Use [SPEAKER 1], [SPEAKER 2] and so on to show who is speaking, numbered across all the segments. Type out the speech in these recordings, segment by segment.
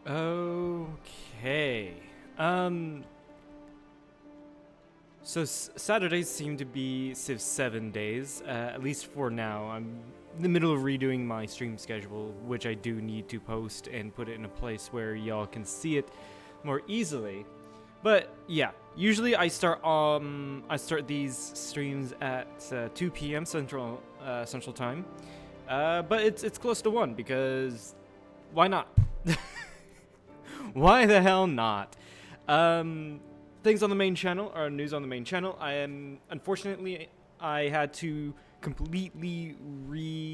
[SPEAKER 1] Okay. So Saturdays seem to be Civ 7 days, at least for now. I'm in the middle of redoing my stream schedule, which I do need to post and put it in a place where y'all can see it more easily. But yeah, usually I start these streams at 2 p.m. Central Time. But it's close to 1 because why not? Why the hell not? Things on the main channel are news on the main channel. Unfortunately I had to completely re-record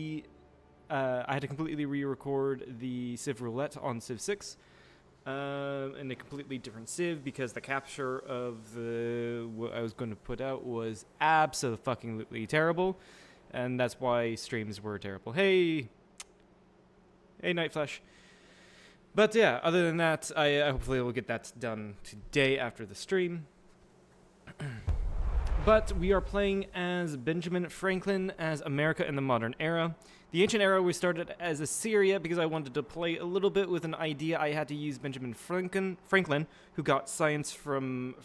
[SPEAKER 1] the Civ Roulette on Civ 6 in a completely different Civ because the capture of what I was going to put out was absolutely terrible, and that's why streams were terrible. Hey, Night Flash. But yeah, other than that, I hopefully will get that done today after the stream. But we are playing as Benjamin Franklin as America in the modern era. The ancient era we started as Assyria because I wanted to play a little bit with an idea. I had to use Benjamin Franklin, who got science from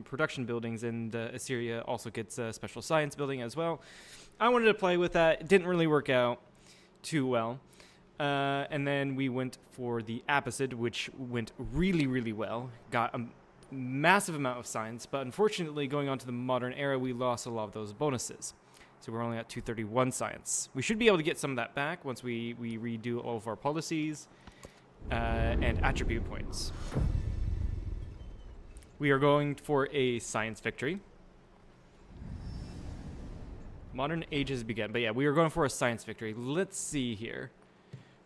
[SPEAKER 1] production buildings, and Assyria also gets a special science building as well. I wanted to play with that. It didn't really work out too well. And then we went for the Abbasid, which went really, really well. Got a massive amount of science, but unfortunately, going on to the modern era, we lost a lot of those bonuses. So we're only at 231 science. We should be able to get some of that back once we redo all of our policies and attribute points. We are going for a science victory. Modern age has begun, but yeah, we are going for a science victory. Let's see here.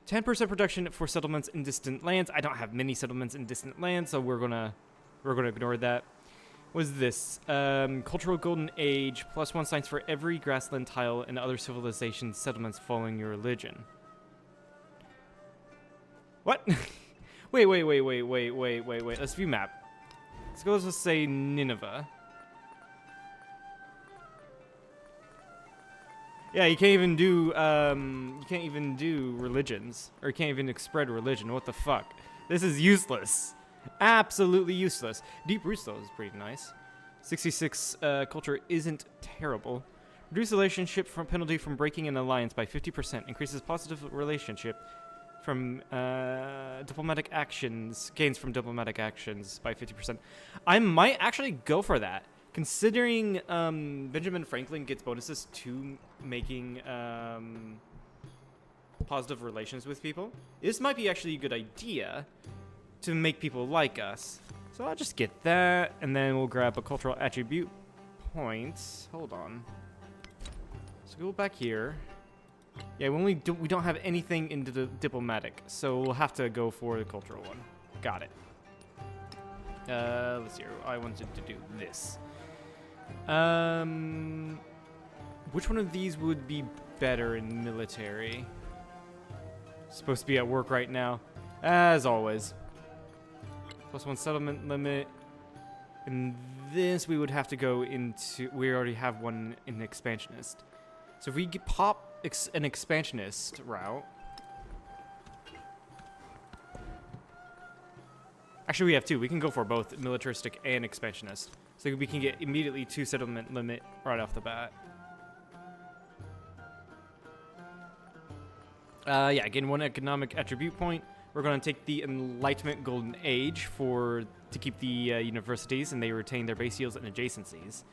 [SPEAKER 1] 10% production for settlements in distant lands. I don't have many settlements in distant lands, so we're gonna ignore that. What is this? Cultural Golden Age, +1 science for every grassland tile and other civilization settlements following your religion. What? wait. Let's view map. Let's say Nineveh. Yeah, you can't even do religions, or you can't even spread religion. What the fuck? This is useless. Absolutely useless. Deep Roots, though, is pretty nice. 66 culture isn't terrible. Reduce relationship from penalty from breaking an alliance by 50%. Increases positive relationship from diplomatic actions. Gains from diplomatic actions by 50%. I might actually go for that. Considering Benjamin Franklin gets bonuses to making positive relations with people, this might be actually a good idea to make people like us. So I'll just get that, and then we'll grab a cultural attribute points. Hold on. So go back here. Yeah, we don't have anything into the diplomatic, so we'll have to go for the cultural one. Got it. Let's see. I wanted to do this. Which one of these would be better in military? Supposed to be at work right now, as always. +1 settlement limit. In this, we would have to go into. We already have one in expansionist. So if we pop an expansionist route. Actually, we have two. We can go for both militaristic and expansionist. So we can get immediately 2 settlement limit right off the bat. Yeah, gain 1 economic attribute point. We're going to take the Enlightenment Golden Age to keep the universities, and they retain their base yields and adjacencies,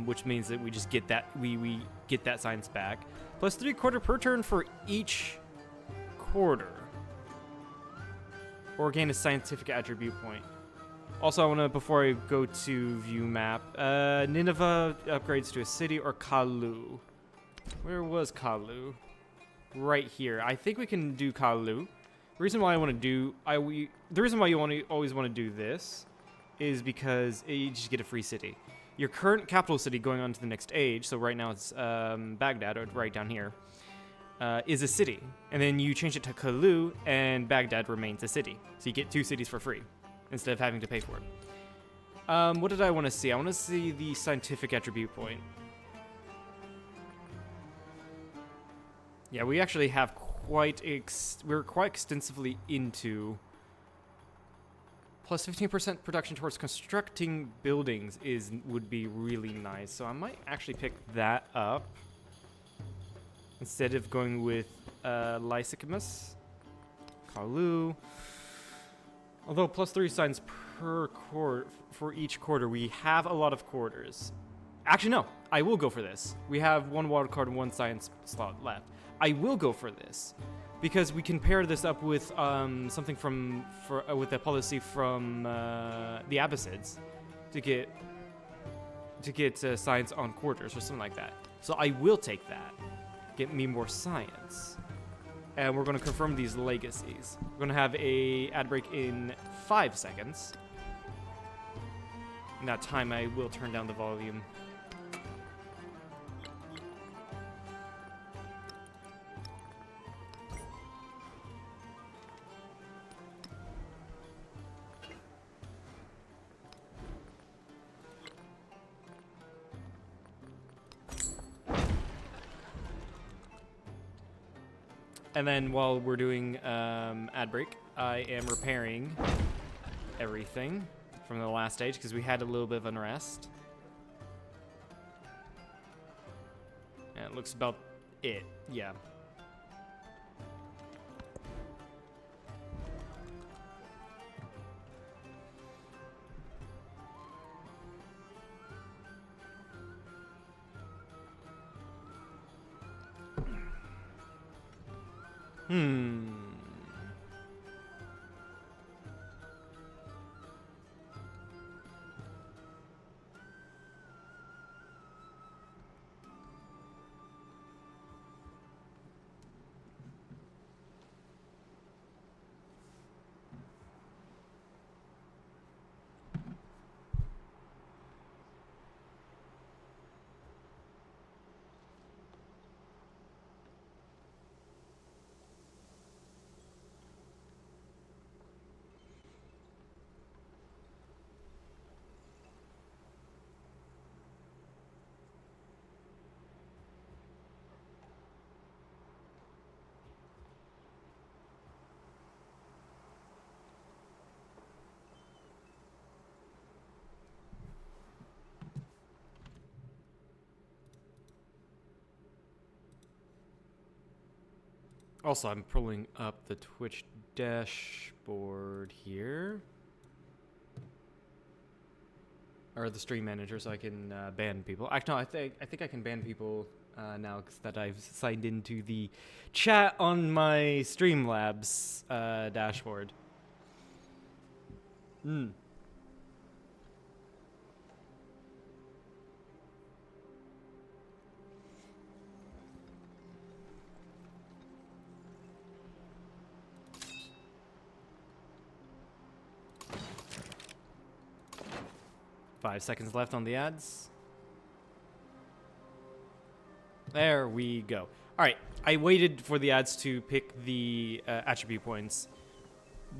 [SPEAKER 1] which means that we just get that we get that science back. +3 quarter per turn for each quarter, or gain a scientific attribute point. Also, I want to, before I go to view map, Nineveh upgrades to a city, or Kalu. Where was Kalu? Right here. I think we can do Kalu. The reason why you always want to do this is because you just get a free city. Your current capital city going on to the next age, so right now it's Baghdad, or right down here, is a city. And then you change it to Kalu, and Baghdad remains a city. So you get 2 cities for free, instead of having to pay for it. What did I want to see? I want to see the scientific attribute point. Yeah, we actually have we're quite extensively into Plus 15% production towards constructing buildings would be really nice. So I might actually pick that up instead of going with Lysicamus, Kalu. Although plus 3 signs per quarter for each quarter, we have a lot of quarters. Actually, no, I will go for this. We have 1 wild card and 1 science slot left. I will go for this because we can pair this up with something with a policy from the Abbasids to get science on quarters or something like that. So I will take that. Get me more science. And we're going to confirm these legacies. We're going to have a ad break in 5 seconds. In that time, I will turn down the volume. And then while we're doing ad break, I am repairing everything from the last stage because we had a little bit of unrest. And it looks about it, yeah. Also, I'm pulling up the Twitch dashboard here. Or the stream manager so I can ban people. Actually, no, I think I can ban people now because that I've signed into the chat on my Streamlabs dashboard. 5 seconds left on the ads. There we go. All right, I waited for the ads to pick the attribute points,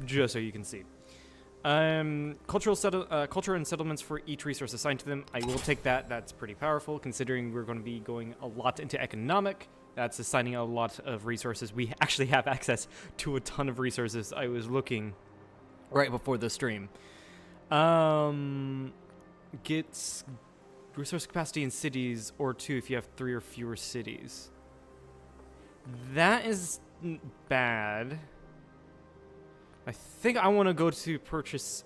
[SPEAKER 1] just so you can see. Culture and settlements for each resource assigned to them. I will take that. That's pretty powerful, considering we're going to be going a lot into economic. That's assigning a lot of resources. We actually have access to a ton of resources. I was looking right before the stream. Gets resource capacity in cities or 2 if you have 3 or fewer cities. That is bad. I think I want to go to purchase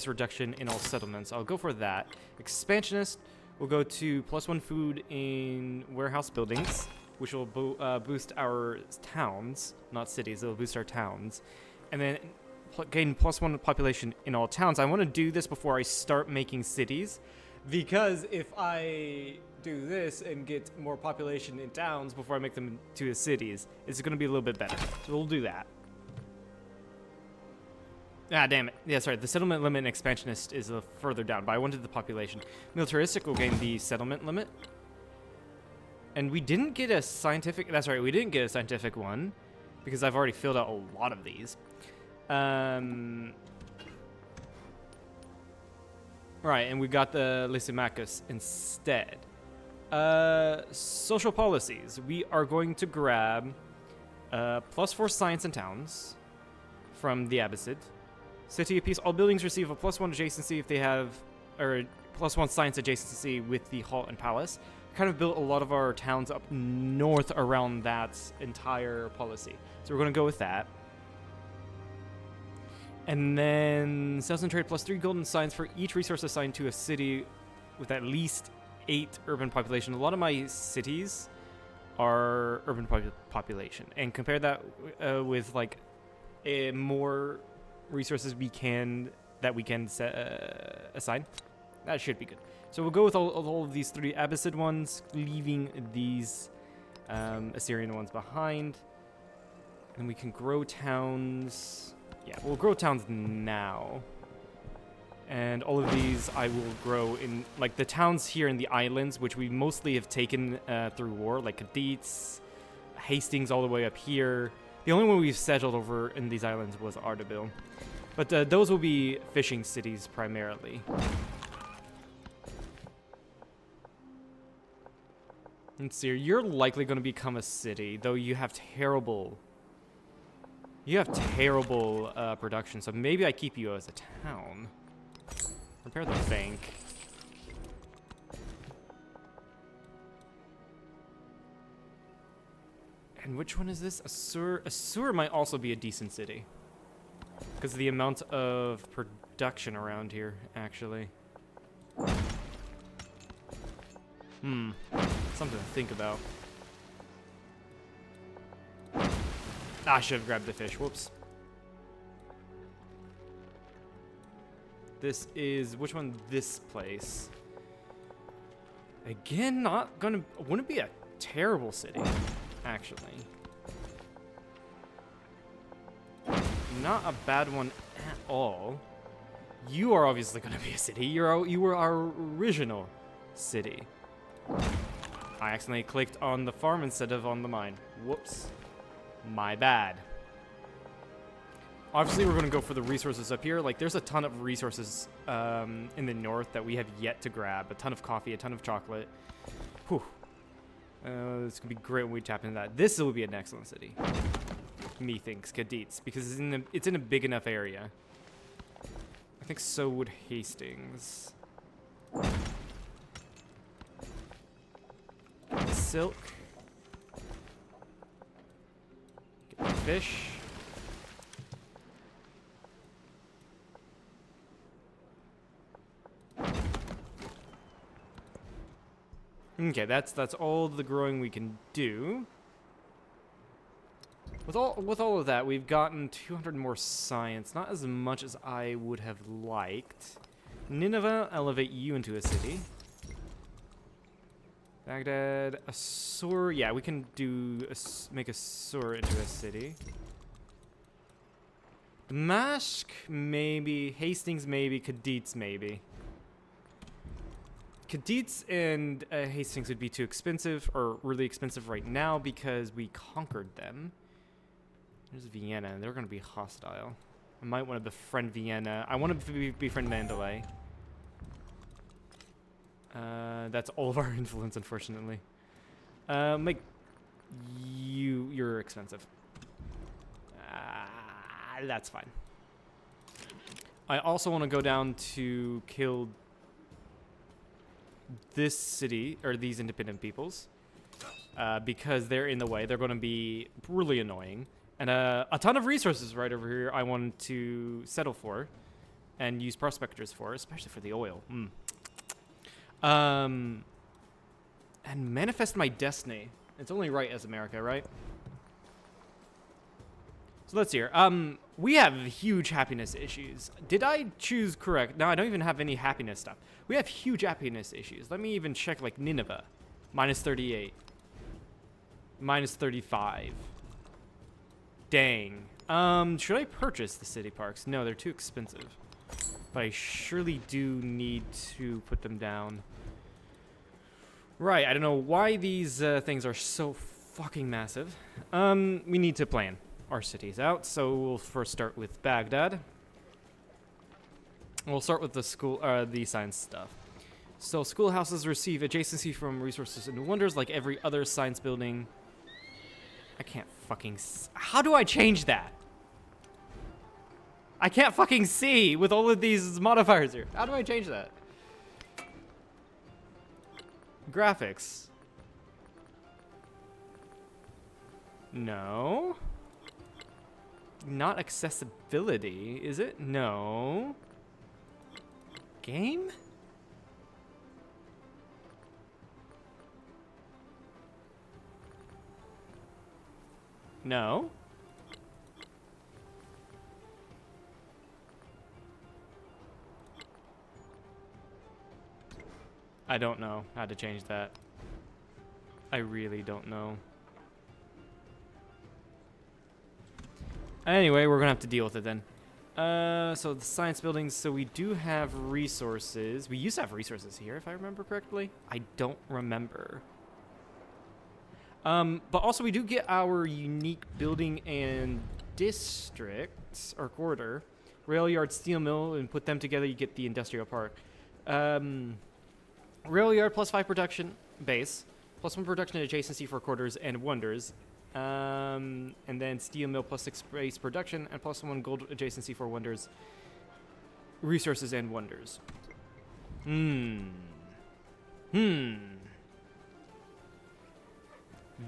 [SPEAKER 1] reduction in all settlements. I'll go for that. Expansionist will go to +1 food in warehouse buildings, which will boost our towns, not cities. It'll boost our towns. And then gain +1 population in all towns. I want to do this before I start making cities, because if I do this and get more population in towns before I make them to cities, it's going to be a little bit better. So we'll do that. Ah, damn it. Yeah, sorry. The settlement limit in expansionist is further down, but I wanted the population. Militaristic will gain the settlement limit. And we didn't get a scientific... That's right, we didn't get a scientific one, because I've already filled out a lot of these. Right, and we got the Lysimachus instead. Social policies. We are going to grab +4 science and towns from the Abbasid. City of Peace. All buildings receive a +1 adjacency if they have, or +1 science adjacency with the hall and palace. Kind of built a lot of our towns up north around that entire policy. So we're going to go with that. And then sales and trade +3 golden signs for each resource assigned to a city with at least 8 urban population. A lot of my cities are urban population. And compare that with like more resources we can assign. That should be good. So we'll go with all of these 3 Abbasid ones, leaving these Assyrian ones behind. And we can grow towns. Yeah, we'll grow towns now. And all of these I will grow in, like, the towns here in the islands, which we mostly have taken through war, like Cadiz, Hastings all the way up here. The only one we've settled over in these islands was Ardabil. But those will be fishing cities primarily. Let's see, you're likely going to become a city, though you have terrible... production, so maybe I keep you as a town. Repair the bank. And which one is this? Assur? Assur might also be a decent city. Because of the amount of production around here, actually. Something to think about. I should have grabbed the fish. Whoops. This is... which one? This place. Again, not gonna... wouldn't be a terrible city, actually. Not a bad one at all. You are obviously gonna be a city. You were our original city. I accidentally clicked on the farm instead of on the mine. Whoops. My bad. Obviously, we're going to go for the resources up here. Like, there's a ton of resources in the north that we have yet to grab. A ton of coffee, a ton of chocolate. Whew. It's going to be great when we tap into that. This will be an excellent city. Methinks, Cadiz, because it's in a big enough area. I think so would Hastings. Silk. Get the fish. Okay, that's all the growing we can do. With all of that, we've gotten 200 more science, not as much as I would have liked. Nineveh, elevate you into a city. Baghdad, Assur, yeah, we can make Assur into a city. Damascus, maybe. Hastings, maybe. Cadiz, maybe. Cadiz and Hastings would be too expensive, or really expensive right now, because we conquered them. There's Vienna, and they're going to be hostile. I might want to befriend Vienna. I want to befriend Mandalay. That's all of our influence, unfortunately. Make you're expensive. That's fine. I also want to go down to kill this city, or these independent peoples, because they're in the way. They're going to be really annoying. And a ton of resources right over here I wanted to settle for and use prospectors for, especially for the oil. And manifest my destiny. It's only right as America, right? So let's hear. We have huge happiness issues. Did I choose correct? No, I don't even have any happiness stuff. We have huge happiness issues. Let me even check, like, Nineveh. -38. -35. Dang. Should I purchase the city parks? No, they're too expensive. But I surely do need to put them down. Right, I don't know why these things are so fucking massive. We need to plan our cities out, so we'll first start with Baghdad. We'll start with the science stuff. So schoolhouses receive adjacency from resources and wonders like every other science building. I can't fucking... How do I change that? I can't fucking see with all of these modifiers here. How do I change that? Graphics. No. Not accessibility, is it? No. Game? No. I don't know how to change that. I really don't know. Anyway, we're gonna have to deal with it then. So the science buildings, so we do have resources. We used to have resources here, if I remember correctly. I don't remember. But also we do get our unique building and district, or quarter. Rail yard, steel mill, and put them together, you get the industrial park. Rail yard plus 5 production base, plus 1 production adjacency for quarters and wonders. And then steel mill plus 6 base production and plus 1 gold adjacency for wonders, resources and wonders.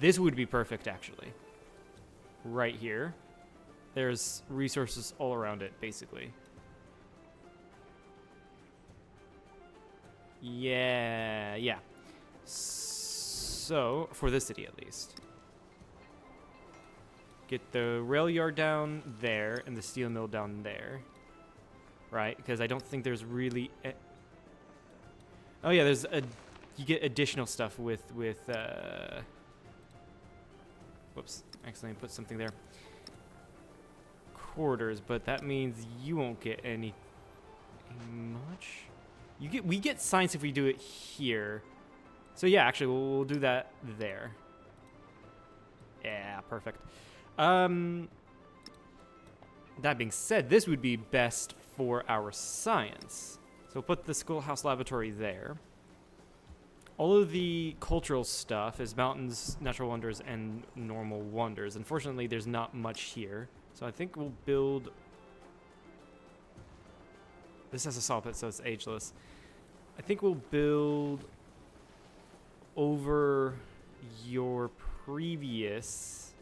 [SPEAKER 1] This would be perfect, actually. Right here. There's resources all around it, basically. Yeah. So, for this city at least. Get the rail yard down there and the steel mill down there. Right? Because I don't think there's really... Oh yeah, there's a... You get additional stuff with whoops, accidentally put something there. Quarters, but that means you won't get any much. We get science if we do it here. So yeah, actually we'll do that there. Yeah, perfect. That being said, this would be best for our science. So we'll put the schoolhouse laboratory there. All of the cultural stuff is mountains, natural wonders, and normal wonders. Unfortunately, there's not much here. So I think we'll build... This has a saw pit, so it's ageless. I think we'll build over your previous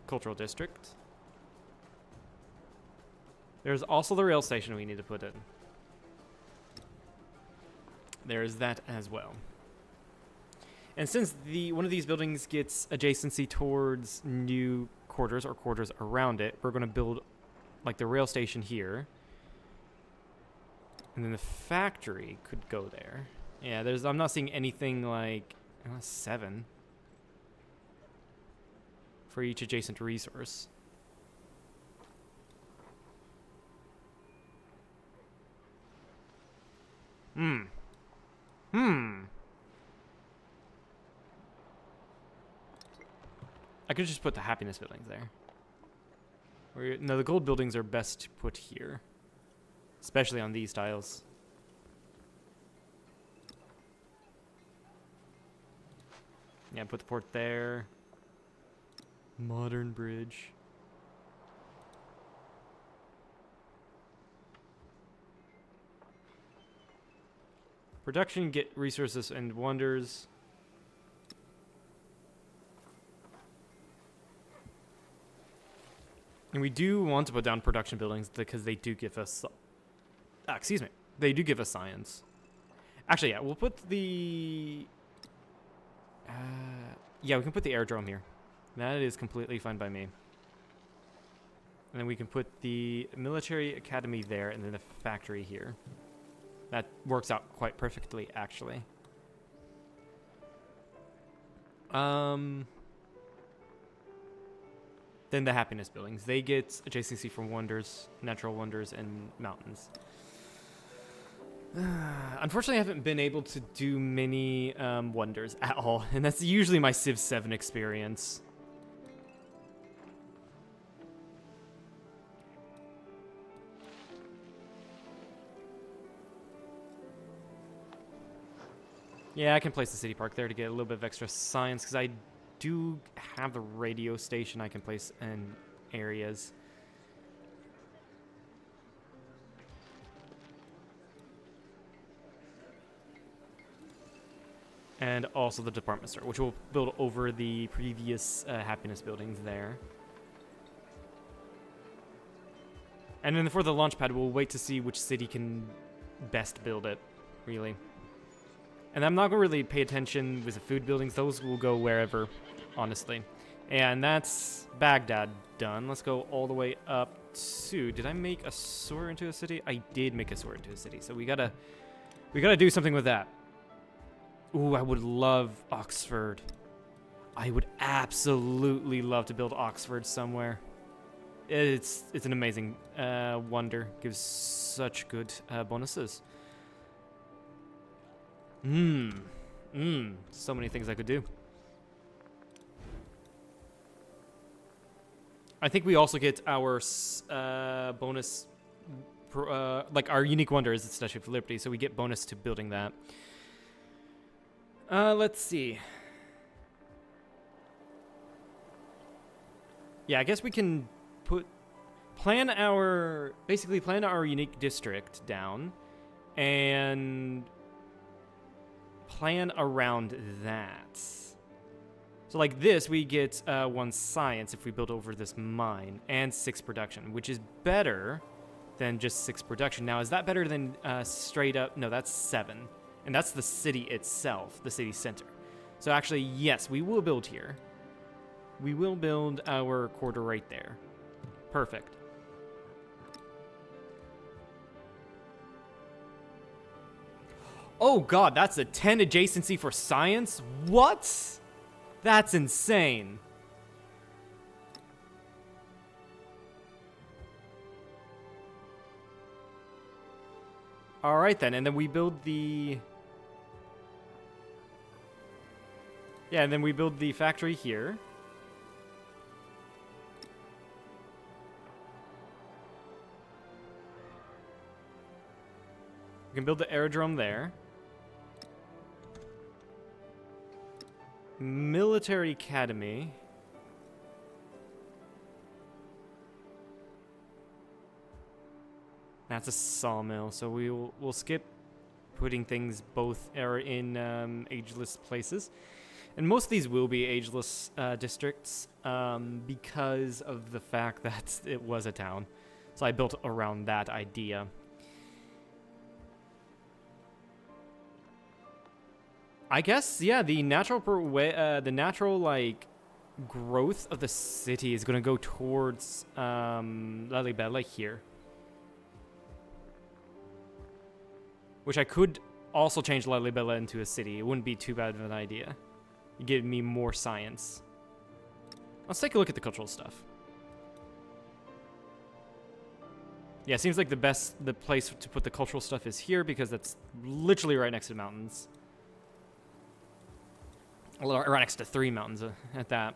[SPEAKER 1] cultural district. There's also the rail station we need to put in. There's that as well. And since one of these buildings gets adjacency towards new quarters or quarters around it, we're going to build like the rail station here. And then the factory could go there. Yeah, I'm not seeing anything like 7 for each adjacent resource. I could just put the happiness buildings there. No, the gold buildings are best to put here. Especially on these tiles. Yeah, put the port there. Modern bridge. Production, get resources and wonders. And we do want to put down production buildings because they do give us... excuse me. They do give us science. Actually, yeah, we'll put the... yeah, we can put the aerodrome here. That is completely fine by me. And then we can put the military academy there and then the factory here. That works out quite perfectly, actually. Then the happiness buildings. They get adjacency from wonders, natural wonders, and mountains. Unfortunately, I haven't been able to do many wonders at all, and that's usually my Civ 7 experience. Yeah, I can place the city park there to get a little bit of extra science, because I do have the radio station I can place in areas. And also the department store, which will build over the previous happiness buildings there. And then for the launch pad, we'll wait to see which city can best build it, really. And I'm not going to really pay attention with the food buildings. Those will go wherever, honestly. And that's Baghdad done. Let's go all the way up to... Did I make a sewer into a city? I did make a sewer into a city. So we gotta do something with that. Ooh, I would love Oxford. I would absolutely love to build Oxford somewhere. It's an amazing wonder. Gives such good bonuses. So many things I could do. I think we also get our bonus, like our unique wonder is the Statue of Liberty, so we get bonus to building that. Let's see. Yeah, I guess we can plan our unique district down and plan around that. So like this, we get 1 science if we build over this mine and 6 production, which is better than just 6 production. Now, is that better than straight up? No, that's 7. And that's the city itself, the city center. So actually, yes, we will build here. We will build our quarter right there. Perfect. Oh god, that's a 10 adjacency for science? What? That's insane. Alright then, and then we build the... Yeah, and then we build the factory here. We can build the aerodrome there. Military Academy. That's a sawmill, so we'll skip putting things both are in ageless places. And most of these will be ageless districts because of the fact that it was a town. So I built around that idea. I guess, yeah, the natural like growth of the city is going to go towards Lalibela here. Which I could also change Lalibela into a city. It wouldn't be too bad of an idea. It'd give me more science. Let's take a look at the cultural stuff. Yeah, it seems like the place to put the cultural stuff is here because that's literally right next to the mountains. Right next to 3 mountains at that.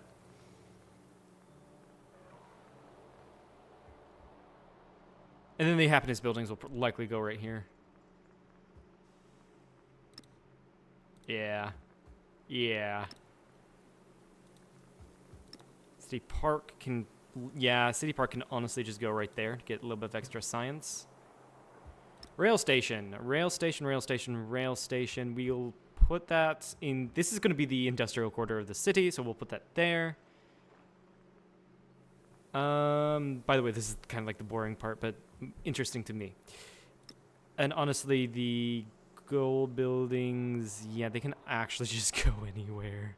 [SPEAKER 1] And then the happiness buildings will likely go right here. Yeah. Yeah. City Park can... Yeah, City Park can honestly just go right there to get a little bit of extra science. Rail station. Rail station, rail station, rail station. We'll put that in... This is going to be the industrial quarter of the city, so we'll put that there. By the way, this is kind of like the boring part, but interesting to me. And honestly, the gold buildings, yeah, they can actually just go anywhere.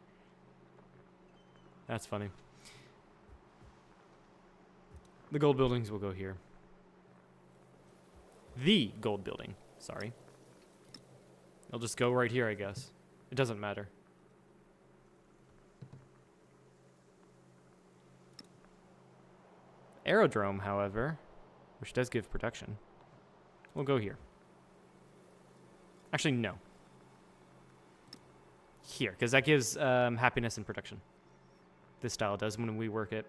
[SPEAKER 1] That's funny. The gold buildings will go here. The gold building, sorry. They'll just go right here, I guess. It doesn't matter. Aerodrome, however, which does give production, will go here. Actually, no. Here, because that gives happiness and production. This style does when we work it.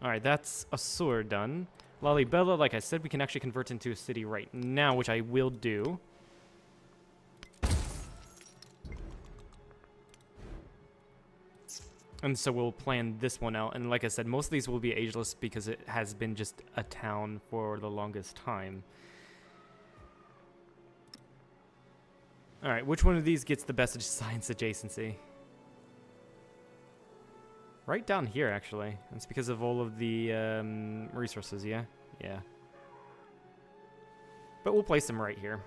[SPEAKER 1] Alright, that's a sewer done. Lalibela, like I said, we can actually convert into a city right now, which I will do. And so we'll plan this one out. And like I said, most of these will be ageless because it has been just a town for the longest time. All right, which one of these gets the best science adjacency? Right down here, actually. That's because of all of the resources, yeah? Yeah. But we'll place them right here.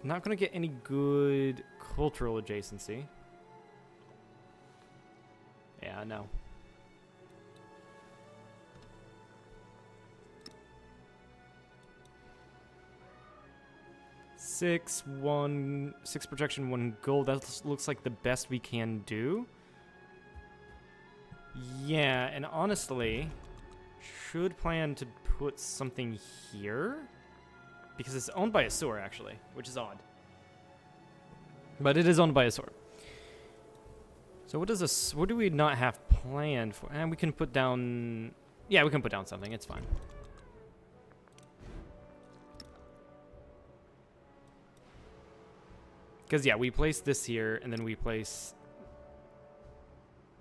[SPEAKER 1] Not going to get any good cultural adjacency. Yeah, no. Six protection, 1 gold. That looks like the best we can do. Yeah, and honestly, should plan to put something here because it's owned by a sewer, actually, which is odd. But it is owned by a sewer. So what do we not have planned for? And we can put down. Yeah, we can put down something. It's fine. Because, yeah, we place this here, and then we place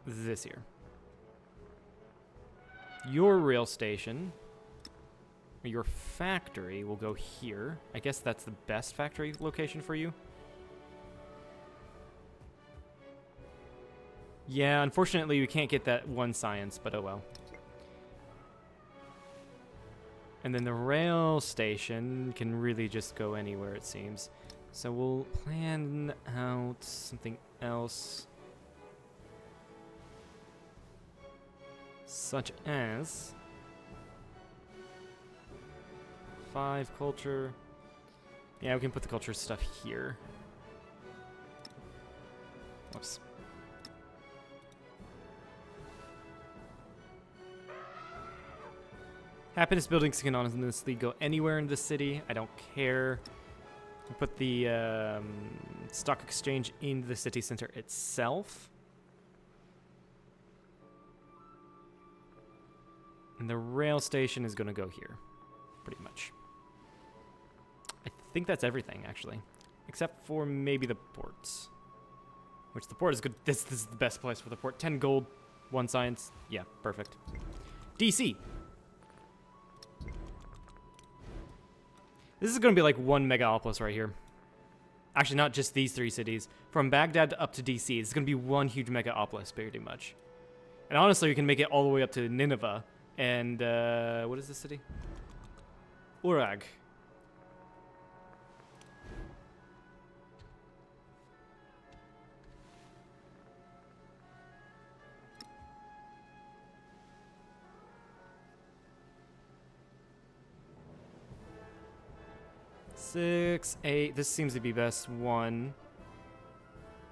[SPEAKER 1] this here. Your rail station, or your factory, will go here. I guess that's the best factory location for you. Yeah, unfortunately, we can't get that 1 science, but oh well. And then the rail station can really just go anywhere, it seems. So we'll plan out something else, such as 5 culture. Yeah, we can put the culture stuff here. Whoops. Happiness buildings can honestly go anywhere in the city. I don't care. We'll put the stock exchange in the city center itself. And the rail station is going to go here, pretty much. I think that's everything, actually. Except for maybe the ports. Which the port is good. This is the best place for the port. 10 gold, 1 science. Yeah, perfect. DC. This is going to be like 1 megapolis right here. Actually, not just these 3 cities. From Baghdad up to DC, it's going to be 1 huge megapolis, pretty much. And honestly, we can make it all the way up to Nineveh. And, what is this city? Urag. Six, 8. This seems to be best. 1.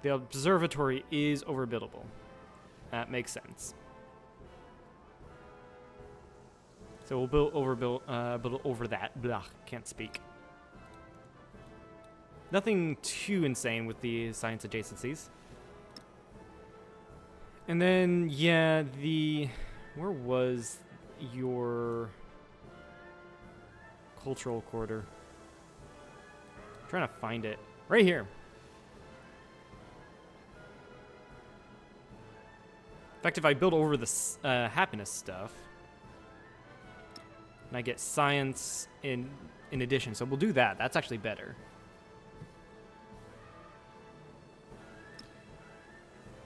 [SPEAKER 1] The observatory is overbuildable. That makes sense. So we'll build over that. Blah, can't speak. Nothing too insane with the science adjacencies. And then, yeah, where was your cultural quarter? I'm trying to find it. Right here. In fact, if I build over this happiness stuff, and I get science in addition, so we'll do that. That's actually better.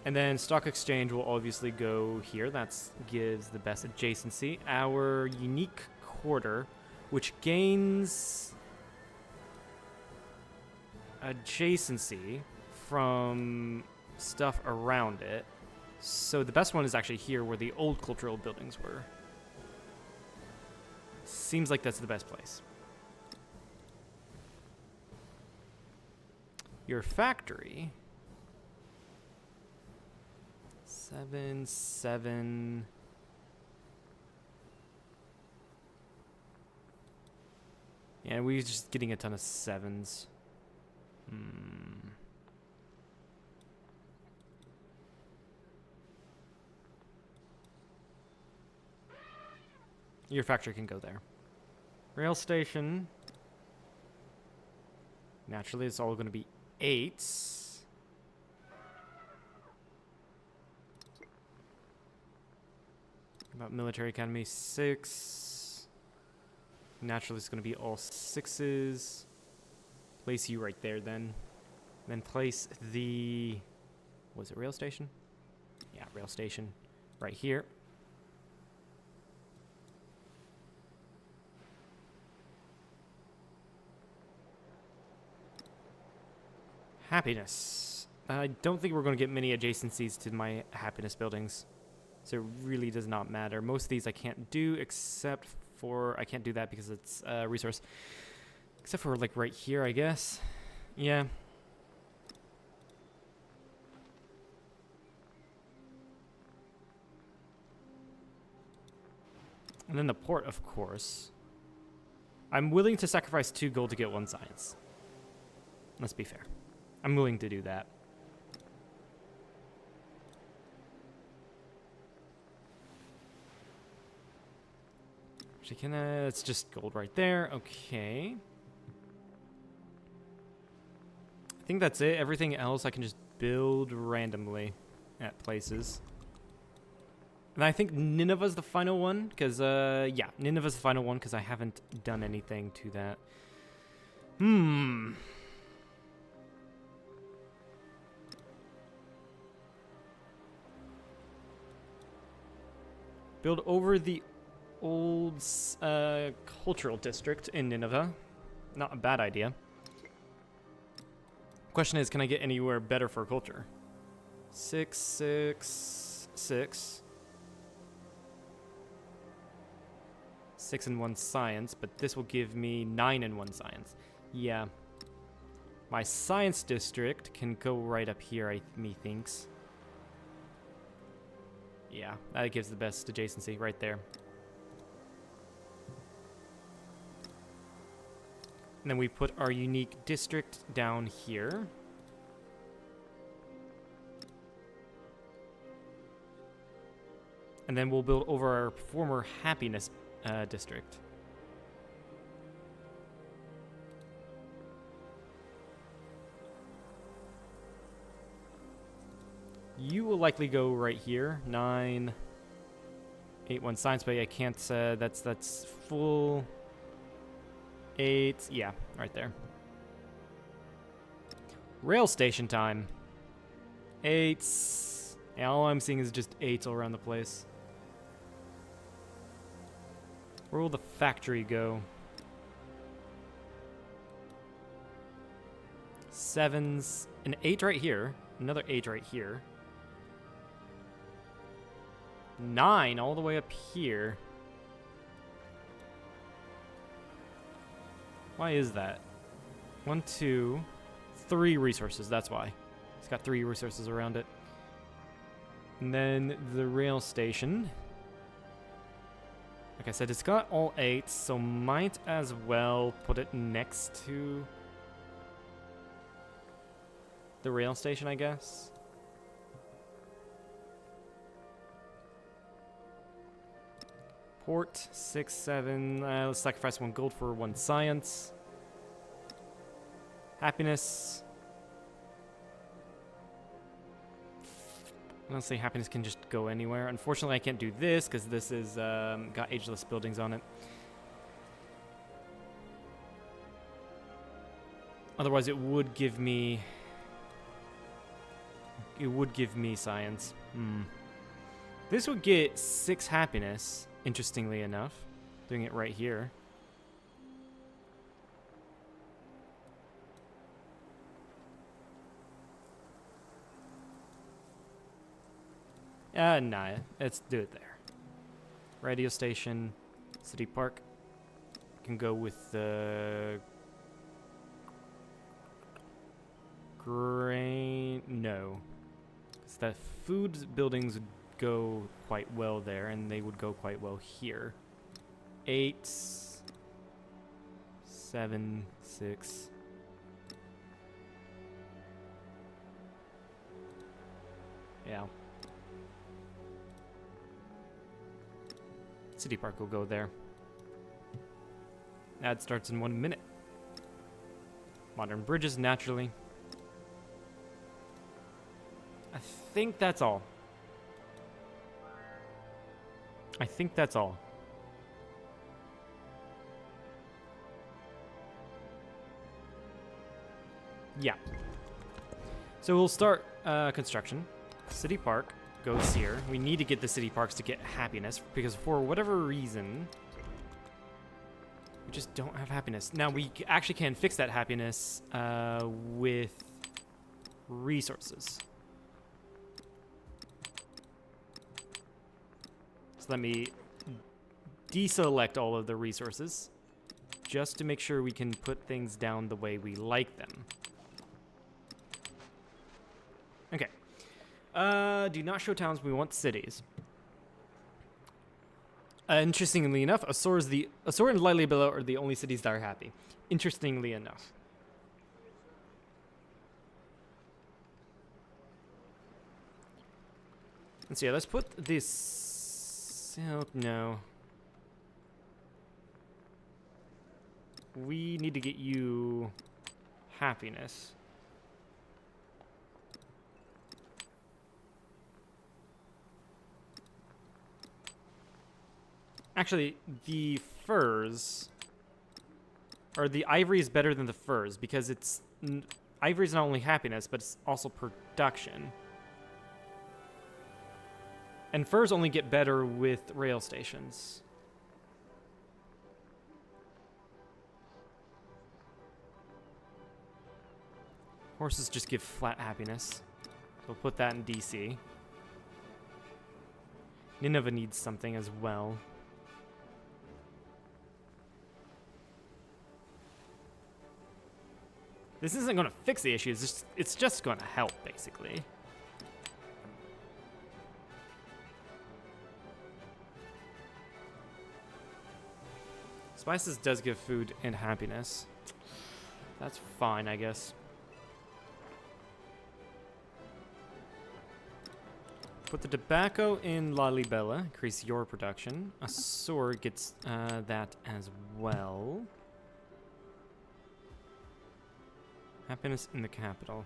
[SPEAKER 1] And then stock exchange will obviously go here. That gives the best adjacency. Our unique quarter, which gains adjacency from stuff around it. So the best one is actually here where the old cultural buildings were. Seems like that's the best place. Your factory. 7, 7. Yeah, we're just getting a ton of 7s. Your factory can go there. Rail station. Naturally, it's all going to be 8s. About military academy, 6. Naturally, it's going to be all 6s. Place you right there then. Then place the... Was it rail station? Yeah, rail station right here. Happiness. I don't think we're going to get many adjacencies to my happiness buildings. So it really does not matter. Most of these I can't do except for... I can't do that because it's a resource. Except for like right here, I guess. Yeah. And then the port, of course. I'm willing to sacrifice 2 gold to get 1 science. Let's be fair. I'm willing to do that. Actually, it's just gold right there. Okay. I think that's it. Everything else I can just build randomly at places. And I think Nineveh's the final one, because, yeah, Nineveh's the final one, because I haven't done anything to that. Build over the old, cultural district in Nineveh. Not a bad idea. Question is, can I get anywhere better for culture? 6, 6, 6. 6 and 1 science, but this will give me 9 and 1 science. Yeah. My science district can go right up here, methinks. Yeah, that gives the best adjacency right there. And then we put our unique district down here. And then we'll build over our former happiness district. You will likely go right here. 9, 8, 1 science, but I can't. That's full. 8, yeah, right there. Rail station time. 8. Yeah, all I'm seeing is just 8s all around the place. Where will the factory go? 7s, an 8 right here, another 8 right here. 9 all the way up here. Why is that? 1, 2, 3 resources, that's why. It's got 3 resources around it. And then the rail station. Like I said, it's got all 8, so might as well put it next to the rail station, I guess. Port, 6, 7. Let's sacrifice 1 gold for 1 science. Happiness. Honestly, happiness can just go anywhere. Unfortunately, I can't do this because this is got ageless buildings on it. Otherwise, it would give me science. This would get 6 happiness. Interestingly enough, doing it right here. Nah, let's do it there. Radio station, city park. Can go with the grain. No, because the food buildings would go quite well there, and they would go quite well here. 8, 7, 6. Yeah. City Park will go there. Ad starts in 1 minute. Modern bridges, naturally. I think that's all. Yeah. So we'll start construction. City Park goes here. We need to get the city parks to get happiness because for whatever reason, we just don't have happiness. Now we actually can fix that happiness with resources. So let me deselect all of the resources just to make sure we can put things down the way we like them. Okay. Do not show towns, we want cities. Interestingly enough, Asor and Lalibela are the only cities that are happy. Interestingly enough. Let's see, let's put this... Oh, no. We need to get you happiness. Actually, the furs, or the ivory is better than the furs because it's ivory is not only happiness, but it's also production. And furs only get better with rail stations. Horses just give flat happiness. We'll put that in DC. Nineveh needs something as well. This isn't going to fix the issue, it's just going to help, basically. Spices does give food and happiness. That's fine, I guess. Put the tobacco in Lalibela, increase your production. Asor gets that as well. Happiness in the capital.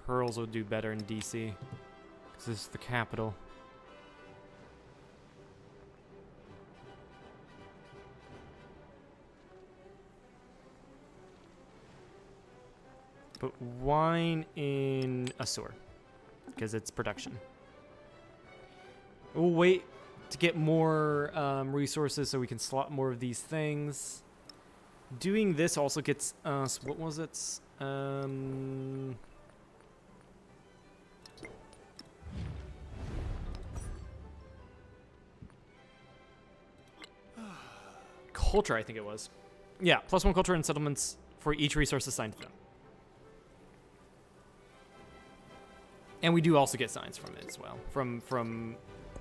[SPEAKER 1] Pearls will do better in DC, because this is the capital. Put wine in Asor, because it's production. We'll wait to get more resources so we can slot more of these things. Doing this also gets us, what was it? Culture, I think it was. Yeah, +1 culture and settlements for each resource assigned to them. And we do also get signs from it as well, from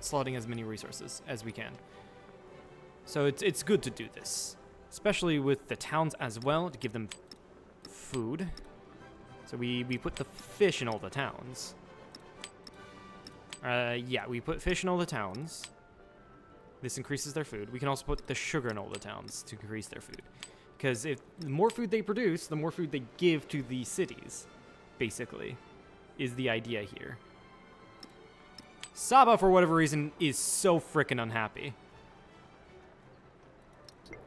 [SPEAKER 1] slotting as many resources as we can. So it's good to do this, especially with the towns as well, to give them food. So we put the fish in all the towns. Yeah, we put fish in all the towns. This increases their food. We can also put the sugar in all the towns to increase their food. Because if the more food they produce, the more food they give to the cities, basically, is the idea here. Saba, for whatever reason, is so frickin' unhappy.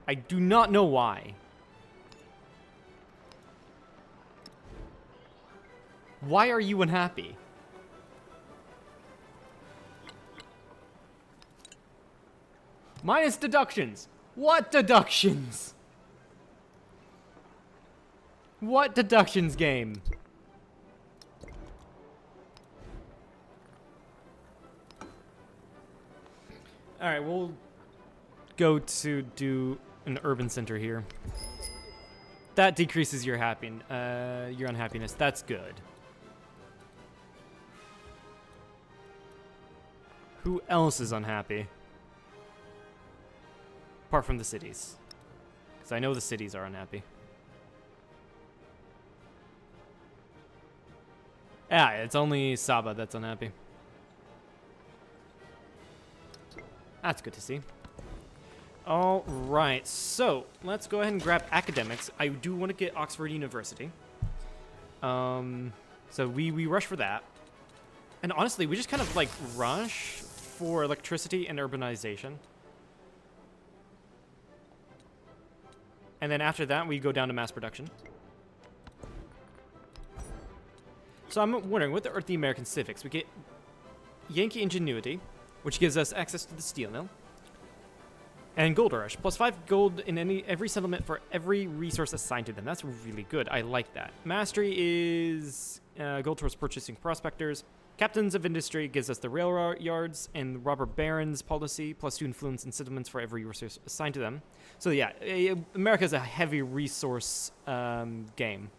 [SPEAKER 1] I do not know why. Why are you unhappy? Minus deductions. What deductions? What deductions game? Alright, we'll go to do an urban center here. That decreases your unhappiness. That's good. Who else is unhappy? Apart from the cities. Because I know the cities are unhappy. Yeah, it's only Saba that's unhappy. That's good to see. All right, so let's go ahead and grab academics. I do want to get Oxford University. So we rush for that. And honestly, we just kind of like rush for electricity and urbanization. And then after that, we go down to mass production. So I'm wondering, what are the American civics? We get Yankee Ingenuity, which gives us access to the steel mill. And Gold Rush, plus 5 gold in every settlement for every resource assigned to them. That's really good. I like that. Mastery is gold towards purchasing prospectors. Captains of Industry gives us the railroads and robber barons policy, plus 2 influence in settlements for every resource assigned to them. So yeah, America is a heavy resource game.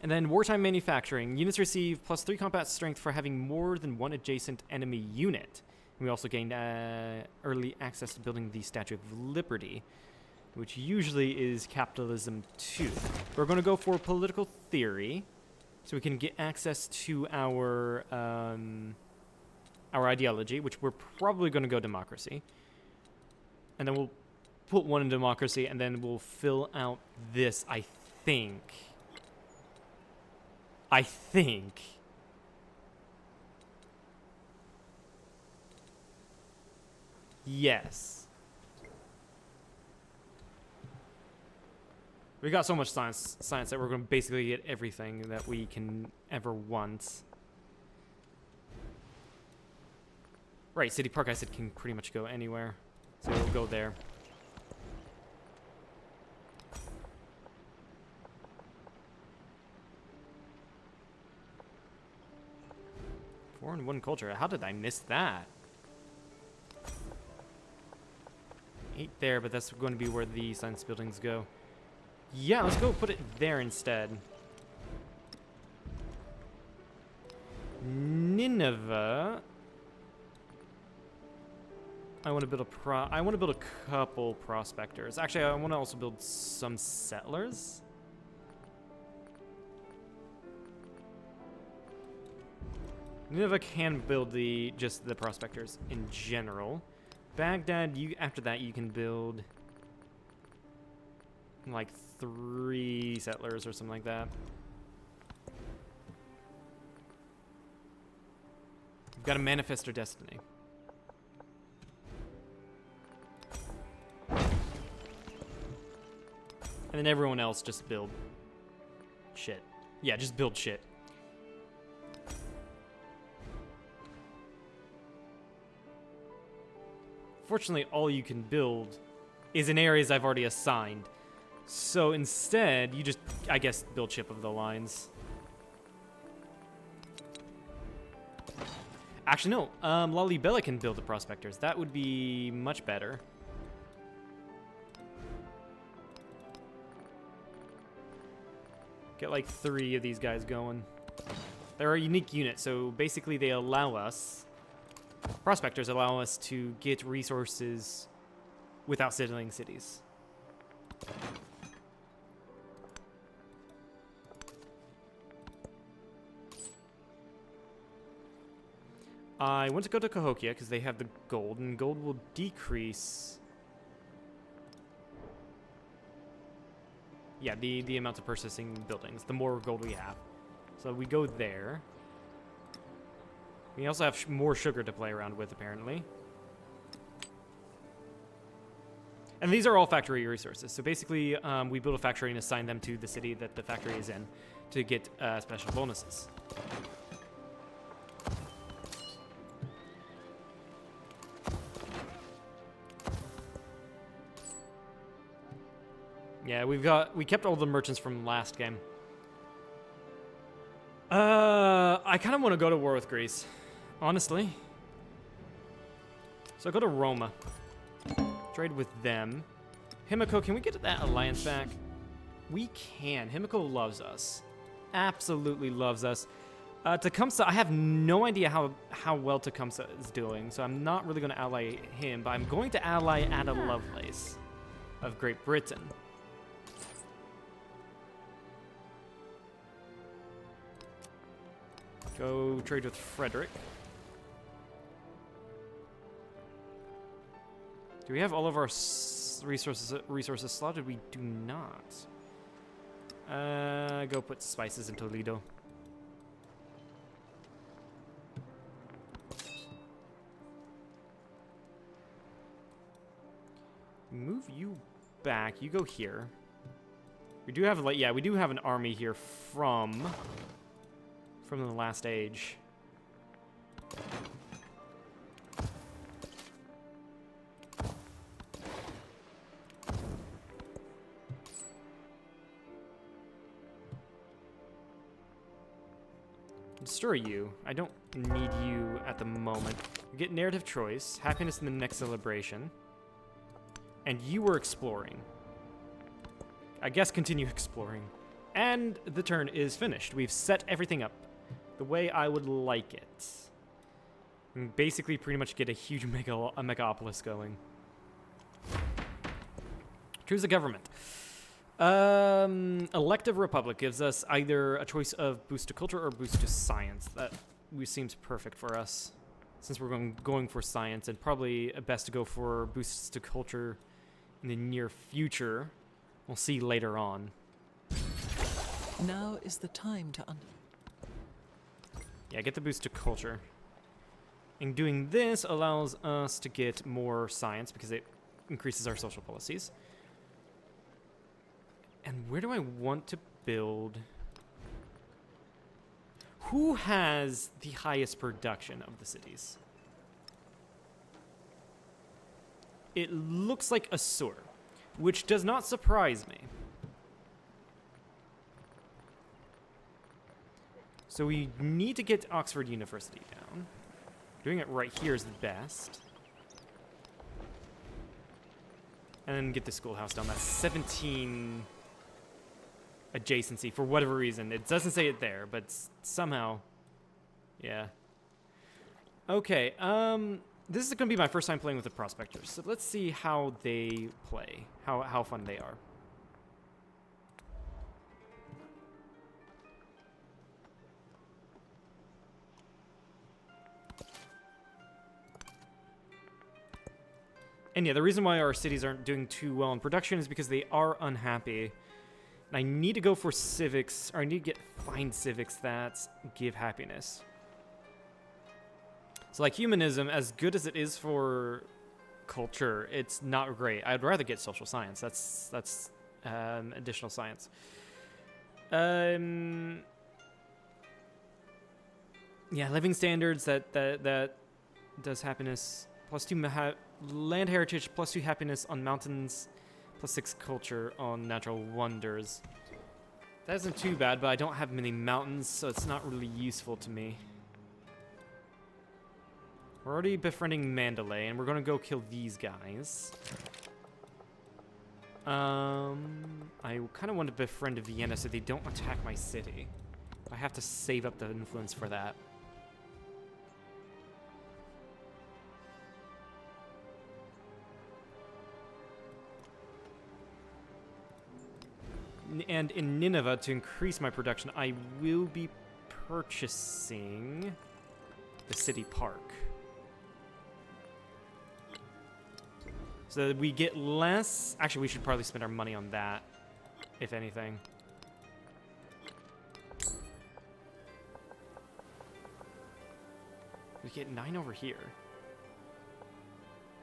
[SPEAKER 1] And then wartime manufacturing. Units receive plus 3 combat strength for having more than one adjacent enemy unit. We also gained early access to building the Statue of Liberty, which usually is capitalism 2. We're going to go for political theory, so we can get access to our ideology, which we're probably going to go democracy. And then we'll put one in democracy, and then we'll fill out this, I think. Yes. We got so much science that we're going to basically get everything that we can ever want. Right, City Park I said can pretty much go anywhere. So we'll go there. Foreign one culture. How did I miss that? 8 there, but that's going to be where the science buildings go. Yeah, let's go put it there instead. Nineveh. I want to build a couple prospectors. Actually, I want to also build some settlers. Nineveh can build just the prospectors in general. Baghdad, after that you can build like 3 settlers or something like that. We've got to manifest our destiny. And then everyone else just build shit. Yeah, just build shit. Fortunately, all you can build is in areas I've already assigned. So instead, you just, I guess, build ship of the lines. Actually, no. Lalibela can build the prospectors. That would be much better. Get like 3 of these guys going. They're a unique unit, so basically they allow us... Prospectors allow us to get resources without settling cities. I want to go to Cahokia because they have the gold, and gold will decrease... Yeah, the amount of purchasing buildings, the more gold we have. So we go there. We also have more sugar to play around with, apparently. And these are all factory resources. So basically, we build a factory and assign them to the city that the factory is in to get special bonuses. Yeah, we kept all the merchants from last game. I kind of want to go to war with Greece, honestly. So go to Roma. Trade with them. Himiko, can we get that alliance back? We can. Himiko loves us. Absolutely loves us. Tecumseh, I have no idea how well Tecumseh is doing, so I'm not really going to ally him, but I'm going to ally Ada Lovelace of Great Britain. Go trade with Frederick. Do we have all of our resources slotted? We do not. Go put spices in Toledo. Move you back. You go here. We do have, like, yeah, we do have an army here from the last age. Destroy you. I don't need you at the moment. You get narrative choice, happiness in the next celebration, and you were exploring. I guess continue exploring. And the turn is finished. We've set everything up the way I would like it. And basically pretty much get a huge megapolis going. Choose a government. Elective Republic gives us either a choice of boost to culture or boost to science. That seems perfect for us, since we're going for science, and probably best to go for boosts to culture in the near future. We'll see later on.
[SPEAKER 2] Now is the time to
[SPEAKER 1] Yeah, get the boost to culture. And doing this allows us to get more science because it increases our social policies. And where do I want to build? Who has the highest production of the cities? It looks like Assur, which does not surprise me. So we need to get Oxford University down. Doing it right here is the best. And then get the schoolhouse down. That's 17 adjacency for whatever reason. It doesn't say it there, but somehow, yeah. Okay, this is going to be my first time playing with the Prospectors, so let's see how they play, how fun they are. And yeah, the reason why our cities aren't doing too well in production is because they are unhappy. And I need to go for civics, or I need to find civics that give happiness. So like humanism, as good as it is for culture, it's not great. I'd rather get social science. That's additional science. Yeah, living standards that does happiness. +2 land heritage, +2 happiness on mountains, +6 culture on natural wonders. That isn't too bad, but I don't have many mountains, so it's not really useful to me. We're already befriending Mandalay, and we're gonna go kill these guys. I kind of want to befriend Vienna so they don't attack my city. I have to save up the influence for that. And in Nineveh, to increase my production, I will be purchasing the city park. So that we get less... Actually, we should probably spend our money on that, if anything. We get 9 over here.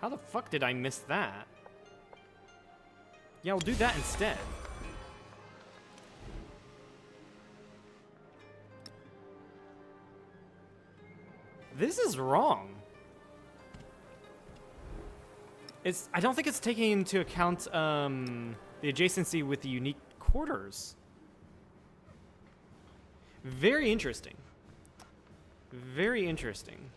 [SPEAKER 1] How the fuck did I miss that? Yeah, we'll do that instead. This is wrong. I don't think it's taking into account the adjacency with the unique quarters. Very interesting. Very interesting.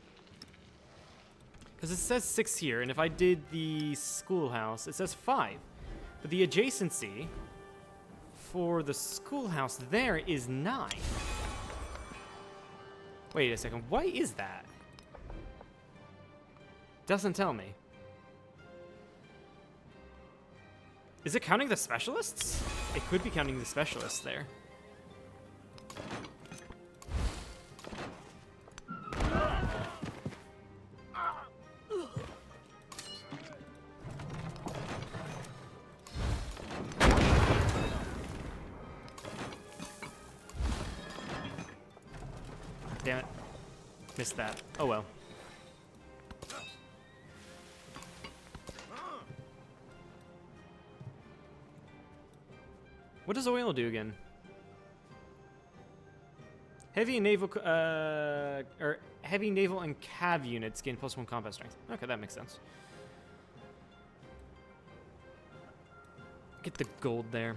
[SPEAKER 1] Because it says 6 here, and if I did the schoolhouse, it says 5. But the adjacency for the schoolhouse there is 9. Wait a second, why is that? Doesn't tell me. Is it counting the specialists? It could be counting the specialists there. Damn it. Missed that. Oh well. What does oil do again? Heavy naval, or heavy naval and cav units gain +1 combat strength. Okay, that makes sense. Get the gold there.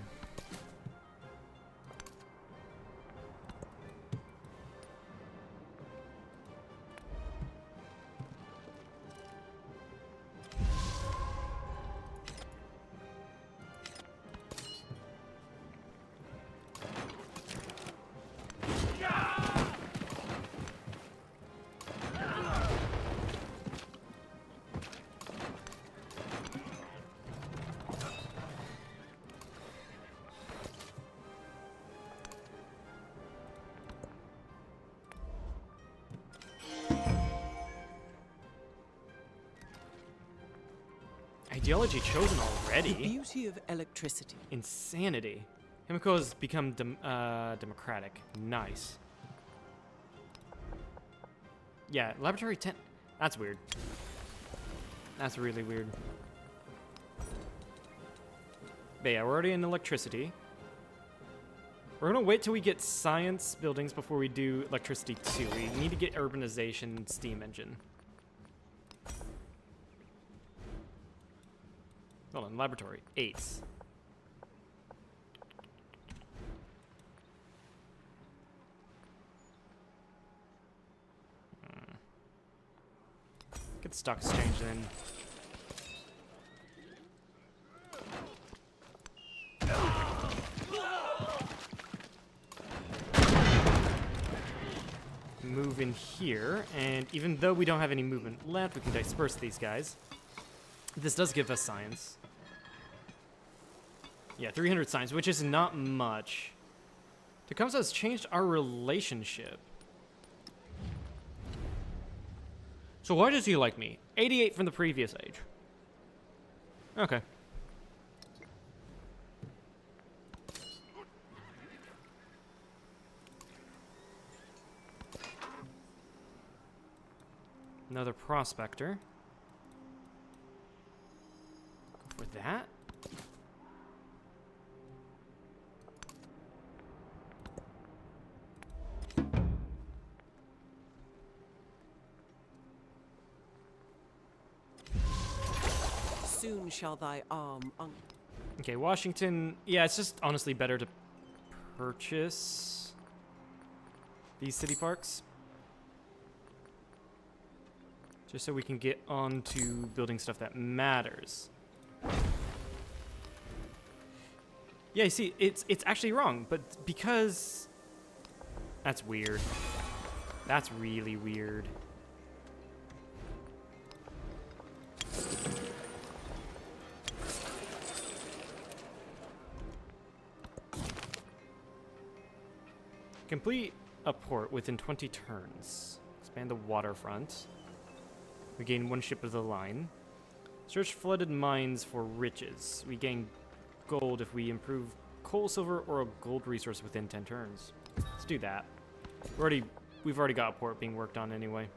[SPEAKER 1] Ideology chosen
[SPEAKER 2] The
[SPEAKER 1] already?
[SPEAKER 2] beauty of electricity.
[SPEAKER 1] Insanity. Himiko has become democratic. Nice. Yeah, laboratory 10. That's weird. That's really weird. But yeah, we're already in electricity. We're gonna wait till we get science buildings before we do electricity 2. We need to get urbanization and steam engine. Hold on, laboratory 8. Get stock exchange then. Move in here, and even though we don't have any movement left, we can disperse these guys. This does give us science. Yeah, 300 science, which is not much. Tecumseh has changed our relationship. So why does he like me? 88 from the previous age. Okay. Another prospector. Go for that.
[SPEAKER 2] Soon shall thy arm
[SPEAKER 1] Okay, Washington. Yeah, it's just honestly better to purchase these city parks. Just so we can get on to building stuff that matters. Yeah, you see, it's actually wrong, but because... That's weird. That's really weird. Complete a port within 20 turns. Expand the waterfront. We gain 1 ship of the line. Search flooded mines for riches. We gain gold if we improve coal, silver, or a gold resource within 10 turns. Let's do that. We've already got a port being worked on anyway.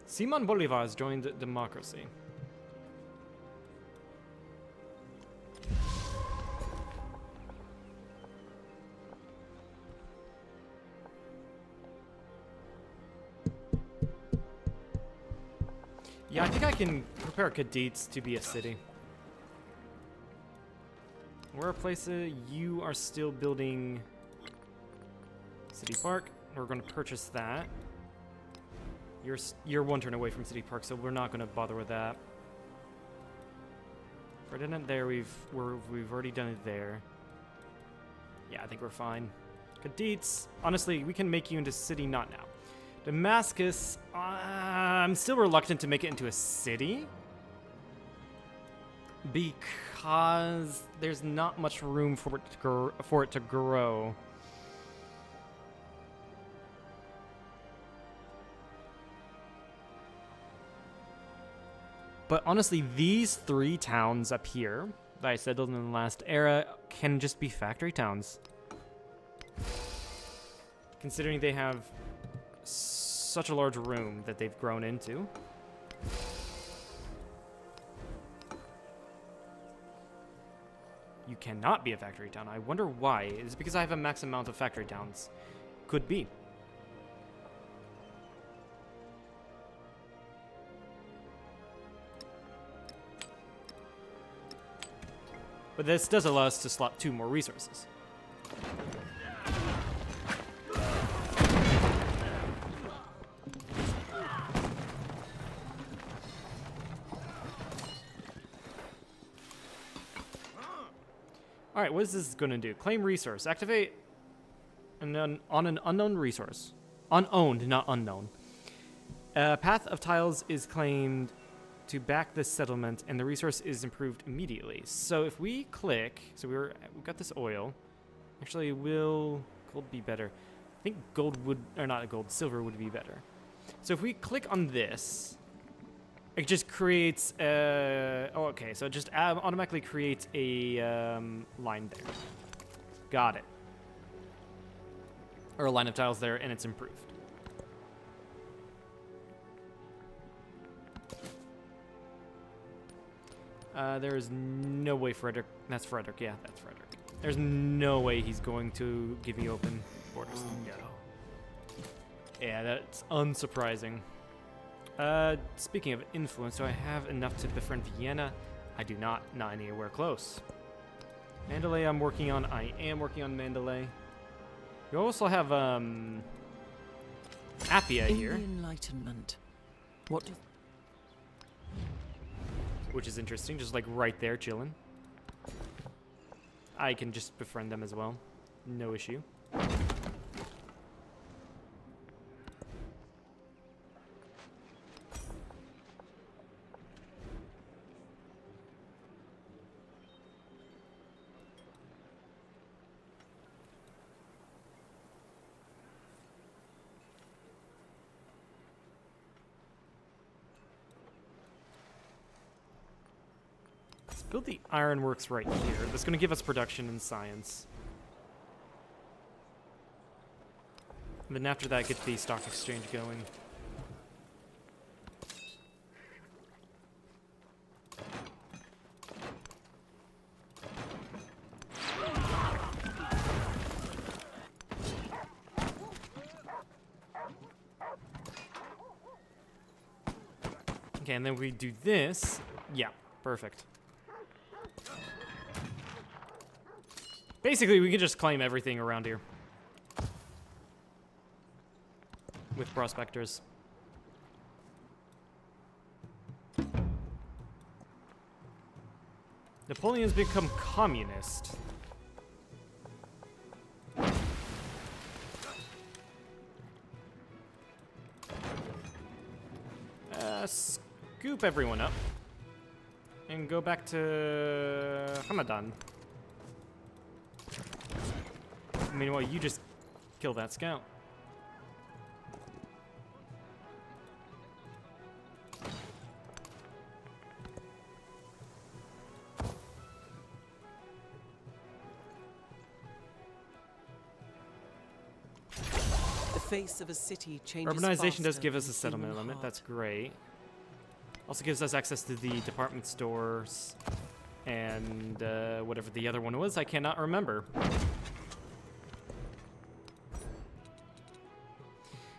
[SPEAKER 1] Simon Bolivar has joined democracy. Yeah, I think I can prepare Cadiz to be a city. We're a place you are still building City Park. We're going to purchase that. You're 1 turn away from City Park, so we're not going to bother with that. Ferdinand there, we've already done it there. Yeah, I think we're fine. Cadiz, honestly, we can make you into city, not now. Damascus, I'm still reluctant to make it into a city. Because there's not much room for it to grow. But honestly, these 3 towns up here that I settled in the last era can just be factory towns. Considering they have such a large room that they've grown into. You cannot be a factory town. I wonder why. Is it because I have a max amount of factory towns? Could be. But this does allow us to slot 2 more resources. Alright, what is this going to do? Claim resource. Activate on an unknown resource. Unowned, not unknown. Path of tiles is claimed to back this settlement, and the resource is improved immediately. So if we click, so we've got this oil. Actually, will gold be better? I think gold would, or not gold, silver would be better. So if we click on this, it just creates a, oh, okay, so it just automatically creates a line there. Got it. Or a line of tiles there, and it's improved. There is no way Frederick, that's Frederick, yeah, that's Frederick. There's no way he's going to give me open borders. No. Yeah, that's unsurprising. Speaking of influence, do I have enough to befriend Vienna? I do not anywhere close. Mandalay I'm working on, I am working on Mandalay. You also have, Appia
[SPEAKER 2] In
[SPEAKER 1] here.
[SPEAKER 2] the Enlightenment, what do...
[SPEAKER 1] Which is interesting, just like right there, chilling. I can just befriend them as well. No issue. Build the ironworks right here. That's going to give us production in science. And then after that, get the stock exchange going. Okay, and then we do this. Yeah, perfect. Basically, we can just claim everything around here. With prospectors. Napoleon's become communist. Scoop everyone up. And go back to Hamadan. Meanwhile, you just kill that scout.
[SPEAKER 2] The face of a city changes
[SPEAKER 1] Urbanization does
[SPEAKER 2] faster
[SPEAKER 1] give us
[SPEAKER 2] than
[SPEAKER 1] a settlement
[SPEAKER 2] human
[SPEAKER 1] limit.
[SPEAKER 2] heart.
[SPEAKER 1] That's great. Also gives us access to the department stores and whatever the other one was. I cannot remember.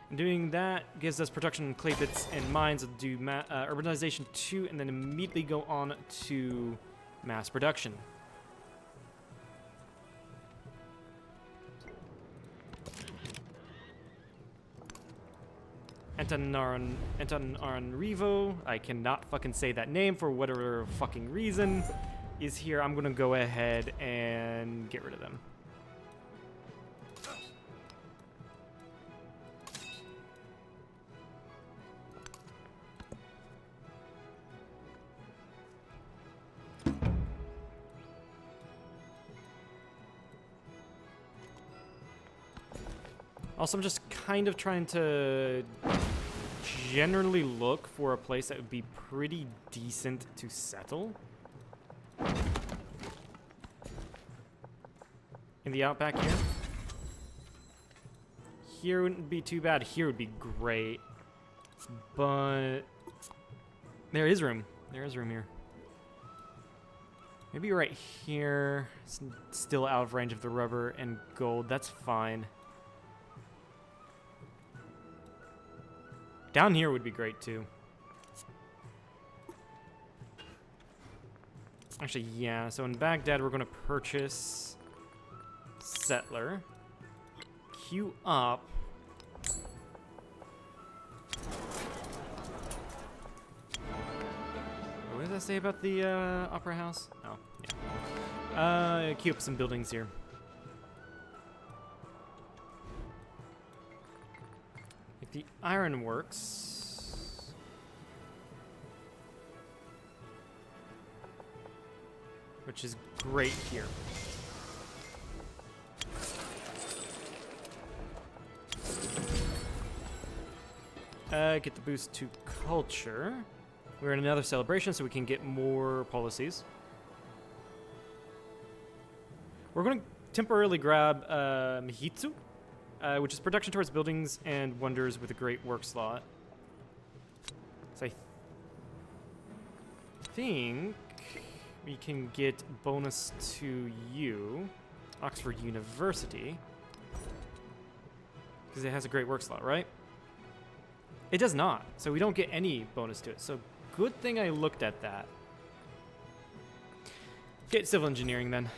[SPEAKER 1] And doing that gives us production in clay bits and mines. We'll do urbanization 2 and then immediately go on to mass production. Antananarivo, I cannot fucking say that name for whatever fucking reason, is here. I'm gonna go ahead and get rid of them. Also, I'm just kind of trying to generally look for a place that would be pretty decent to settle. In the outback here. Here wouldn't be too bad. Here would be great. But there is room. There is room here. Maybe right here. It's still out of range of the rubber and gold. That's fine. Down here would be great too. Actually, yeah. So in Baghdad, we're going to purchase Settler. Queue up. What does that say about the Opera House? Oh, yeah. Queue up some buildings here. Like the ironworks. Which is great here. Get the boost to culture. We're in another celebration, so we can get more policies. We're going to temporarily grab Mihitsu, which is production towards buildings and wonders with a great work slot. So I think we can get bonus to you, Oxford University, because it has a great work slot, right? It does not, so we don't get any bonus to it. So good thing I looked at that. Get civil engineering then.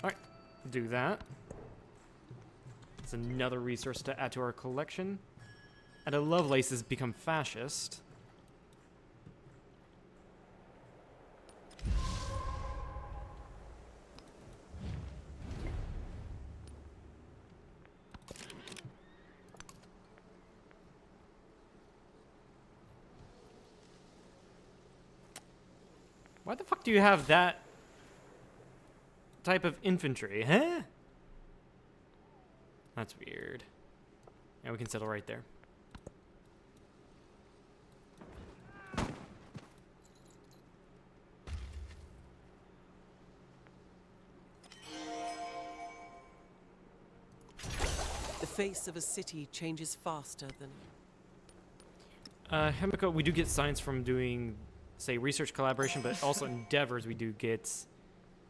[SPEAKER 1] Alright, do that. It's another resource to add to our collection. And a Lovelace has become fascist. Why the fuck do you have that type of infantry, huh? That's weird. Yeah, we can settle right there.
[SPEAKER 2] The face of a city changes faster than...
[SPEAKER 1] Himiko, we do get science from doing, say, research collaboration, but also endeavors we do get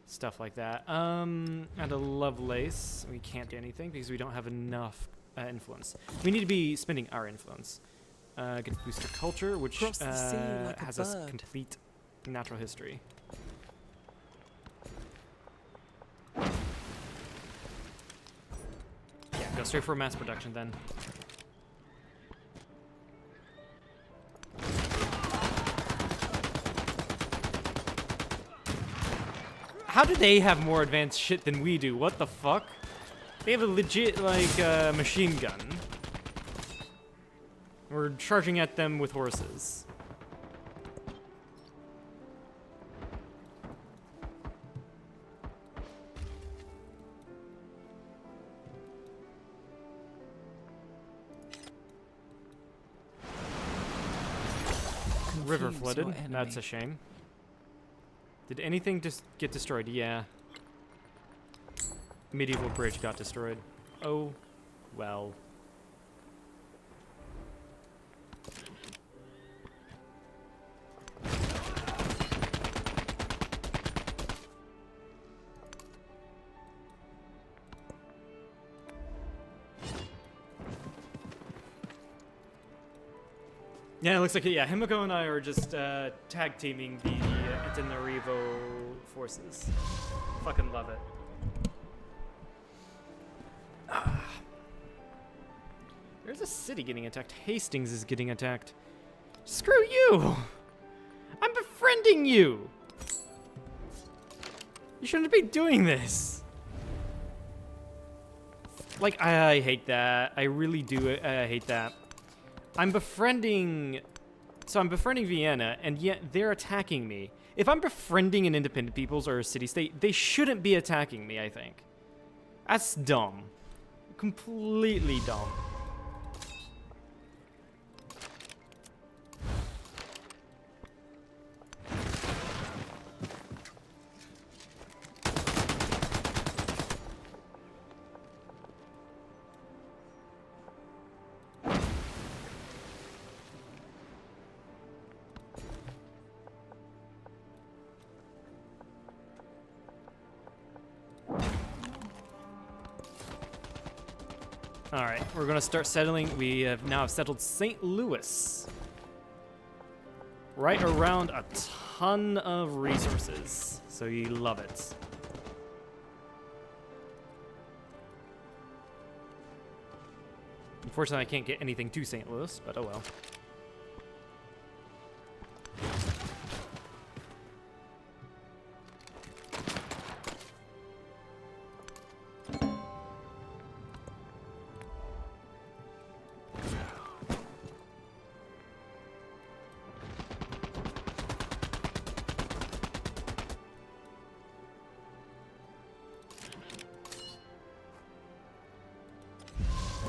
[SPEAKER 1] stuff like that. And a Lovelace, we can't do anything because we don't have enough influence. We need to be spending our influence. Get a boost to culture, which
[SPEAKER 2] Cross the sea like a
[SPEAKER 1] has us
[SPEAKER 2] bird.
[SPEAKER 1] complete natural history. Yeah, go straight for mass production then. How do they have more advanced shit than we do? What the fuck? They have a legit, like, machine gun. We're charging at them with horses. River
[SPEAKER 2] Confuse
[SPEAKER 1] flooded.
[SPEAKER 2] your enemy.
[SPEAKER 1] That's a shame. Did anything just get destroyed? Yeah. Medieval bridge got destroyed. Oh, well. Yeah, it looks like it. Yeah, Himiko and I are just tag teaming the Antananarivo forces. Fucking love it. There's a city getting attacked. Hastings is getting attacked. Screw you! I'm befriending you! You shouldn't be doing this. Like, I hate that. I really do hate that. I'm befriending So I'm befriending Vienna, and yet they're attacking me. If I'm befriending an independent peoples or a city-state, they shouldn't be attacking me, I think. That's dumb. Completely dumb. Alright, we're gonna start settling. We have now settled St. Louis. Right around a ton of resources. So you love it. Unfortunately, I can't get anything to St. Louis, but oh well.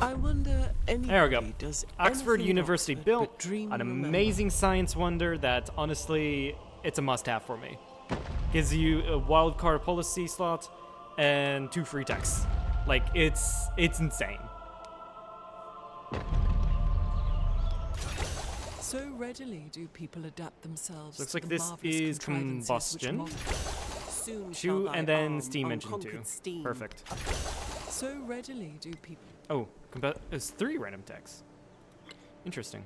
[SPEAKER 2] I wonder
[SPEAKER 1] There we go.
[SPEAKER 2] anybody does
[SPEAKER 1] Oxford
[SPEAKER 2] anything
[SPEAKER 1] University
[SPEAKER 2] Oxford
[SPEAKER 1] built
[SPEAKER 2] but dream
[SPEAKER 1] an
[SPEAKER 2] and remember.
[SPEAKER 1] amazing science wonder that honestly, it's a must-have for me. Gives you a wildcard policy slot and 2 free texts. Like, it's insane.
[SPEAKER 2] So readily do people adapt themselves.
[SPEAKER 1] Looks
[SPEAKER 2] to
[SPEAKER 1] like
[SPEAKER 2] the
[SPEAKER 1] this
[SPEAKER 2] marvelous
[SPEAKER 1] is
[SPEAKER 2] contrivances which
[SPEAKER 1] combustion.
[SPEAKER 2] mock- Soon shall
[SPEAKER 1] Shoe
[SPEAKER 2] thy
[SPEAKER 1] and then
[SPEAKER 2] arm
[SPEAKER 1] steam engine too.
[SPEAKER 2] unconquered steam.
[SPEAKER 1] Perfect.
[SPEAKER 2] So readily do people.
[SPEAKER 1] Oh, it's 3 random texts. Interesting.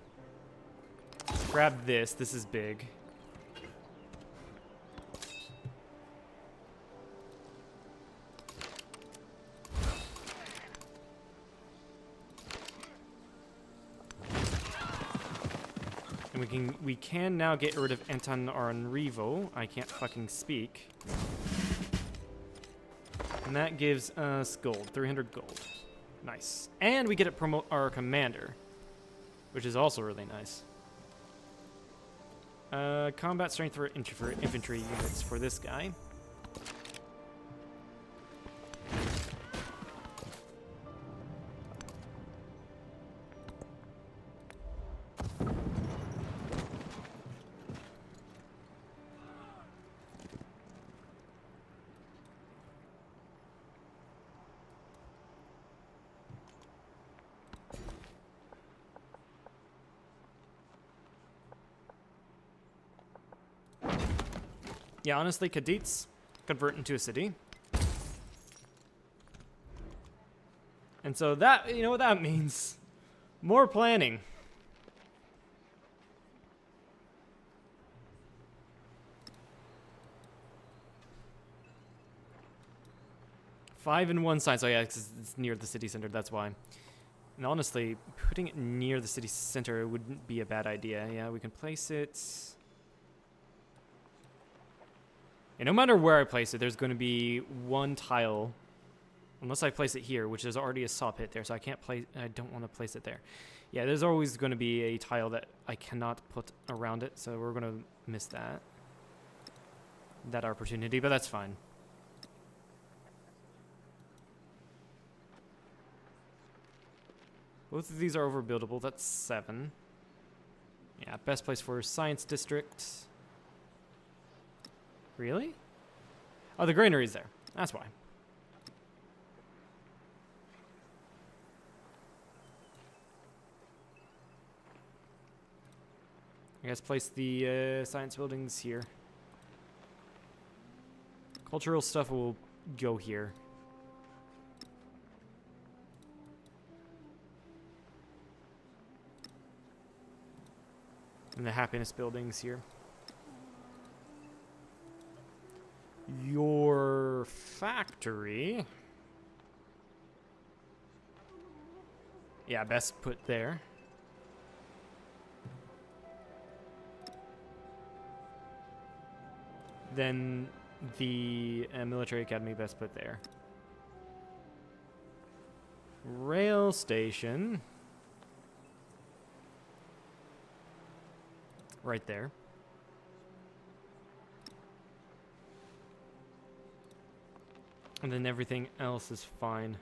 [SPEAKER 1] Grab this. This is big. And we can now get rid of Antananarivo. I can't fucking speak. And that gives us gold, 300 gold. Nice. And we get to promote our commander, which is also really nice. Combat strength for infantry units for this guy. Yeah, honestly, Kadits convert into a city. And so that, you know what that means? More planning. Five in one side, so yeah, it's near the city center, that's why. And honestly, putting it near the city center wouldn't be a bad idea. Yeah, we can place it... And no matter where I place it, there's going to be one tile, unless I place it here, which is already a saw pit there, so I don't want to place it there. Yeah, there's always going to be a tile that I cannot put around it, so we're going to miss that opportunity, but that's fine. Both of these are overbuildable. That's 7. Yeah, best place for science district. Really? Oh, the granary's there. That's why. I guess place the science buildings here. Cultural stuff will go here. And the happiness buildings here. Your factory. Yeah, best put there. Then the military academy best put there. Rail station. right there. And then everything else is fine.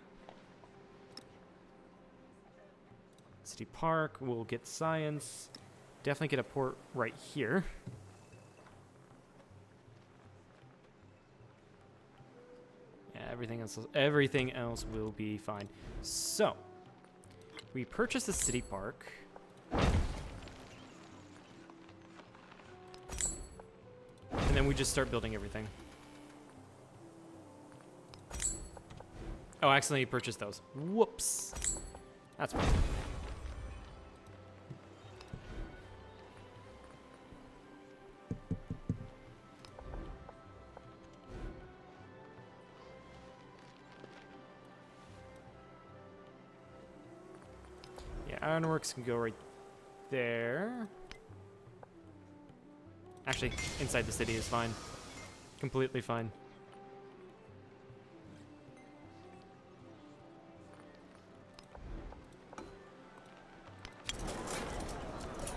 [SPEAKER 1] City Park, we'll get science. Definitely get a port right here. Yeah, everything else will be fine. So, we purchase the City Park. And then we just start building everything. Oh, I accidentally purchased those. Whoops. That's fine. Yeah, Ironworks can go right there. Actually, inside the city is fine. Completely fine.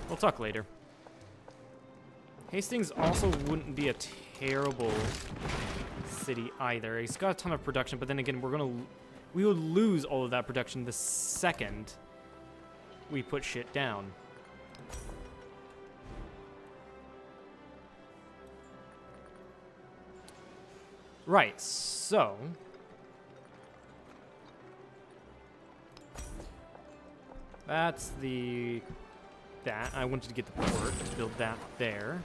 [SPEAKER 1] We'll talk later. Hastings also wouldn't be a terrible city either. He's got a ton of production, but then again, we would lose all of that production the second we put shit down. Right, so that's that. I wanted to get the port, build that there.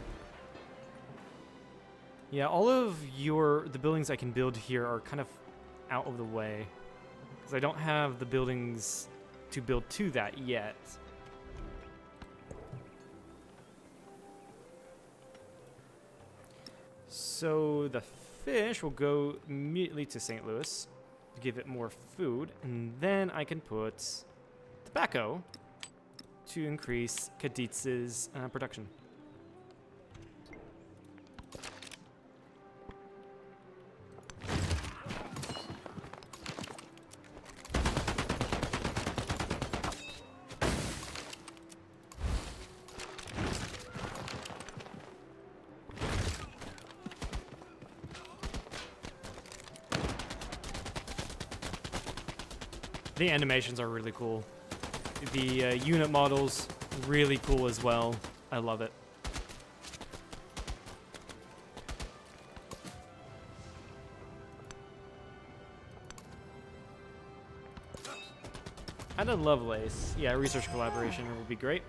[SPEAKER 1] Yeah, all of the buildings I can build here are kind of out of the way, because I don't have the buildings to build to that yet. So the fish will go immediately to St. Louis to give it more food, and then I can put tobacco to increase Cadiz's production. The animations are really cool. The unit models, really cool as well. I love it. Ada Lovelace. Yeah, research collaboration would be great.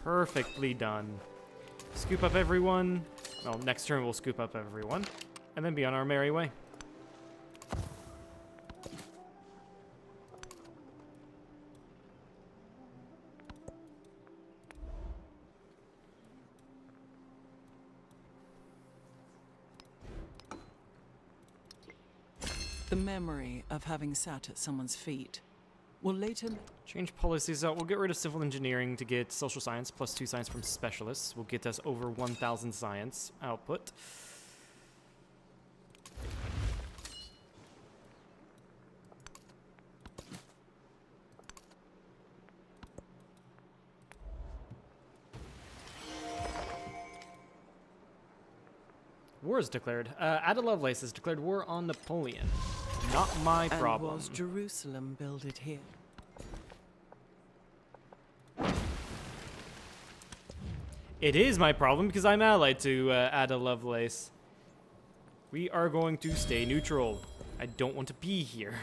[SPEAKER 1] Perfectly done. Scoop up everyone. Well, next turn we'll scoop up everyone. And then be on our merry way.
[SPEAKER 2] The memory of having sat at someone's feet will later...
[SPEAKER 1] Change policies out. We'll get rid of civil engineering to get social science, plus 2 science from specialists. Will get us over 1,000 science output. War is declared. Ada Lovelace has declared war on Napoleon. Not my problem.
[SPEAKER 2] And was Jerusalem builded here?
[SPEAKER 1] It is my problem because I'm allied to Ada Lovelace. We are going to stay neutral. I don't want to be here.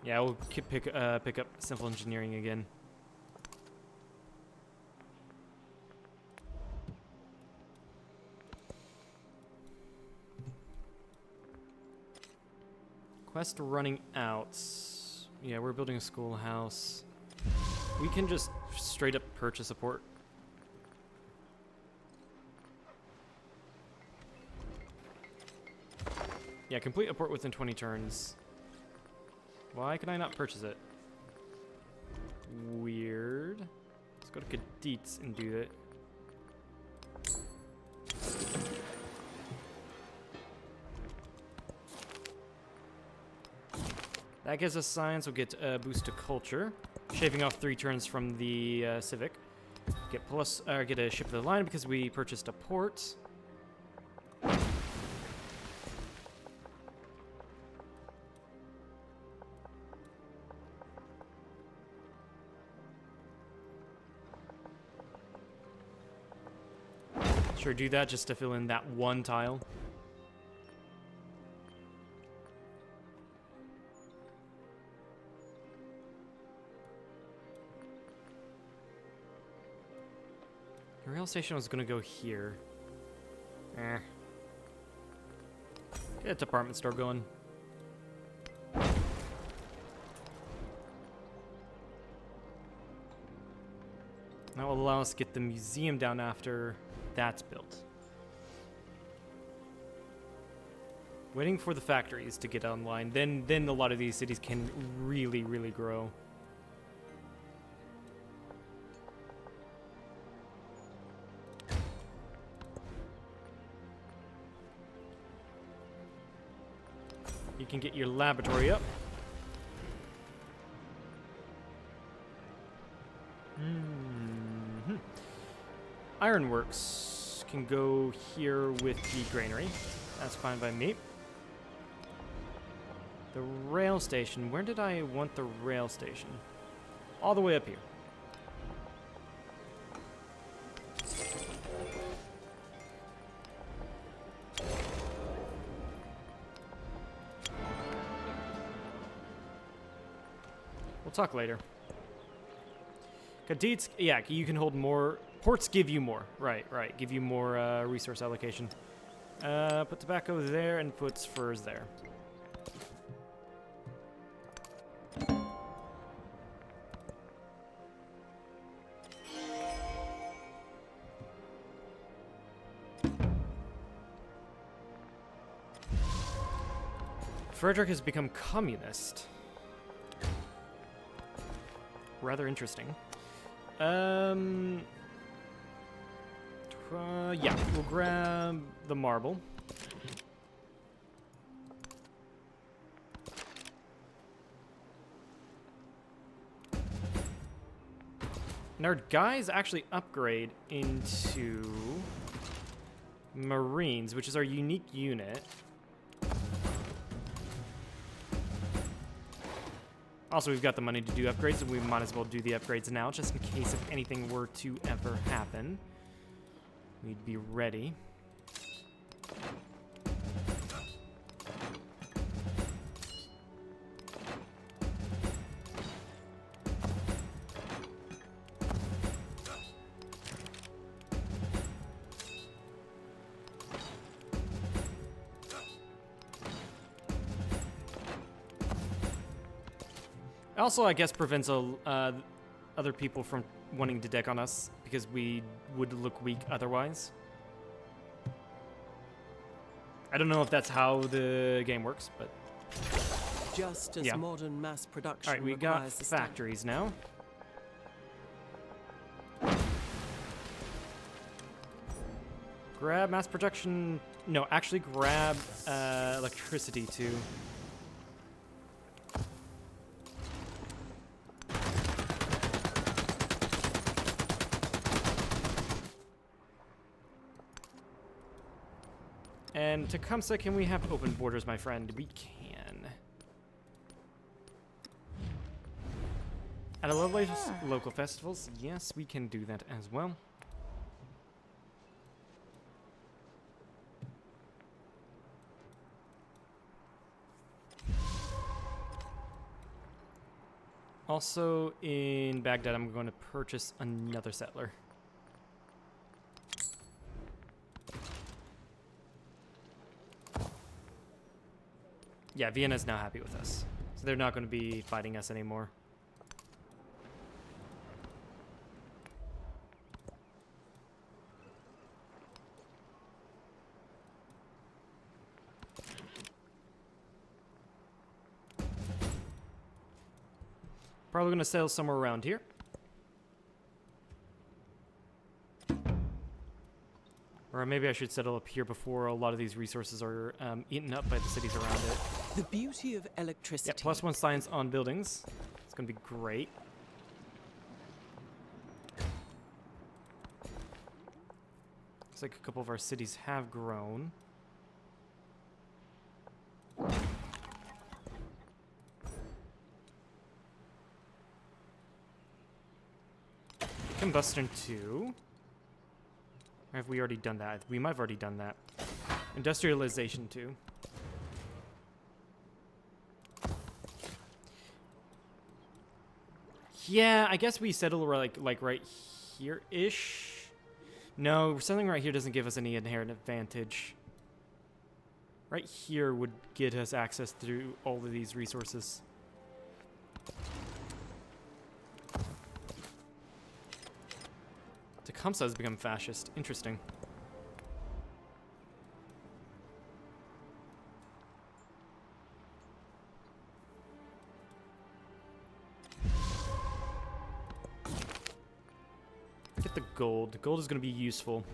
[SPEAKER 1] Yeah, we'll pick up civil engineering again. Quest running out. Yeah, we're building a schoolhouse. We can just straight up purchase a port. Yeah, complete a port within 20 turns. Why can I not purchase it? Weird. Let's go to Cadets and do it. That gives us science. We'll get a boost to culture, shaving off 3 turns from the civic. Get get a ship of the line because we purchased a port. Sure, do that just to fill in that one tile. The rail station was gonna go here. Eh. Get a department store going. That will allow us to get the museum down after that's built. Waiting for the factories to get online. Then a lot of these cities can really, really grow. You can get your laboratory up. Ironworks can go here with the granary. That's fine by me. The rail station. Where did I want the rail station? All the way up here. We'll talk later. Cadets, yeah, you can hold more. Ports give you more. Right. Give you more resource allocation. Put tobacco there and put furs there. Frederick has become communist. Rather interesting. Yeah, we'll grab the marble. And our guys actually upgrade into Marines, which is our unique unit. Also, we've got the money to do upgrades, and we might as well do the upgrades now, just in case if anything were to ever happen. We'd be ready. Also, I guess prevents other people from wanting to deck on us because we would look weak otherwise. I don't know if that's how the game works, but
[SPEAKER 2] Just as
[SPEAKER 1] yeah.
[SPEAKER 2] modern mass production
[SPEAKER 1] All right, we got
[SPEAKER 2] requires the standard.
[SPEAKER 1] factories now. Grab mass production. No, actually grab electricity too. And Tecumseh, can we have open borders, my friend? We can. At a local festivals, yes, we can do that as well. Also, in Baghdad, I'm going to purchase another settler. Yeah, Vienna's now happy with us. So they're not going to be fighting us anymore. Probably gonna settle somewhere around here. Or maybe I should settle up here before a lot of these resources are eaten up by the cities around it.
[SPEAKER 2] The beauty of electricity.
[SPEAKER 1] Yeah, +1 science on buildings. It's gonna be great. Looks like a couple of our cities have grown. Combustion 2. Or have we already done that? We might have already done that. Industrialization 2. Yeah, I guess we settle like right here-ish. No, settling right here doesn't give us any inherent advantage. Right here would get us access through all of these resources. Tecumseh has become fascist. Interesting. Get the gold. Gold is going to be useful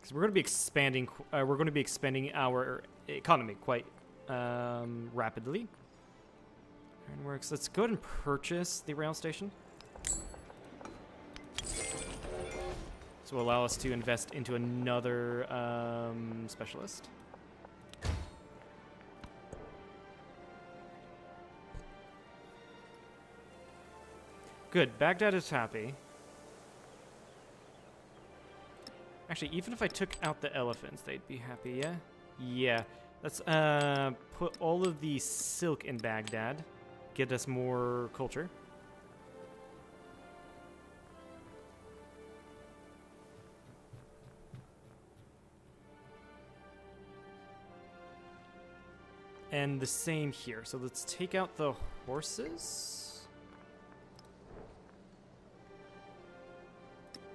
[SPEAKER 1] because we're going to be expanding. We're going to be expanding our economy quite rapidly. Ironworks. Let's go ahead and purchase the rail station. This will allow us to invest into another specialist. Good. Baghdad is happy. Actually, even if I took out the elephants, they'd be happy, yeah? Yeah. Let's put all of the silk in Baghdad. Get us more culture. And the same here. So let's take out the horses.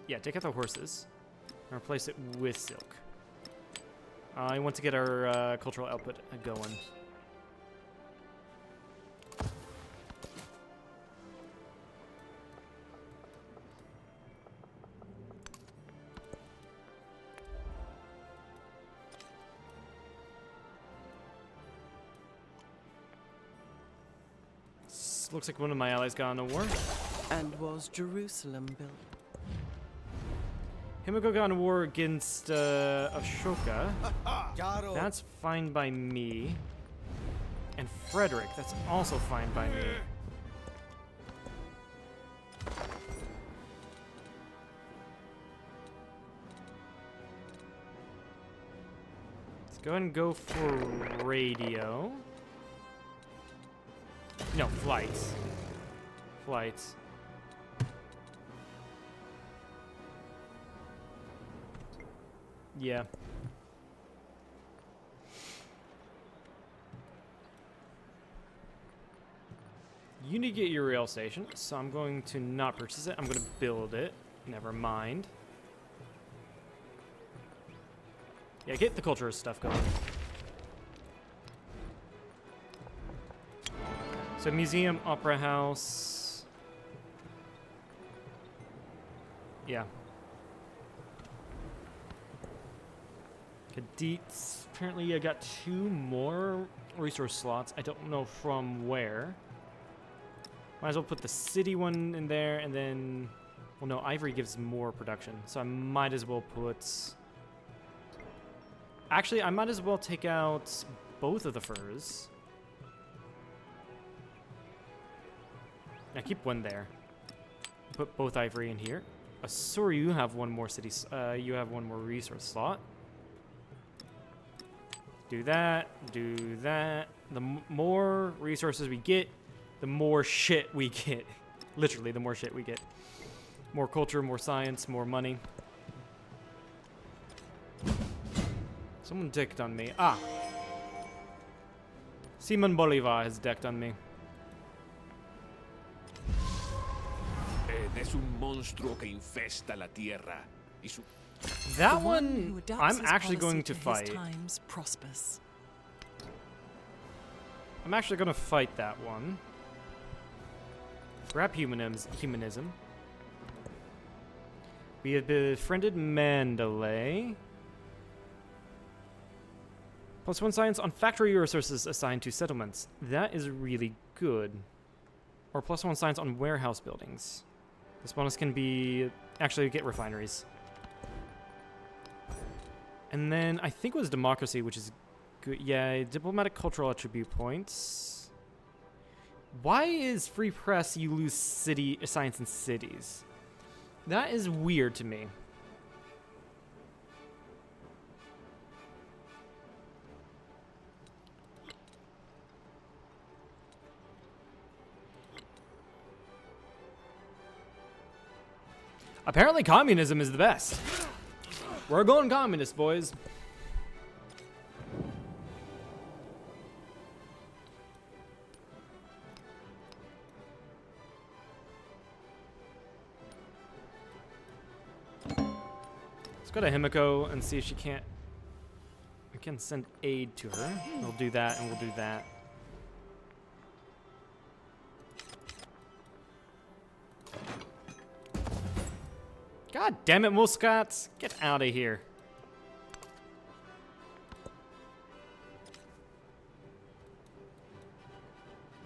[SPEAKER 1] Yeah, take out the horses. And replace it with silk. I want to get our cultural output going. Looks like one of my allies got in a war.
[SPEAKER 2] And was Jerusalem built?
[SPEAKER 1] Himiko got in a war against Ashoka. That's fine by me. And Frederick, that's also fine by me. Let's go ahead and go for radio. No, flights. Flights. Yeah. You need to get your rail station, so I'm going to not purchase it. I'm going to build it. Never mind. Yeah, get the culture stuff going. So museum, opera house. Yeah. Cadets. Apparently I got 2 more resource slots. I don't know from where. Might as well put the city one in there and then... Well, no, ivory gives more production. So I might as well put... Actually, I might as well take out both of the furs. Now keep one there. Put both ivory in here. Sorry, you have one more city. You have one more resource slot. Do that. Do that. The more resources we get, the more shit we get. Literally, the more shit we get. More culture, more science, more money. Someone decked on me. Ah. Simon Bolivar has decked on me.
[SPEAKER 3] Es un monstruo que infesta la tierra y su
[SPEAKER 1] That
[SPEAKER 2] The who
[SPEAKER 1] one,
[SPEAKER 2] adapts
[SPEAKER 1] I'm
[SPEAKER 2] his
[SPEAKER 1] actually
[SPEAKER 2] policy
[SPEAKER 1] going to
[SPEAKER 2] his
[SPEAKER 1] fight.
[SPEAKER 2] times prospers.
[SPEAKER 1] I'm actually going to fight that one. Rap humanism. We have befriended Mandalay. +1 science on factory resources assigned to settlements. That is really good. Or +1 science on warehouse buildings. This bonus can be actually get refineries. And then I think it was democracy, which is good. Yeah, diplomatic cultural attribute points. Why is free press you lose city science in cities? That is weird to me. Apparently communism is the best. We're going communist, boys. Let's go to Himiko and see if she can't... We can send aid to her. We'll do that and we'll do that. God damn it, Muscat! Get out of here.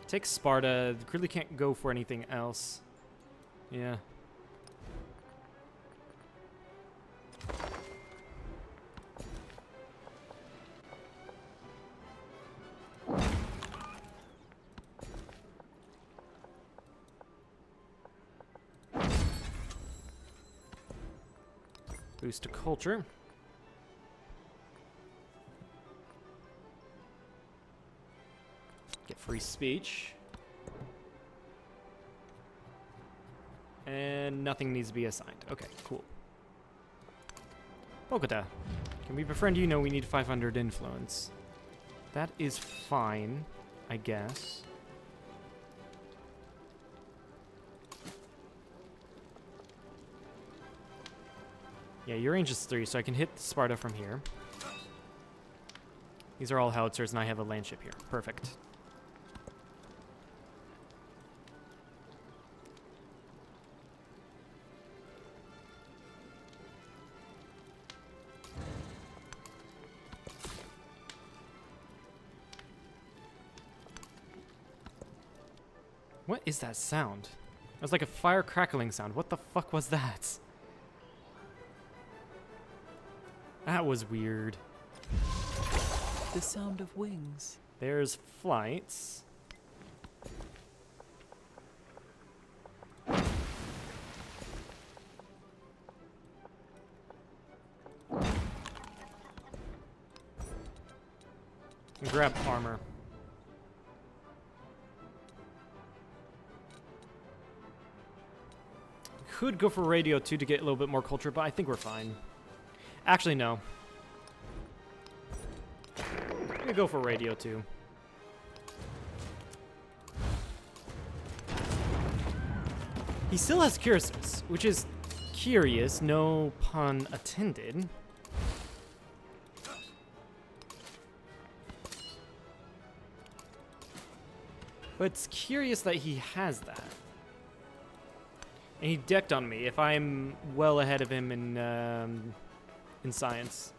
[SPEAKER 1] Take Sparta. Clearly can't go for anything else. Yeah. Boost to culture. Get free speech. And nothing needs to be assigned. Okay, cool. Bogota. Can we befriend you? No, we need 500 influence. That is fine, I guess. Yeah, your range is 3, so I can hit Sparta from here. These are all howitzers, and I have a land ship here. Perfect. What is that sound? It was like a fire crackling sound. What the fuck was that? That was weird.
[SPEAKER 2] The sound of wings.
[SPEAKER 1] There's flights. And grab armor. Could go for radio too to get a little bit more culture, but I think we're fine. Actually, no. I'm gonna go for radio too. He still has cuirassiers, which is curious, no pun intended. But it's curious that he has that. And he decked on me if I'm well ahead of him in science.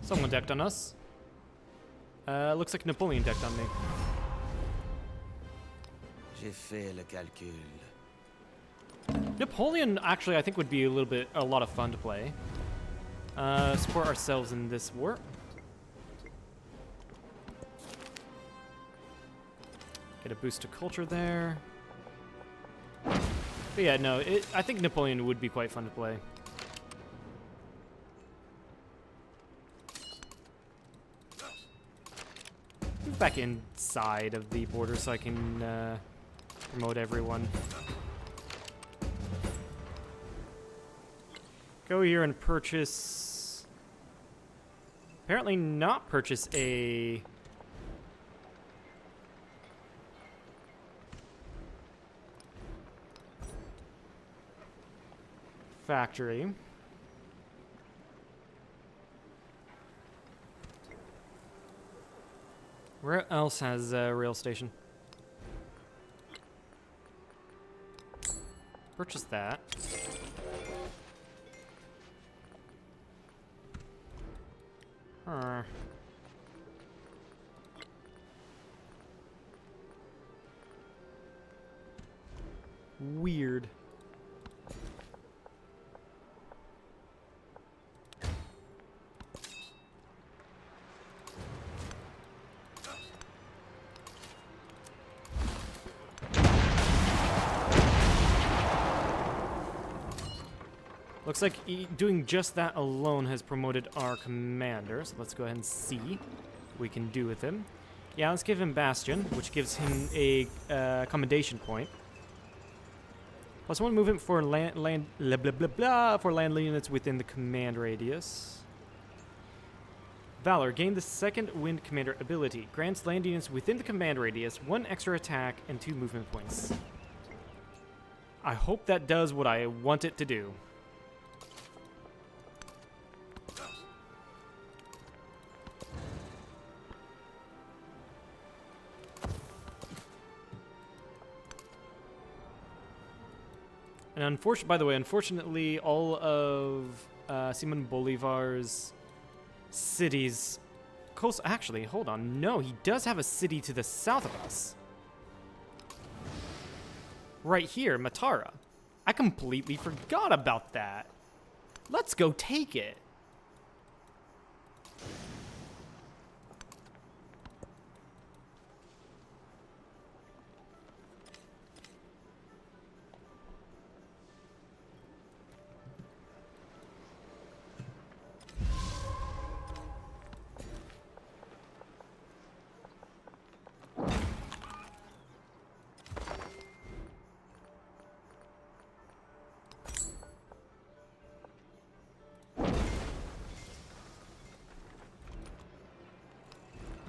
[SPEAKER 1] Someone decked on us. Looks like Napoleon decked on me.
[SPEAKER 4] J'ai fait le calcul.
[SPEAKER 1] Napoleon actually I think would be a lot of fun to play. Support ourselves in this war. Get a boost to culture there. But yeah, no, I think Napoleon would be quite fun to play. Move back inside of the border so I can promote everyone. Go here and purchase... Apparently not purchase a... factory. Where else has a rail station? Purchase that. Huh. Weird. Looks like doing just that alone has promoted our commander, so let's go ahead and see what we can do with him. Yeah, let's give him Bastion, which gives him a commendation point. Plus one movement for land blah, blah, blah, blah, for land units within the command radius. Valor, gain the second wind commander ability. Grants land units within the command radius 1 extra attack and 2 movement points. I hope that does what I want it to do. And by the way, unfortunately, all of Simon Bolivar's cities... Actually, hold on. No, he does have a city to the south of us. Right here, Matara. I completely forgot about that. Let's go take it.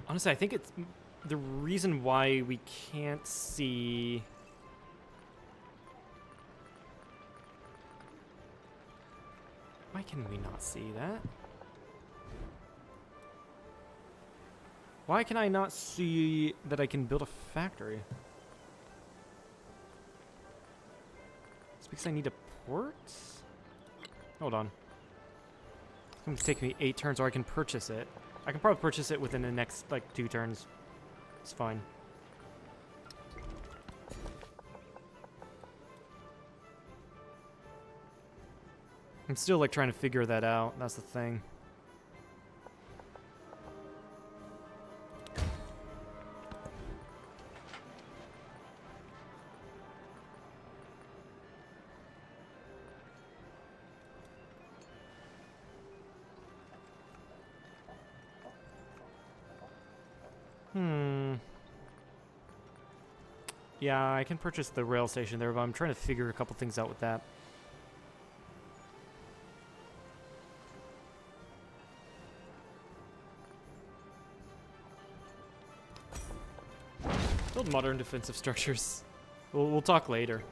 [SPEAKER 1] Honestly, I think it's the reason why we can't see... Why can we not see that? Why can I not see that I can build a factory? It's because I need a port? Hold on. It's going to take me 8 turns, or I can purchase it. I can probably purchase it within the next, like, 2 turns. It's fine. I'm still, like, trying to figure that out. That's the thing. Yeah, I can purchase the rail station there, but I'm trying to figure a couple things out with that. Build modern defensive structures. We'll talk later.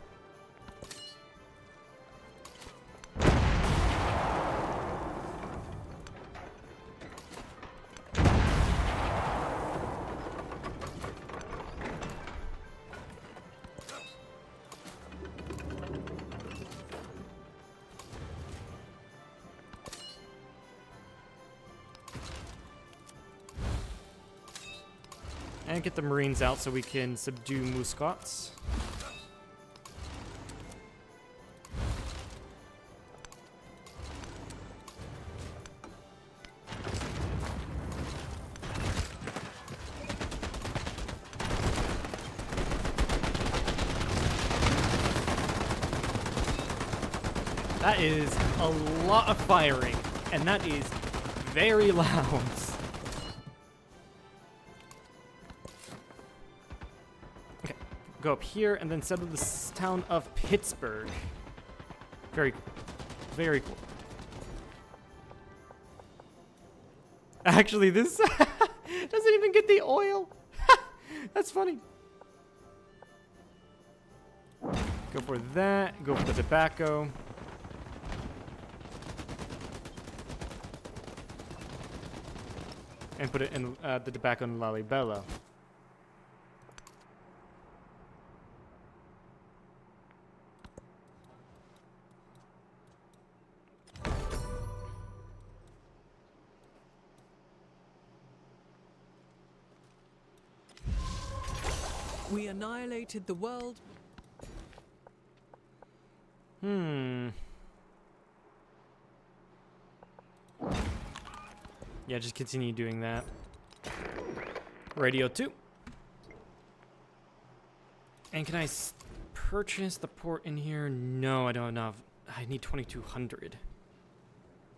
[SPEAKER 1] And get the Marines out so we can subdue Muscots. That is a lot of firing, and that is very loud. Go up here and then settle the town of Pittsburgh. Very cool. Very cool. Actually, this doesn't even get the oil. That's funny. Go for that. Go for the tobacco. And put it in the tobacco in Lalibela.
[SPEAKER 2] We annihilated the world.
[SPEAKER 1] Yeah, just continue doing that. Radio 2. And can I purchase the port in here? No, I don't have. I need 2,200.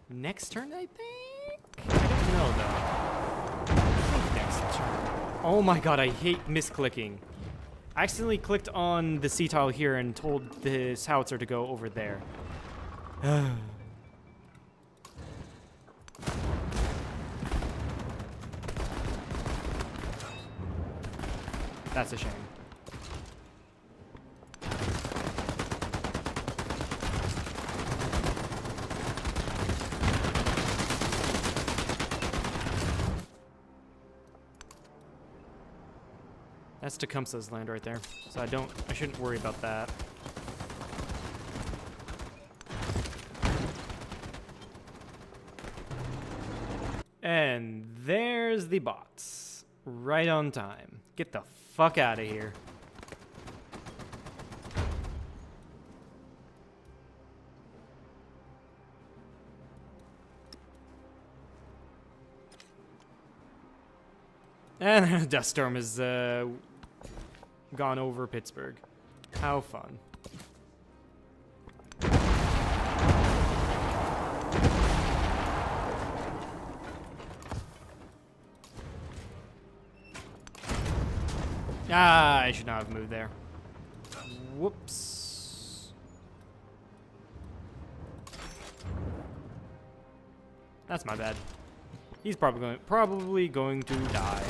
[SPEAKER 1] Next turn, I think? I don't know, though. I think next turn. Oh my god, I hate misclicking. I accidentally clicked on the C tile here and told this howitzer to go over there. That's a shame. That's Tecumseh's land right there, so I shouldn't worry about that. And there's the bots. Right on time. Get the fuck out of here. And Dust Storm is gone over Pittsburgh. How fun. Ah, I should not have moved there. Whoops. That's my bad. He's probably going to die.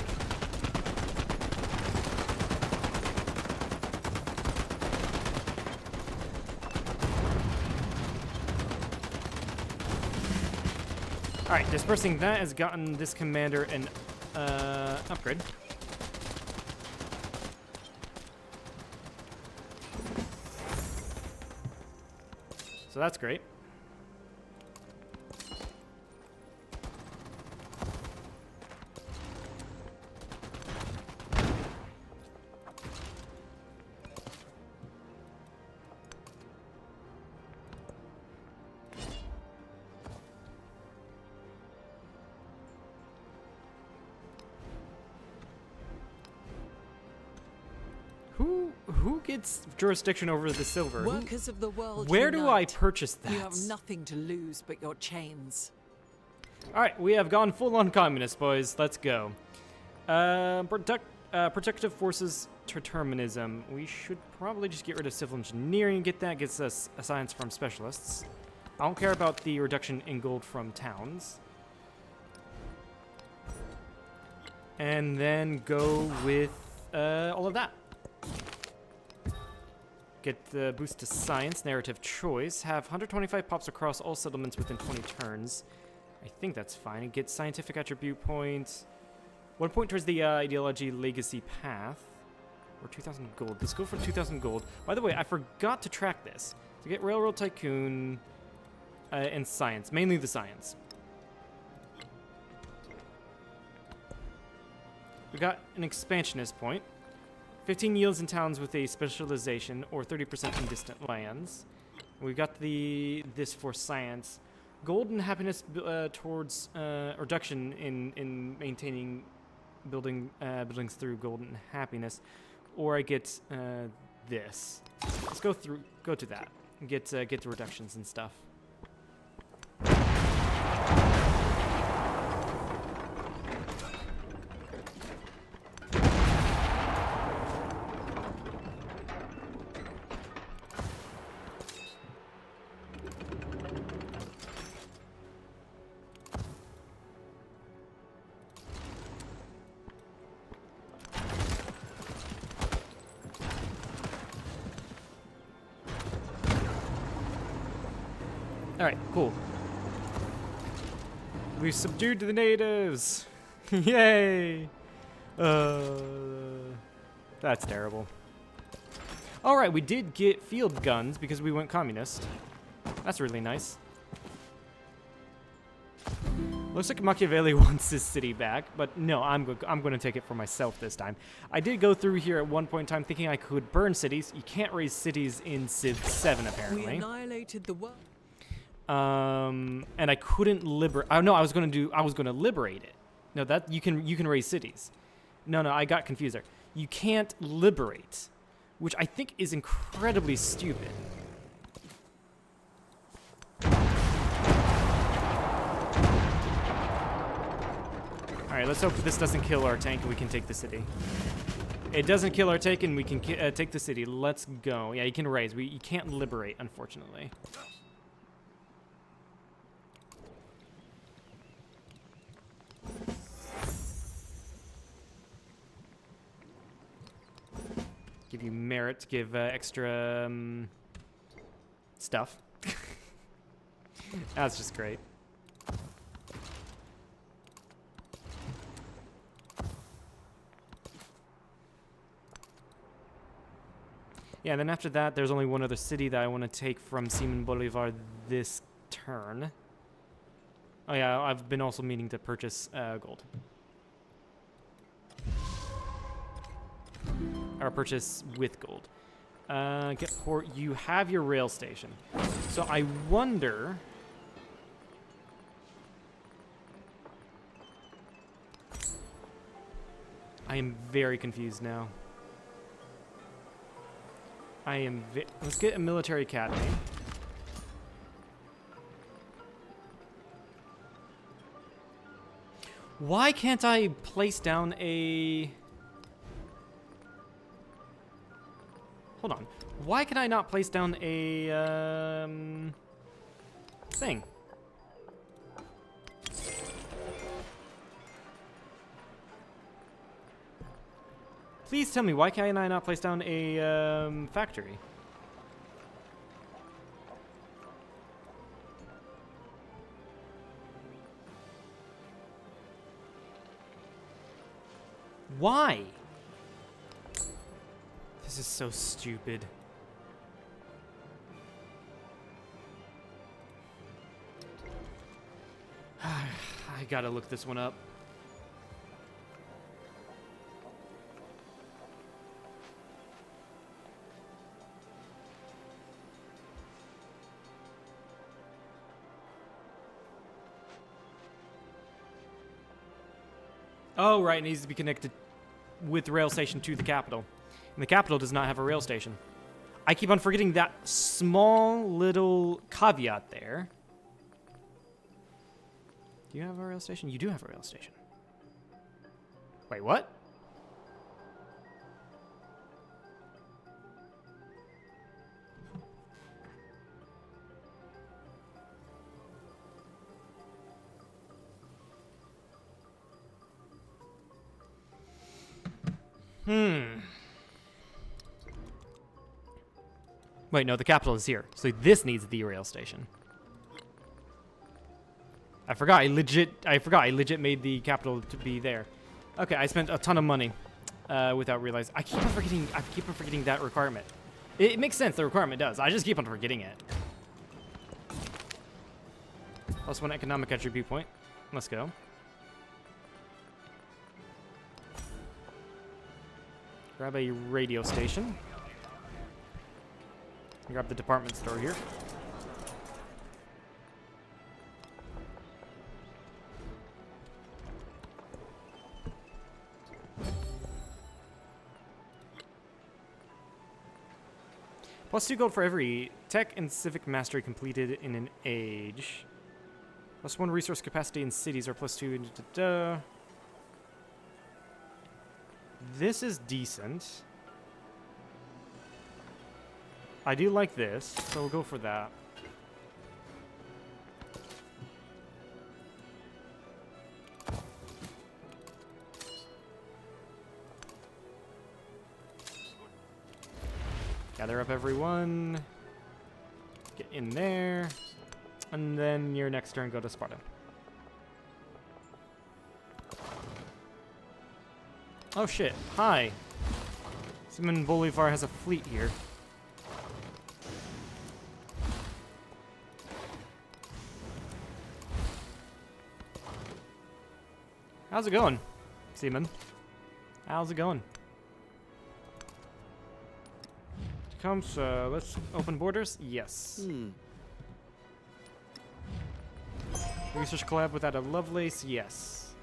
[SPEAKER 1] Alright, dispersing that has gotten this commander an upgrade. So that's great. Who gets jurisdiction over the silver?
[SPEAKER 2] Workers of the world.
[SPEAKER 1] Where do I
[SPEAKER 2] unite.
[SPEAKER 1] purchase that?
[SPEAKER 2] You have nothing to lose but your chains.
[SPEAKER 1] Alright, we have gone full on communist, boys. Let's go. Protective forces determinism. We should probably just get rid of civil engineering. Get that. Gets us a science from specialists. I don't care about the reduction in gold from towns. And then go with all of that. Get the boost to science, narrative choice, have 125 pops across all settlements within 20 turns. I think that's fine. Get scientific attribute points. 1 point towards the ideology legacy path. Or 2,000 gold. Let's go for 2,000 gold. By the way, I forgot to track this. To get Railroad Tycoon and science, mainly the science. We got an expansionist point. 15 yields in towns with a specialization, or 30% in distant lands. We've got this for science. Gold and happiness towards reduction in maintaining buildings through gold and happiness, or I get this. Let's go to that and get the reductions and stuff. Alright, cool. We subdued the natives! Yay! That's terrible. Alright, we did get field guns because we went communist. That's really nice. Looks like Machiavelli wants his city back, but no, I'm going to take it for myself this time. I did go through here at one point in time thinking I could burn cities. You can't raise cities in Civ 7,
[SPEAKER 2] We
[SPEAKER 1] apparently.
[SPEAKER 2] annihilated the world.
[SPEAKER 1] And I couldn't liberate. Oh no, I was going to liberate it. No, that you can raise cities. No, I got confused there. You can't liberate, which I think is incredibly stupid. All right, let's hope this doesn't kill our tank and we can take the city. It doesn't kill our tank and we can take the city. Let's go. Yeah, you can raise. You can't liberate, unfortunately. Give you merit, give extra stuff. That's just great. Yeah, and then after that, there's only one other city that I want to take from Simon Bolivar this turn. Oh yeah, I've been also meaning to purchase gold. Or purchase with gold. Get port. You have your rail station. So I wonder. I am very confused now. Let's get a military academy. Why can't I place down a... Hold on. Why can I not place down a thing? Please tell me, why can I not place down a factory? Why? This is so stupid. I gotta look this one up. Oh, right, it needs to be connected with the rail station to the capital. And the capital does not have a rail station. I keep on forgetting that small little caveat there. Do you have a rail station? You do have a rail station. Wait, what? Wait, no, the capital is here. So this needs the rail station. I forgot. I legit made the capital to be there. Okay, I spent a ton of money without realizing. I keep on forgetting that requirement. It makes sense. The requirement does. I just keep on forgetting it. +1 economic attribute point. Let's go. Grab a radio station. Grab the department store here. +2 gold for every tech and civic mastery completed in an age. +1 resource capacity in cities or +2. This is decent. I do like this, so we'll go for that. Gather up everyone. Get in there. And then your next turn, go to Sparta. Oh shit, hi. Simon Bolivar has a fleet here. How's it going, Seaman? How's it going? Comes, let's open borders. Yes. Research collab with Ada Lovelace. Yes.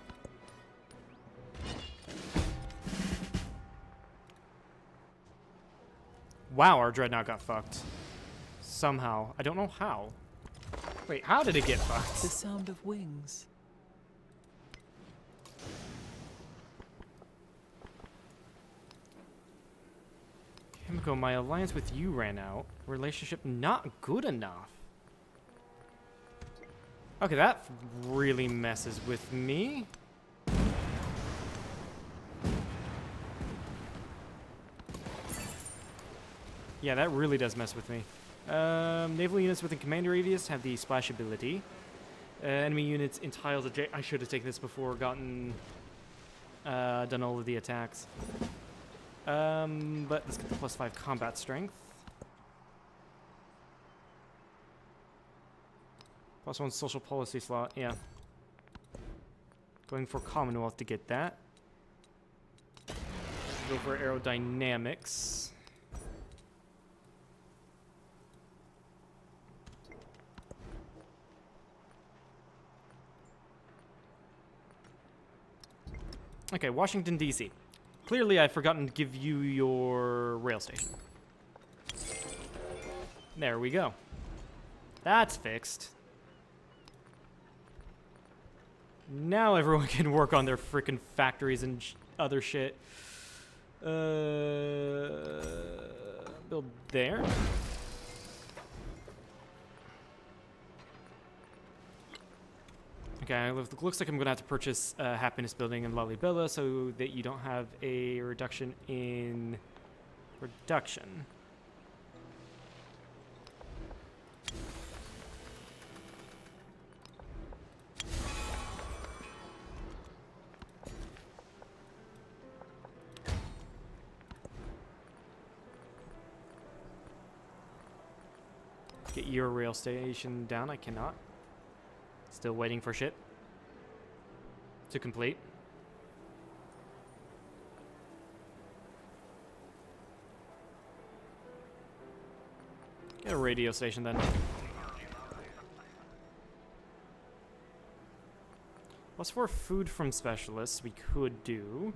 [SPEAKER 1] Wow, our dreadnought got fucked. Somehow. I don't know how. Wait, how did it get fucked?
[SPEAKER 2] The sound of wings.
[SPEAKER 1] Himiko, my alliance with you ran out. Relationship not good enough. Okay, that really messes with me. Yeah, that really does mess with me. Naval units within commander radius have the splash ability. Enemy units in tiles adjacent. I should have taken this before done all of the attacks. But let's get the +5 combat strength. +1 social policy slot, yeah. Going for Commonwealth to get that. Go for aerodynamics. Okay, Washington, D.C. Clearly, I've forgotten to give you your rail station. There we go. That's fixed. Now everyone can work on their frickin' factories and other shit. Build there. Okay, looks like I'm gonna have to purchase a Happiness Building in Lalibela so that you don't have a reduction in production. Get your rail station down. I cannot. Still waiting for shit to complete. Get a radio station then. What's for food from specialists we could do?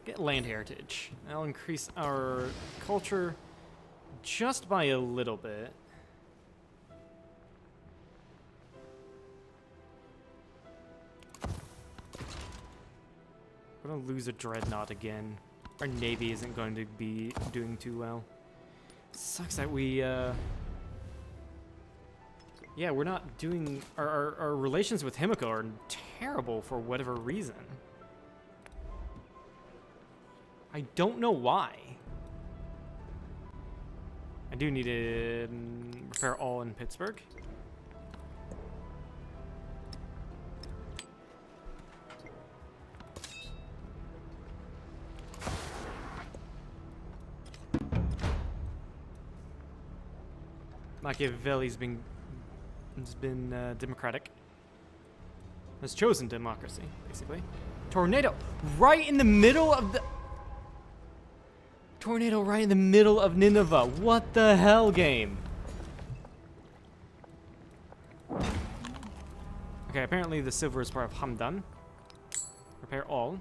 [SPEAKER 1] Get land heritage. That'll increase our culture just by a little bit. We're gonna lose a dreadnought again. Our navy isn't going to be doing too well. Sucks that we, yeah, we're not doing... Our relations with Himiko are terrible for whatever reason. I don't know why. I do need to repair all in Pittsburgh. Machiavelli's been democratic. Has chosen democracy, basically. Tornado right in the middle of the... Tornado right in the middle of Nineveh. What the hell, game? Okay, apparently the silver is part of Hamdan. Repair all.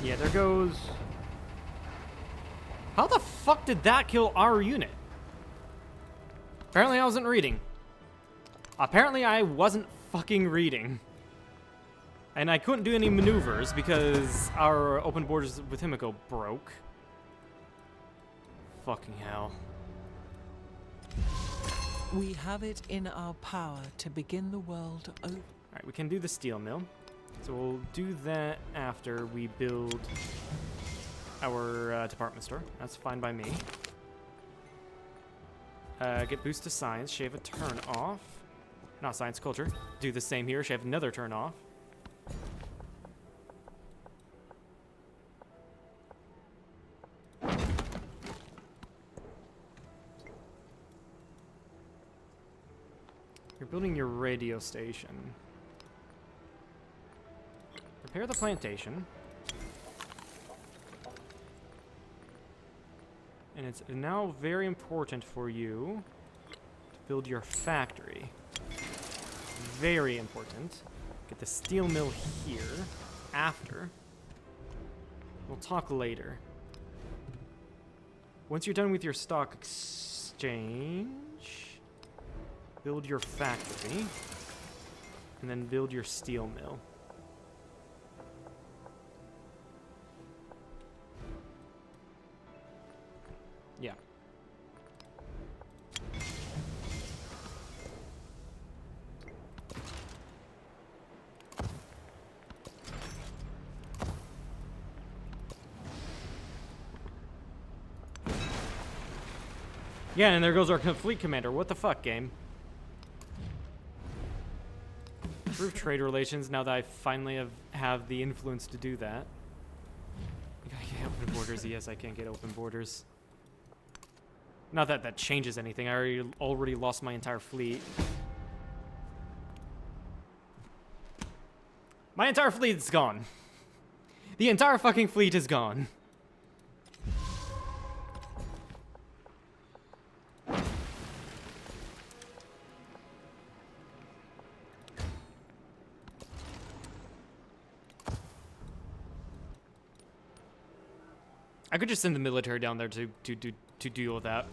[SPEAKER 1] Yeah, there goes... How the fuck did that kill our unit? Apparently I wasn't reading. Apparently I wasn't fucking reading. And I couldn't do any maneuvers because our open borders with Himiko broke. Fucking hell.
[SPEAKER 2] We have it in our power to begin the world over.
[SPEAKER 1] Alright, we can do the steel mill. So we'll do that after we build our department store. That's fine by me. Get boost to science, shave a turn off. Not science, culture. Do the same here, shave another turn off. You're building your radio station. Repair the plantation. And it's now very important for you to build your factory. Very important. Get the steel mill here after. We'll talk later. Once you're done with your stock exchange, build your factory, and then build your steel mill. Yeah. Yeah, and there goes our fleet commander. What the fuck, game? Improve trade relations now that I finally have the influence to do that. I gotta get open borders. Yes, I can get open borders. Not that that changes anything. I already lost my entire fleet. My entire fleet is gone. The entire fucking fleet is gone. I could just send the military down there to deal with that.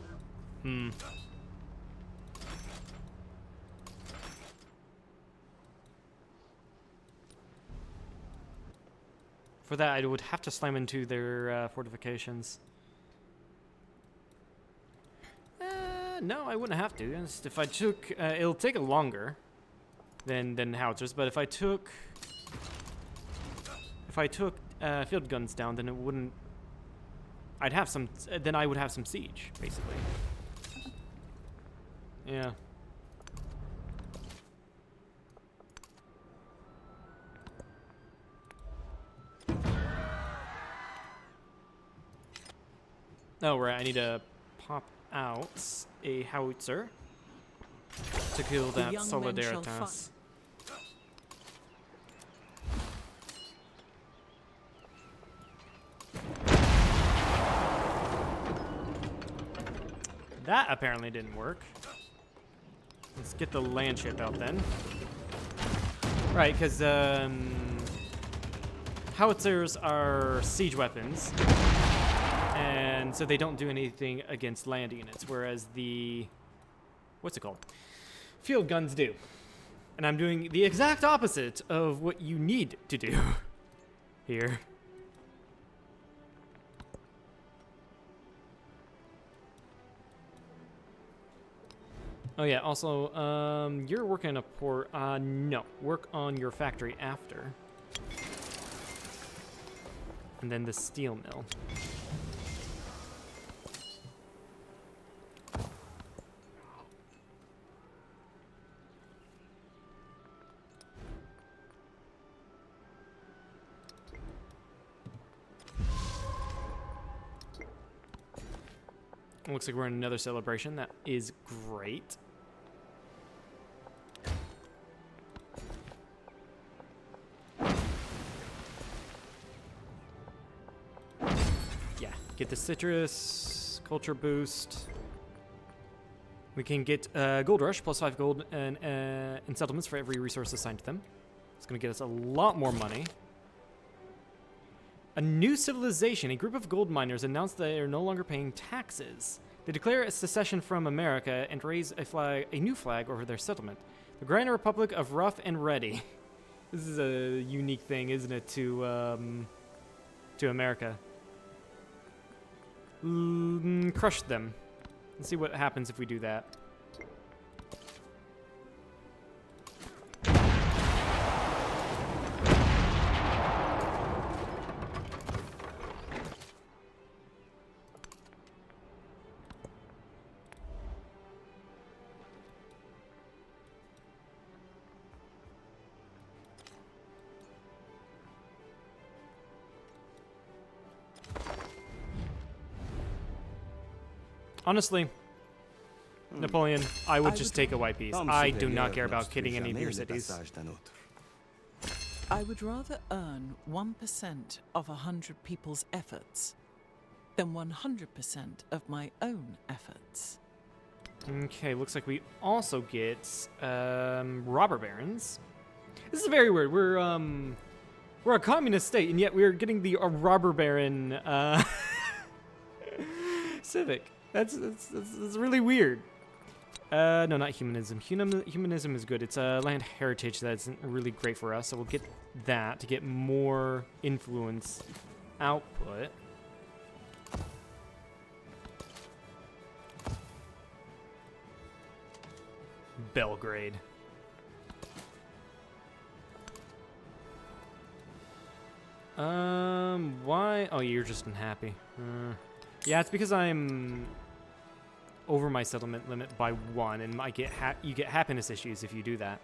[SPEAKER 1] For that, I would have to slam into their fortifications. No, I wouldn't have to. Just if I took, it'll take longer than howitzers. But if I took field guns down, then it wouldn't. I'd have some. Then I would have some siege, basically. Yeah. Oh, right. I need to pop out a howitzer to kill that Solidaritas. That apparently didn't work. Let's get the land ship out then. Right, because howitzers are siege weapons, and so they don't do anything against land units, whereas the, what's it called? Field guns do. And I'm doing the exact opposite of what you need to do here. Oh yeah, also, you're working on a port. No, work on your factory after. And then the steel mill. Looks like we're in another celebration. That is great. Get the citrus, culture boost. We can get Gold Rush, plus 5 gold and in settlements for every resource assigned to them. It's going to get us a lot more money. A new civilization, a group of gold miners announced they are no longer paying taxes. They declare a secession from America and raise a new flag over their settlement. The Grand Republic of Rough and Ready. This is a unique thing, isn't it, to America? crush them. Let's see what happens if we do that. Honestly, Napoleon, I would just take a white piece. I do not care about kidding any of your cities.
[SPEAKER 2] I would rather earn 1% of 100 people's efforts than 100% of my own efforts.
[SPEAKER 1] Okay, looks like we also get robber barons. This is very weird. We're a communist state, and yet we're getting the robber baron civic. That's really weird. No, not humanism. Humanism is good. It's a land heritage that isn't really great for us, so we'll get that to get more influence output. Belgrade. Why? Oh, you're just unhappy. Yeah, it's because I'm over my settlement limit by 1, and you get happiness issues if you do that.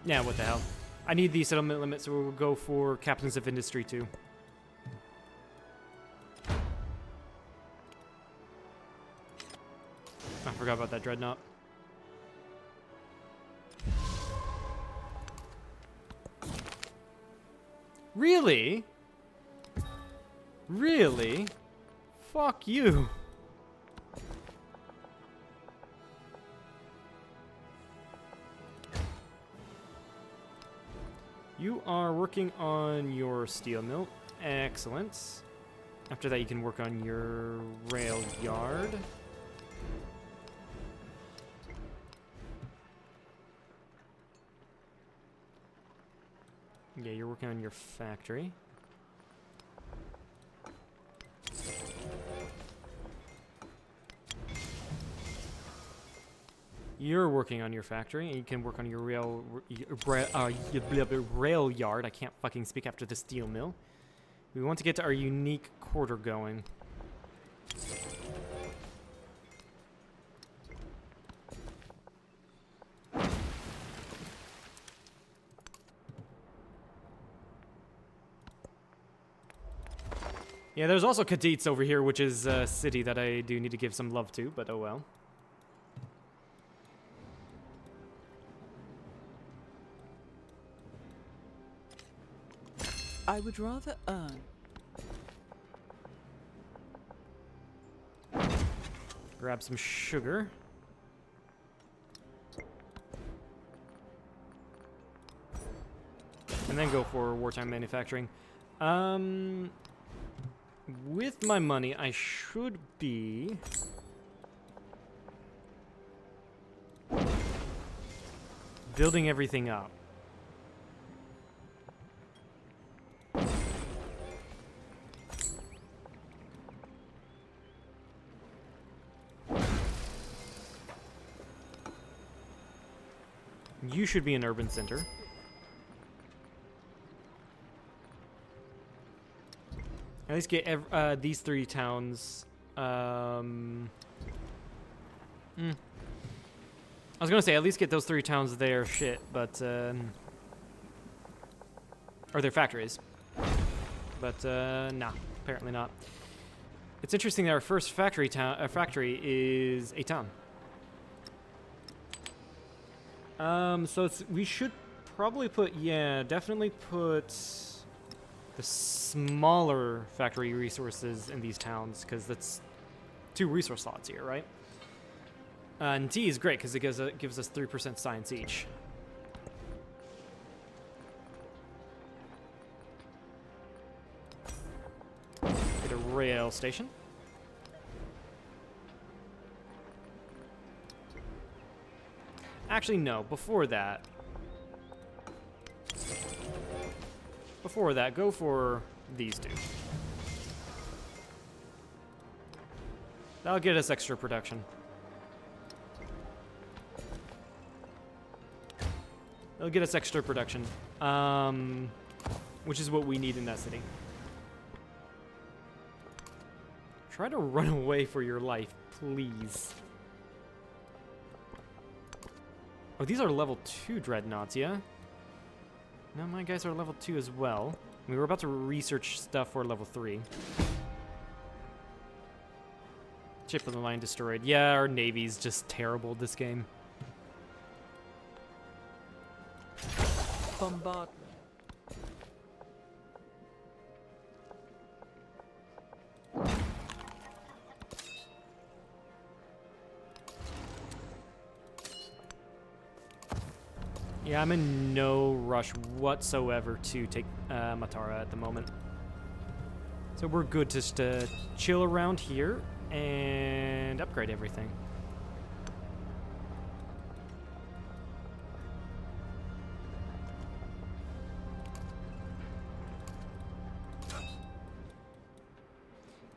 [SPEAKER 1] Yeah, what the hell? I need the settlement limit, so we'll go for captains of industry too. I forgot about that dreadnought. Really? Really? Fuck you. You are working on your steel mill. Excellent. After that, you can work on your rail yard. Yeah, you're working on your factory. You're working on your factory, and you can work on your rail yard. I can't fucking speak after the steel mill. We want to get to our unique quarter going. Yeah, there's also Cadiz over here, which is a city that I do need to give some love to, but oh well.
[SPEAKER 2] I would rather earn.
[SPEAKER 1] Grab some sugar. And then go for wartime manufacturing. With my money, I should be building everything up. You should be an urban center. At least get these 3 towns. I was gonna say at least get those 3 towns their shit, but or their factories. But nah, apparently not. It's interesting that our first factory is a town. So we should probably put, yeah, definitely put the smaller factory resources in these towns, because that's 2 resource slots here, right? And T is great because it gives us 3% science each. Get a rail station. Actually, no. Before that, before that, go for these two. That'll get us extra production. It'll get us extra production, which is what we need in that city. Try to run away for your life, please. Oh, these are level 2 dreadnoughts, yeah? No, my guys are level 2 as well. We were about to research stuff for level 3. Chip of the line destroyed. Yeah, our navy's just terrible this game.
[SPEAKER 2] Bombardment.
[SPEAKER 1] Yeah, I'm in no rush whatsoever to take Matara at the moment. So we're good just to chill around here and upgrade everything.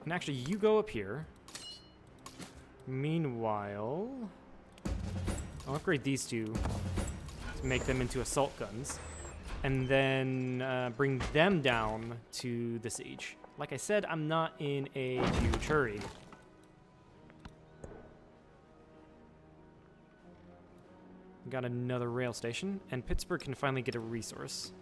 [SPEAKER 1] And actually, you go up here. Meanwhile, I'll upgrade these two to make them into assault guns, and then bring them down to the siege. Like I said, I'm not in a huge hurry. Got another rail station, and Pittsburgh can finally get a resource.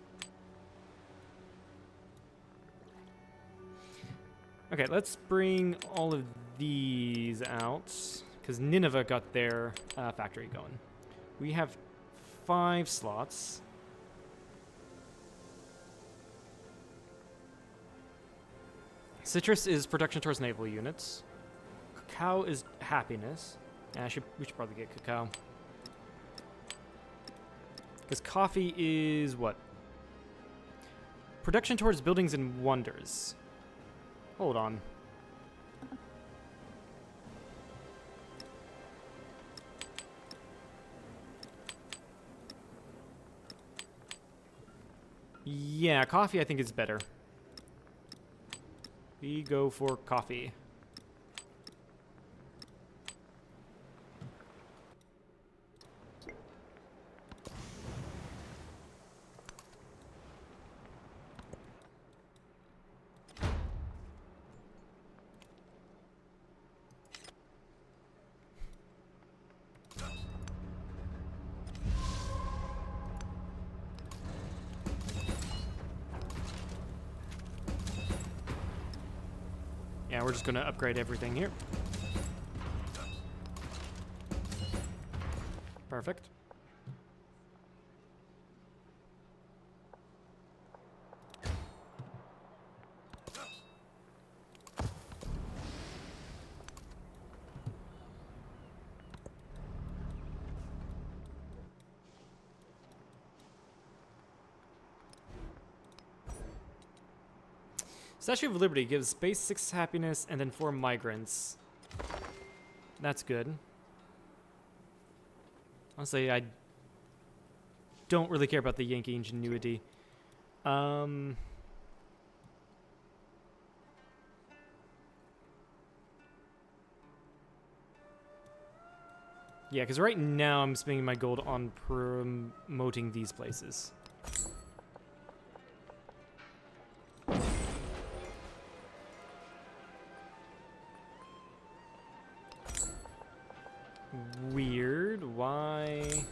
[SPEAKER 1] Okay, let's bring all of these out, because Nineveh got their factory going. We have 5 slots. Citrus is production towards naval units. Cacao is happiness. Yeah, we should probably get cacao. Because coffee is what? Production towards buildings and wonders. Hold on. Yeah, coffee I think is better. We go for coffee. Yeah, we're just gonna upgrade everything here. Perfect. Statue of Liberty gives space 6 happiness and then 4 migrants. That's good. Honestly, I don't really care about the Yankee ingenuity. Yeah, because right now I'm spending my gold on promoting these places. Weird. Why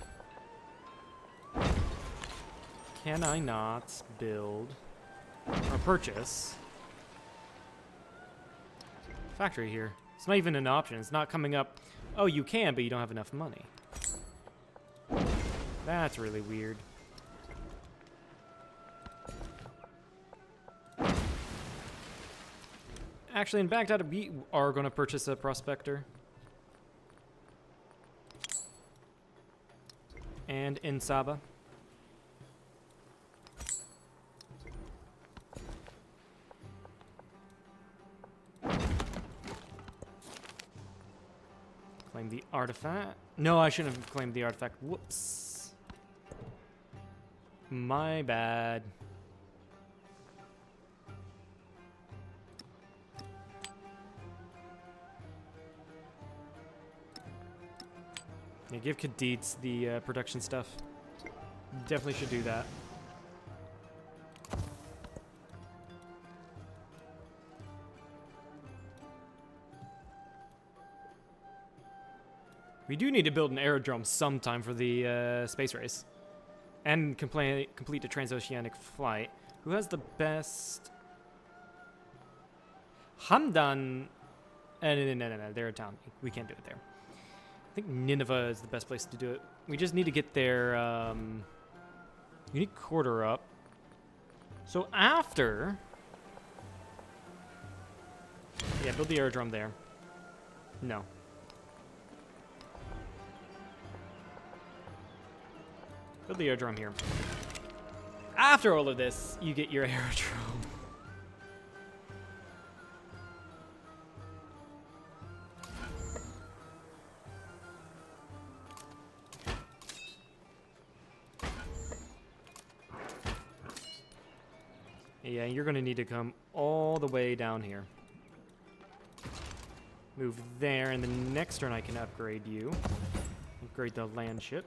[SPEAKER 1] can I not build or purchase factory here? It's not even an option. It's not coming up. Oh, you can, but you don't have enough money. That's really weird. Actually, in Baghdad, we are going to purchase a prospector. And in Saba. Claim the artifact. No, I shouldn't have claimed the artifact. Whoops. My bad. Yeah, give Khadits the production stuff. Definitely should do that. We do need to build an aerodrome sometime for the space race. And complete the transoceanic flight. Who has the best... Hamdan... No. They're a town. We can't do it there. I think Nineveh is the best place to do it. We just need to get their... unique quarter up. So after... Yeah, build the aerodrome there. No. Build the aerodrome here. After all of this, you get your aerodrome. Yeah, you're going to need to come all the way down here. Move there, and the next turn I can upgrade you. Upgrade the land ship.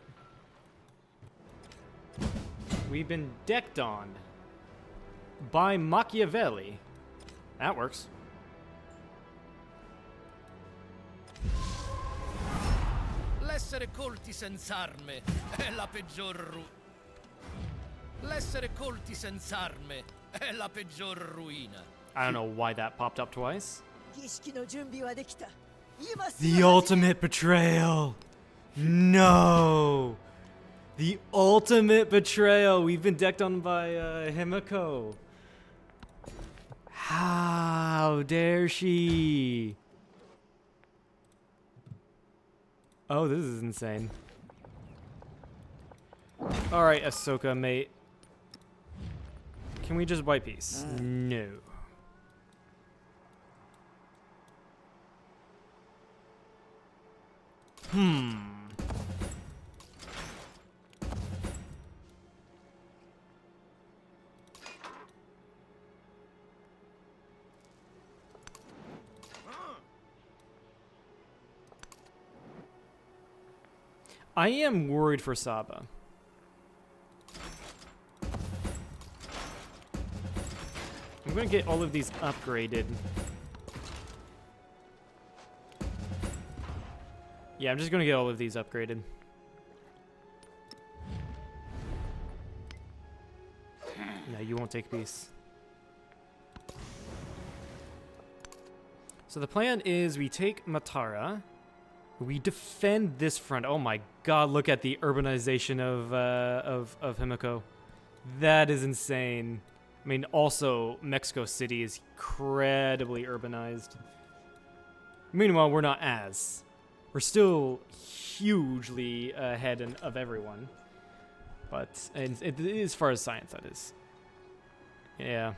[SPEAKER 1] We've been decked on by Machiavelli. That works.
[SPEAKER 5] L'essere colti senz'arme è la peggior L'essere colti senz'arme è la peggior ruina.
[SPEAKER 1] I don't know why that popped up twice.
[SPEAKER 6] 儀式の準備はできた。今すぐ
[SPEAKER 1] The ultimate betrayal! No! The ultimate betrayal! We've been decked on by Himiko. How dare she? Oh, this is insane. Alright, Ahsoka, mate. Can we just white peace? No. I am worried for Saba. I'm gonna get all of these upgraded. Yeah, I'm just gonna get all of these upgraded. No, you won't take peace. So the plan is we take Matara. We defend this front. Oh my god, look at the urbanization of Himiko. That is insane. I mean, also, Mexico City is incredibly urbanized. Meanwhile, we're not as. We're still hugely ahead of everyone. But as far as science, that is. Yeah.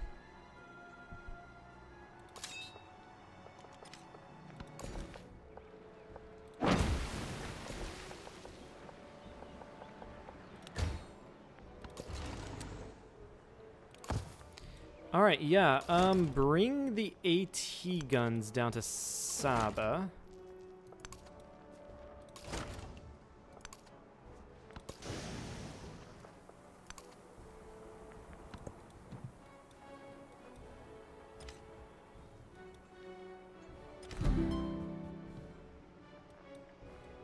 [SPEAKER 1] All right, yeah. Bring the AT guns down to Saba.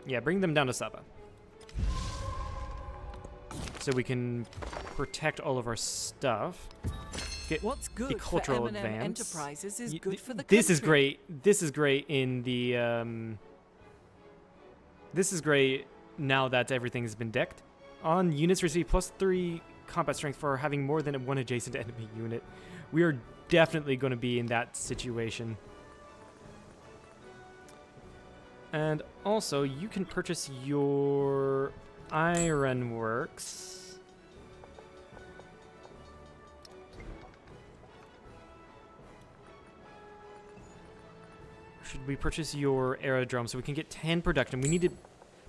[SPEAKER 1] Yeah, bring them down to Saba. So we can protect all of our stuff. Get
[SPEAKER 2] What's
[SPEAKER 1] the
[SPEAKER 2] good for
[SPEAKER 1] cultural
[SPEAKER 2] M&M
[SPEAKER 1] advance.
[SPEAKER 2] Enterprises is good for the
[SPEAKER 1] This is
[SPEAKER 2] country.
[SPEAKER 1] great. This is great in the this is great now that everything's been decked. On units receive +3 combat strength for having more than one adjacent enemy unit. We are definitely going to be in that situation. And also, you can purchase your ironworks. Should we purchase your aerodrome so we can get 10 production? We need to...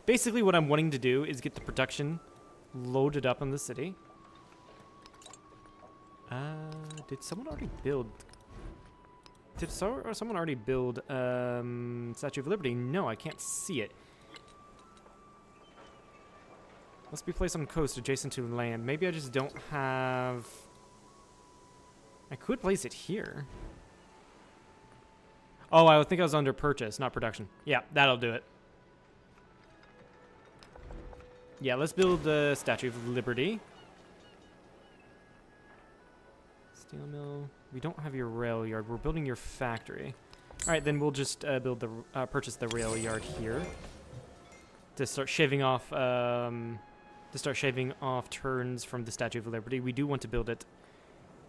[SPEAKER 1] Basically, what I'm wanting to do is get the production loaded up in the city. Did someone already build... Did someone already build Statue of Liberty? No, I can't see it. Must be placed on coast adjacent to land. Maybe I just don't have... I could place it here. Oh, I think I was under purchase, not production. Yeah, that'll do it. Yeah, let's build the Statue of Liberty. Steel mill. We don't have your rail yard. We're building your factory. All right, then we'll just build the purchase the rail yard here to start shaving off turns from the Statue of Liberty. We do want to build it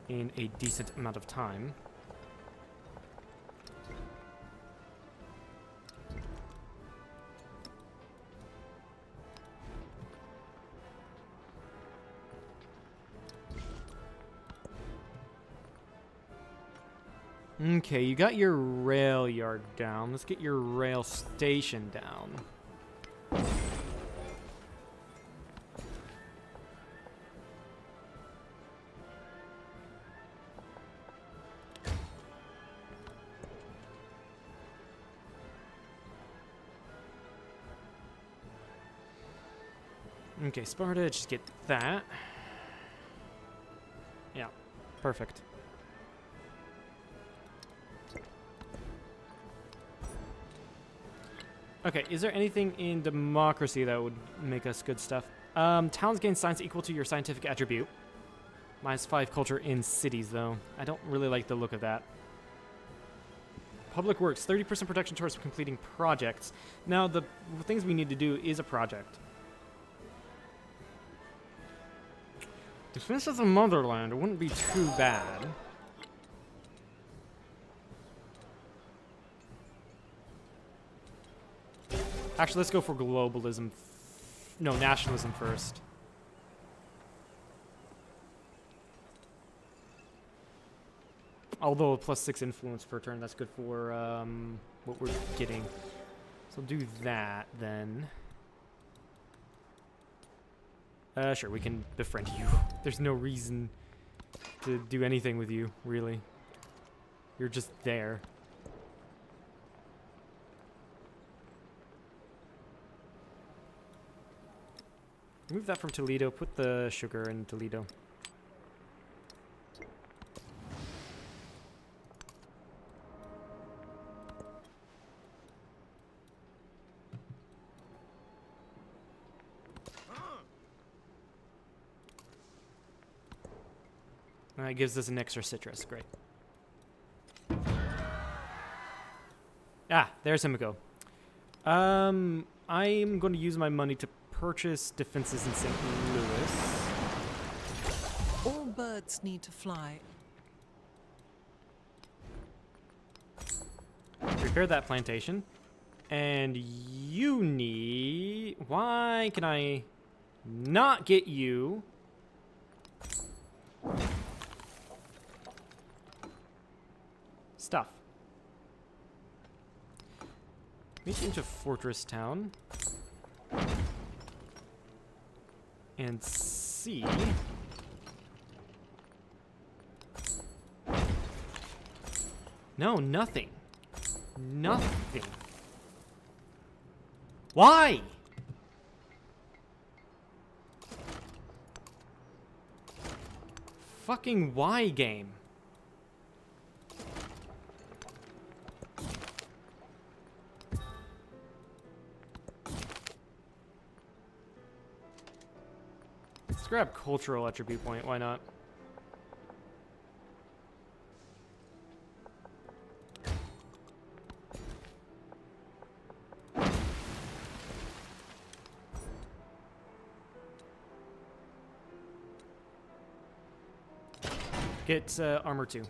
[SPEAKER 1] in a decent amount of time. Okay, you got your rail yard down. Let's get your rail station down. Okay, Sparta, just get that. Yeah, perfect. Okay, is there anything in democracy that would make us good stuff? Towns gain science equal to your scientific attribute. -5 culture in cities, though. I don't really like the look of that. Public works, 30% production towards completing projects. Now, the things we need to do is a project. Defense of the motherland, it wouldn't be too bad. Actually, let's go for globalism. No, nationalism first. Although a +6 influence per turn, that's good for what we're getting. So do that then. Sure, we can befriend you. There's no reason to do anything with you, really. You're just there. Move that from Toledo, put the sugar in Toledo. It gives us an extra citrus, great. Ah, there's Himiko. I'm going to use my money to purchase defenses in St. Louis.
[SPEAKER 2] All birds need to fly.
[SPEAKER 1] Repair that plantation. And you need... Why can I not get you... stuff? Meet you into Fortress Town. And see... No, nothing. Nothing. Why? Fucking why game? Let's grab cultural attribute point, why not? Get armor 2.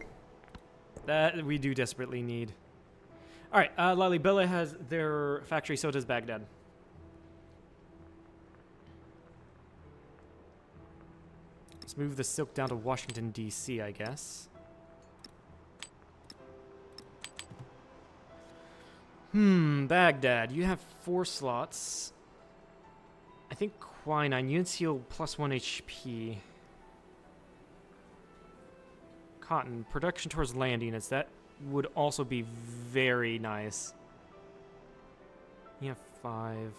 [SPEAKER 1] That we do desperately need. Alright, Lalibela has their factory, so does Baghdad. Let's move the silk down to Washington, D.C., I guess. Baghdad. You have 4 slots. I think quinine. Units heal +1 HP. Cotton. Production towards land units. That would also be very nice. You have 5.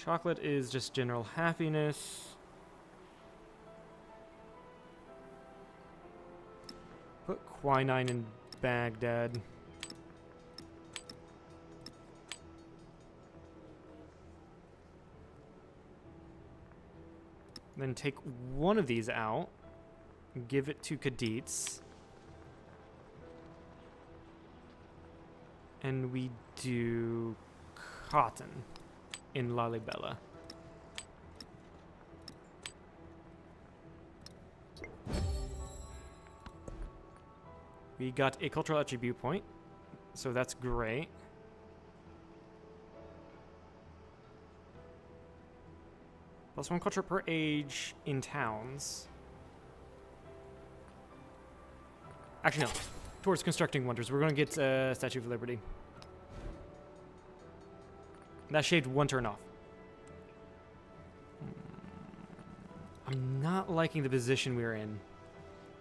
[SPEAKER 1] Chocolate is just general happiness. Put quinine in Baghdad. Then take one of these out. Give it to Cadets. And we do cotton in Lalibela. We got a cultural attribute point, so that's great. +1 culture per age in towns. Actually, no. Towards constructing wonders. We're going to get Statue of Liberty. That shaved one turn off. I'm not liking the position we're in.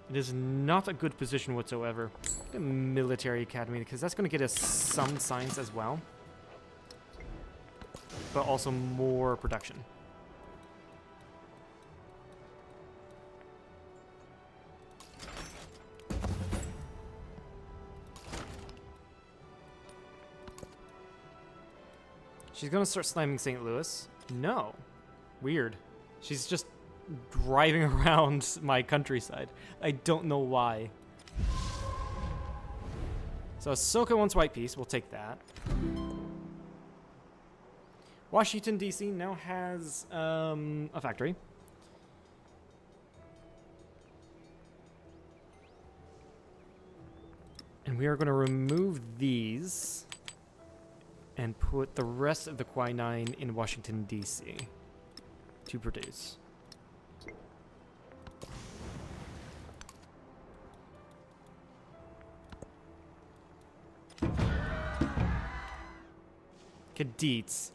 [SPEAKER 1] It is not a good position whatsoever. The military academy, because that's going to get us some science as well. But also more production. She's gonna start slamming St. Louis. No. Weird. She's just driving around my countryside. I don't know why. So Ahsoka wants white peace. We'll take that. Washington, D.C. now has a factory. And we are going to remove these and put the rest of the quinine in Washington, D.C. to produce. Cadets.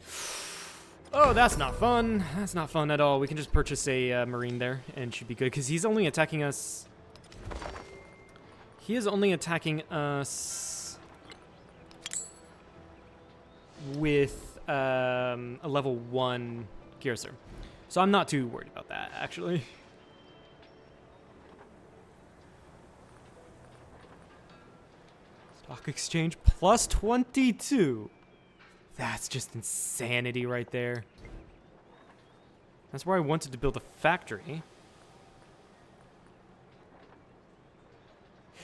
[SPEAKER 1] Oh, that's not fun. That's not fun at all. We can just purchase a Marine there and should be good, because he's only attacking us. He is only attacking us with a level 1 Gearser. So I'm not too worried about that, actually. Stock exchange plus 22. That's just insanity right there. That's where I wanted to build a factory.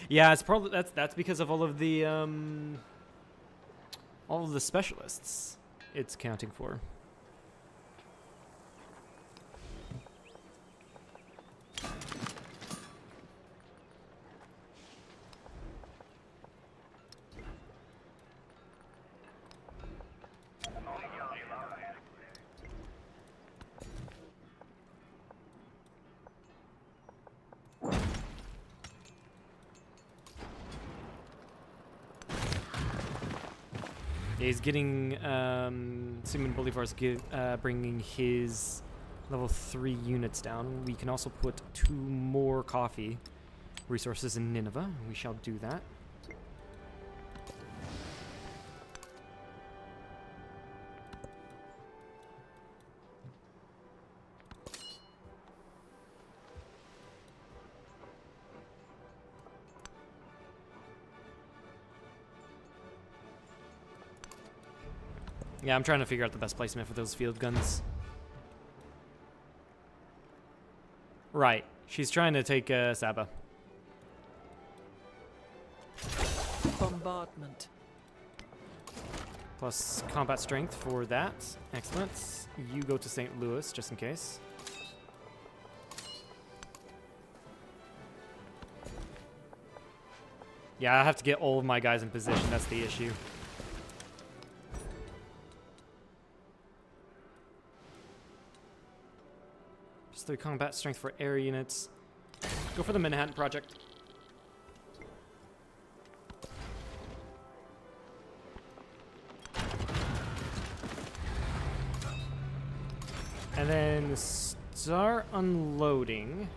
[SPEAKER 1] Yeah, it's probably that's because of all of the specialists it's counting for. He's getting Simon Bolivar's bringing his level 3 units down. We can also put 2 more coffee resources in Nineveh. We shall do that. Yeah, I'm trying to figure out the best placement for those field guns. Right. She's trying to take Saba.
[SPEAKER 2] Bombardment.
[SPEAKER 1] Plus combat strength for that. Excellent. You go to St. Louis, just in case. Yeah, I have to get all of my guys in position. That's the issue. Just 3 combat strength for air units. Go for the Manhattan Project. And then start unloading.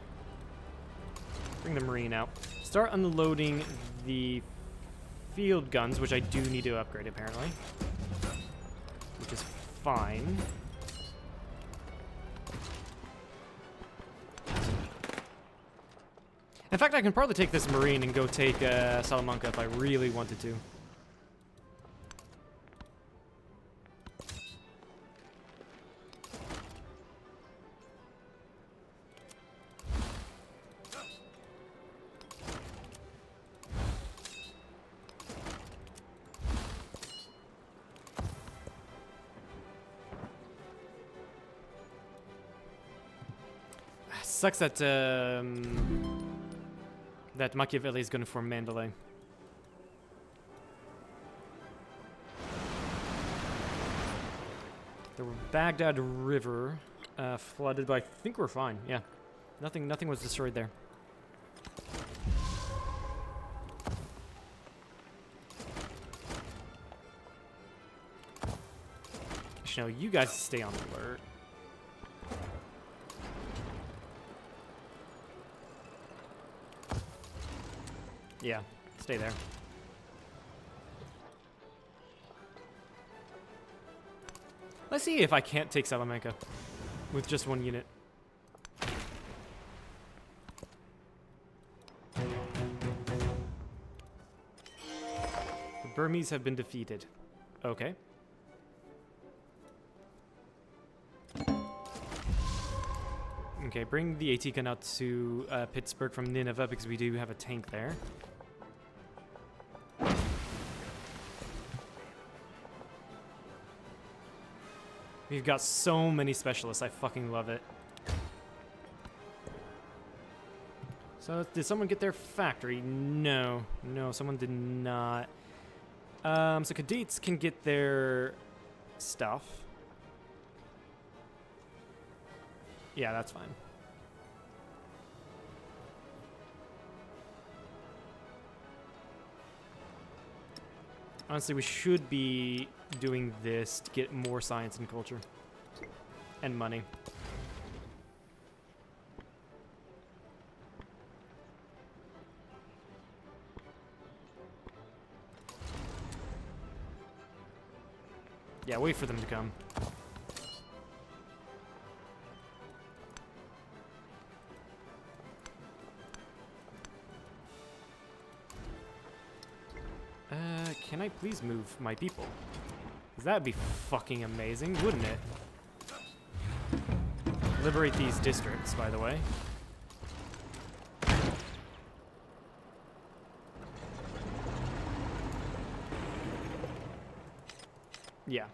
[SPEAKER 1] Bring the Marine out. Start unloading the field guns, which I do need to upgrade apparently. Which is fine. In fact, I can probably take this Marine and go take Salamanca if I really wanted to. Sucks that that Machiavelli is going to form Mandalay. The Baghdad River flooded, but I think we're fine. Yeah, nothing was destroyed there. Actually, no, you guys stay on alert. Yeah, stay there. Let's see if I can't take Salamanca with just one unit. The Burmese have been defeated. Okay. Okay, bring the AT gun out to Pittsburgh from Nineveh because we do have a tank there. We've got so many specialists. I fucking love it. So, did someone get their factory? No. No, someone did not. So Cadets can get their stuff. Yeah, that's fine. Honestly, we should be doing this to get more science and culture. And money. Yeah, wait for them to come. Can I please move my people? 'Cause that'd be fucking amazing, wouldn't it? Liberate these districts, by the way. Yeah.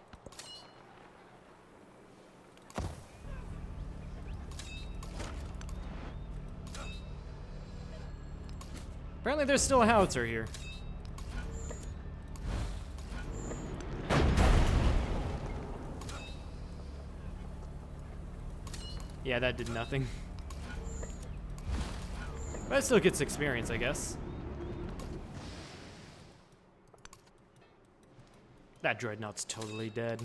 [SPEAKER 1] Apparently there's still a howitzer here. Yeah, that did nothing. But it still gets experience, I guess. That dreadnought's totally dead.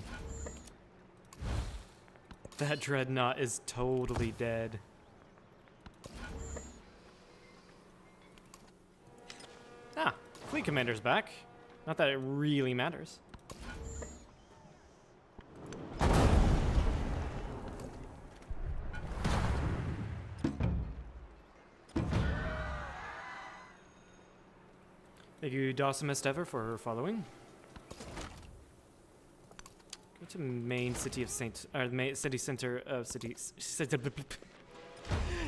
[SPEAKER 1] That dreadnought is totally dead. Ah, fleet commander's back. Not that it really matters. Thank you, Dawsonist Ever, for following. Go to main city of main city center of city.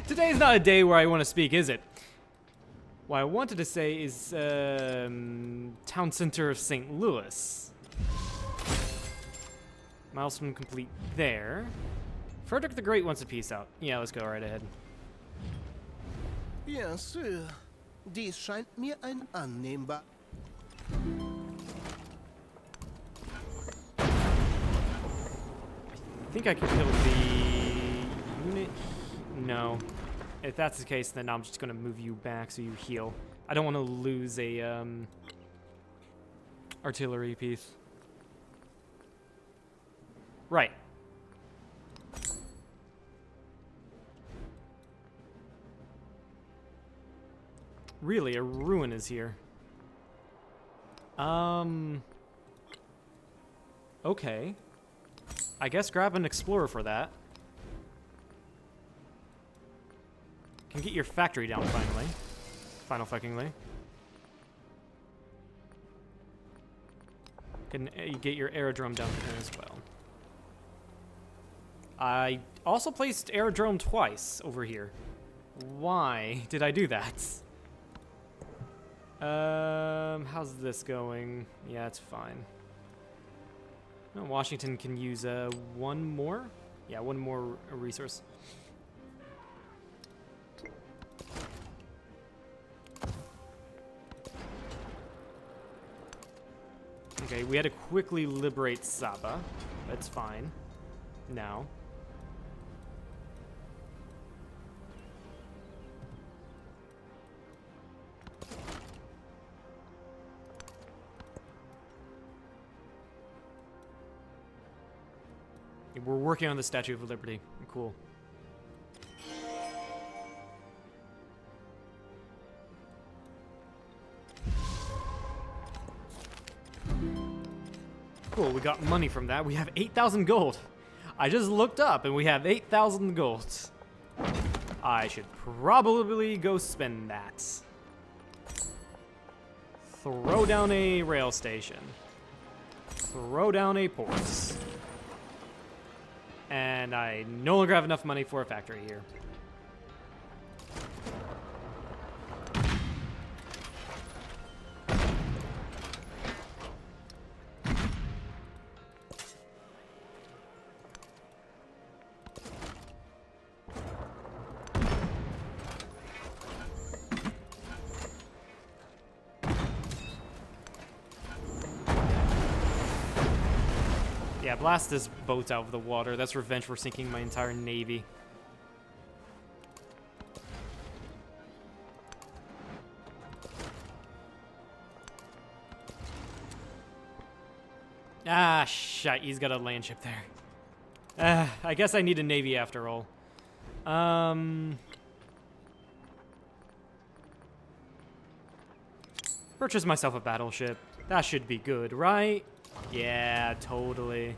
[SPEAKER 1] Today's not a day where I want to speak, is it? What I wanted to say is town center of St. Louis. Milestone complete there. Frederick the Great wants a peace out. Yeah, let's go right ahead.
[SPEAKER 7] Bien sûr. Dies scheint mir ein annehmbar.
[SPEAKER 1] I think I can kill the unit. No. If that's the case, then I'm just gonna move you back so you heal. I don't want to lose a artillery piece. Right. Really, a ruin is here. Okay. I guess grab an explorer for that. Can get your factory down finally. Final fuckingly. Can get your aerodrome down as well. I also placed aerodrome twice over here. Why did I do that? How's this going? Yeah, it's fine. Oh, Washington can use one more? Yeah, one more resource. Okay, we had to quickly liberate Saba. That's fine. Now. We're working on the Statue of Liberty. Cool. Cool, we got money from that. We have 8,000 gold. I just looked up and we have 8,000 gold. I should probably go spend that. Throw down a rail station. Throw down a port. And I no longer have enough money for a factory here. Yeah, blast this boat out of the water. That's revenge for sinking my entire navy. Ah, shit. He's got a land ship there. I guess I need a navy after all. Purchase myself a battleship. That should be good, right? Yeah, totally.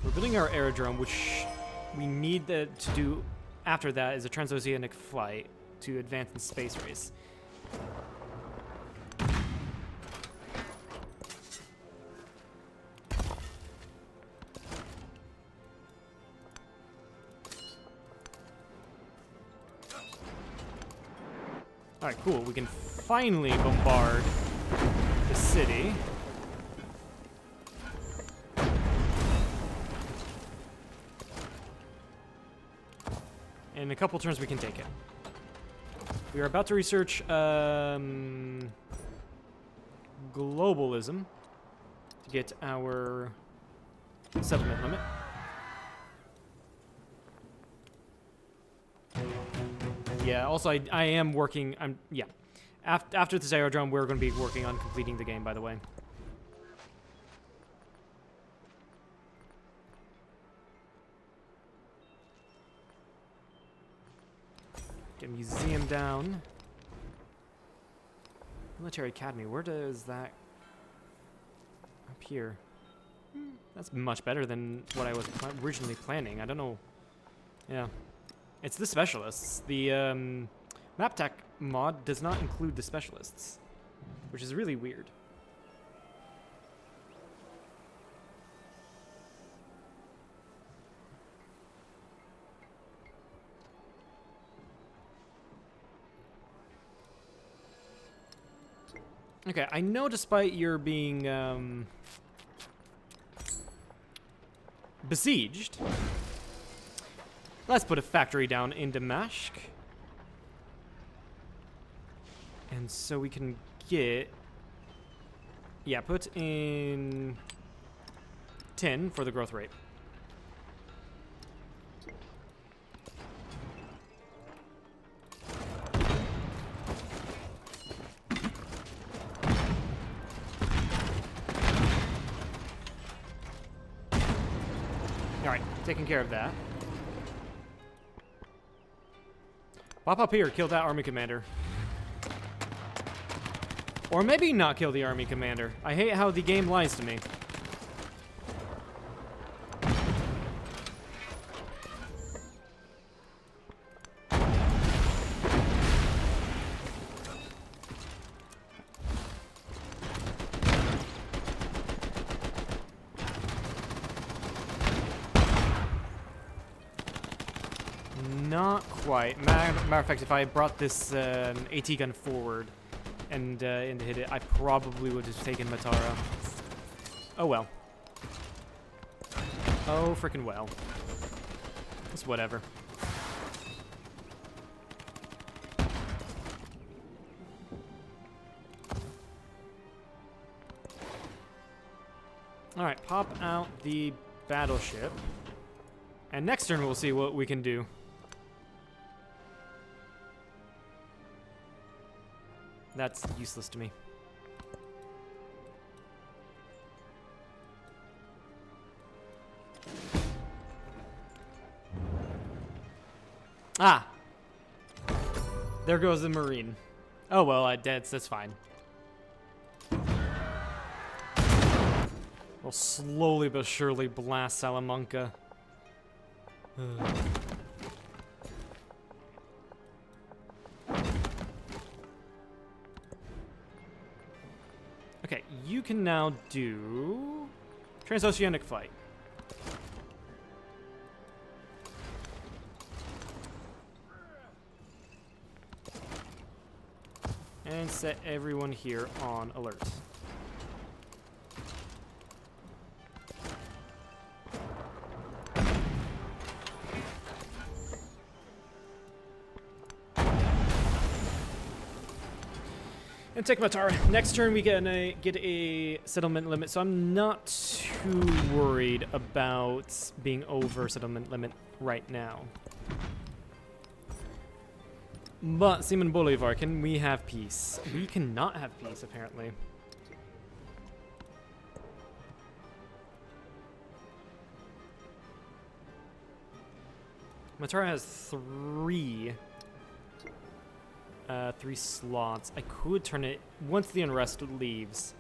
[SPEAKER 1] We're building our aerodrome, which we need to do after that is a transoceanic flight to advance in space race. Alright, cool. We can finally bombard the city. In a couple turns, we can take it. We are about to research globalism to get our settlement limit. Yeah, also I am working, yeah. After this aerodrome, we're going to be working on completing the game, by the way. Get a museum down. Military Academy, where does that appear? That's much better than what I was originally planning. I don't know. Yeah. It's the specialists. The MapTech mod does not include the specialists, which is really weird. Okay, I know despite your being besieged, let's put a factory down in Damashq. And so we can get... Yeah, put in 10 for the growth rate. Alright, taking care of that. Pop up here, kill that army commander. Or maybe not kill the army commander. I hate how the game lies to me. Not quite. Matter of fact, if I brought this AT gun forward and hit it, I probably would have taken Matara. Oh well. Oh frickin' well. It's whatever. Alright, pop out the battleship. And next turn we'll see what we can do. That's useless to me. Ah! There goes the Marine. Oh well, that's fine. We'll slowly but surely blast Salamanca. Okay, you can now do transoceanic flight. And set everyone here on alert. And take Matara. Next turn we get a settlement limit, so I'm not too worried about being over settlement limit right now. But Simon Bolivar, can we have peace? We cannot have peace, apparently. Matara has three slots. I could turn it, once the unrest leaves,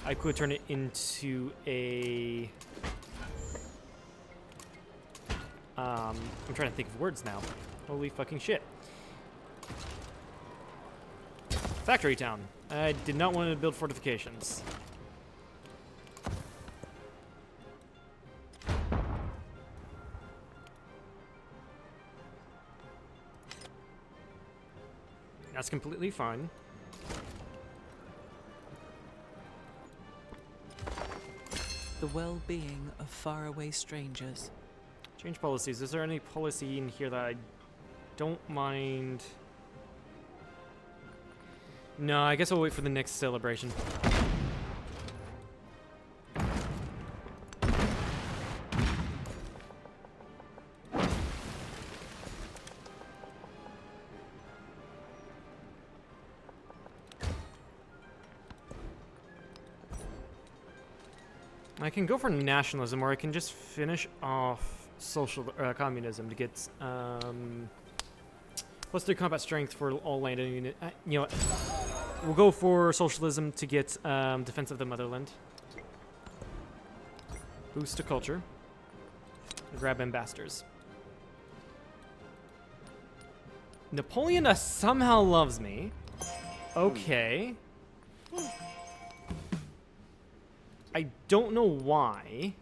[SPEAKER 1] I could turn it into a... I'm trying to think of words now. Holy fucking shit. Factory town. I did not want to build fortifications. That's completely fine.
[SPEAKER 2] The well-being of faraway strangers.
[SPEAKER 1] Change policies. Is there any policy in here that I don't mind? No, I guess I'll wait for the next celebration. I can go for nationalism, or I can just finish off communism to get plus 3 combat strength for all land and unit. You know what? We'll go for socialism to get defense of the motherland. Boost to culture. Grab ambassadors. Napoleon somehow loves me. Okay. I don't know why.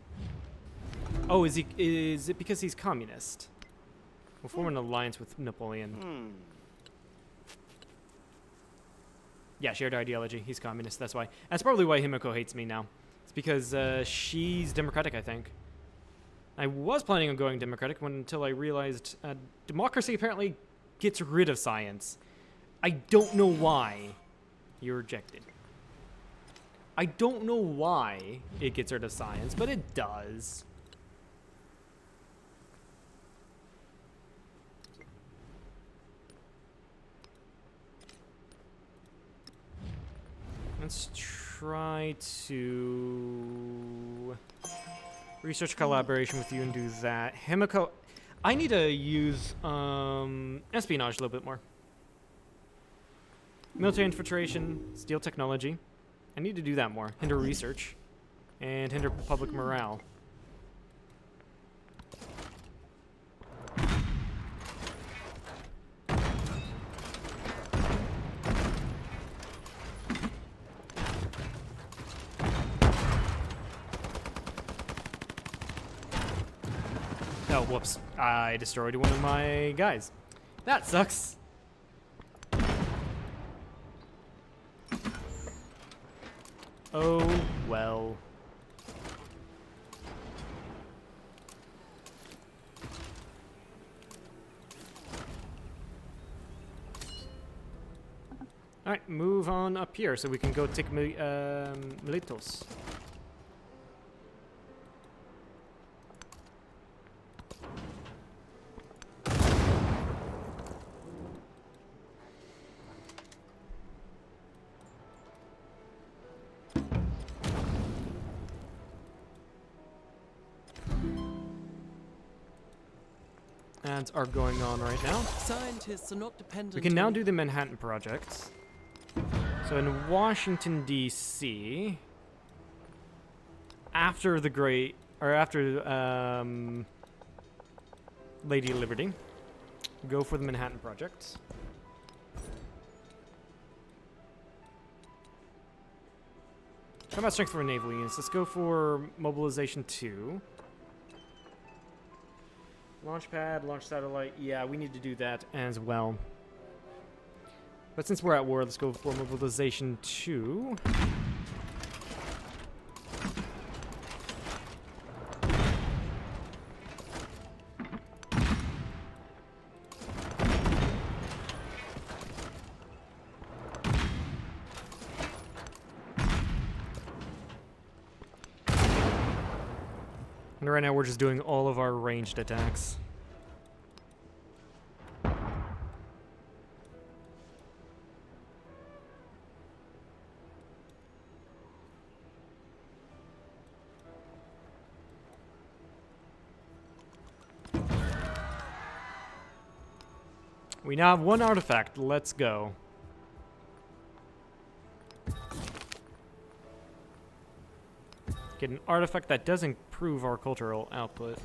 [SPEAKER 1] Oh, is it because he's communist? We'll form an alliance with Napoleon. Yeah, shared ideology. He's communist, that's why. That's probably why Himiko hates me now. It's because she's democratic, I think. I was planning on going democratic until I realized democracy apparently gets rid of science. I don't know why you're rejected. I don't know why it gets rid of science, but it does. Let's try to research collaboration with you and do that. Himiko, I need to use espionage a little bit more. Military infiltration, steel technology. I need to do that more. Hinder research. And hinder public morale. Oh, whoops. I destroyed one of my guys. That sucks. Oh, well. Alright, move on up here so we can go take Miletos. Ads are going on right now.
[SPEAKER 2] Scientists are not dependent
[SPEAKER 1] We can now
[SPEAKER 2] on
[SPEAKER 1] do the Manhattan Project. So in Washington, D.C., after the Great, or after Lady Liberty, go for the Manhattan Project. Combat strength for naval units. Let's go for mobilization 2. Launch pad, launch satellite. Yeah, we need to do that as well. But since we're at war, let's go for mobilization 2. And right now we're just doing all of our ranged attacks. We now have one artifact. Let's go. Get an artifact that does improve our cultural output.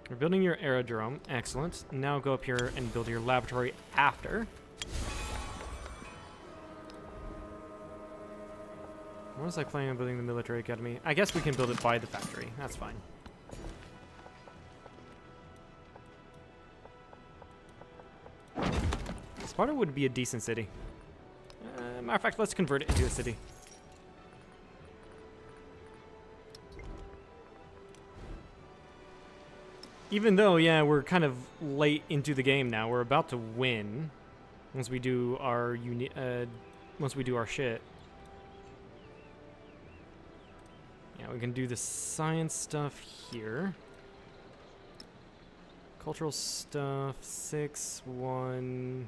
[SPEAKER 1] You're building your aerodrome. Excellent. Now go up here and build your laboratory after. What was I planning on building the military academy? I guess we can build it by the factory. That's fine. Sparta would be a decent city. Matter of fact, let's convert it into a city. Even though, yeah, we're kind of late into the game now. We're about to win once we do our shit. Yeah, we can do the science stuff here. Cultural stuff, 6-1.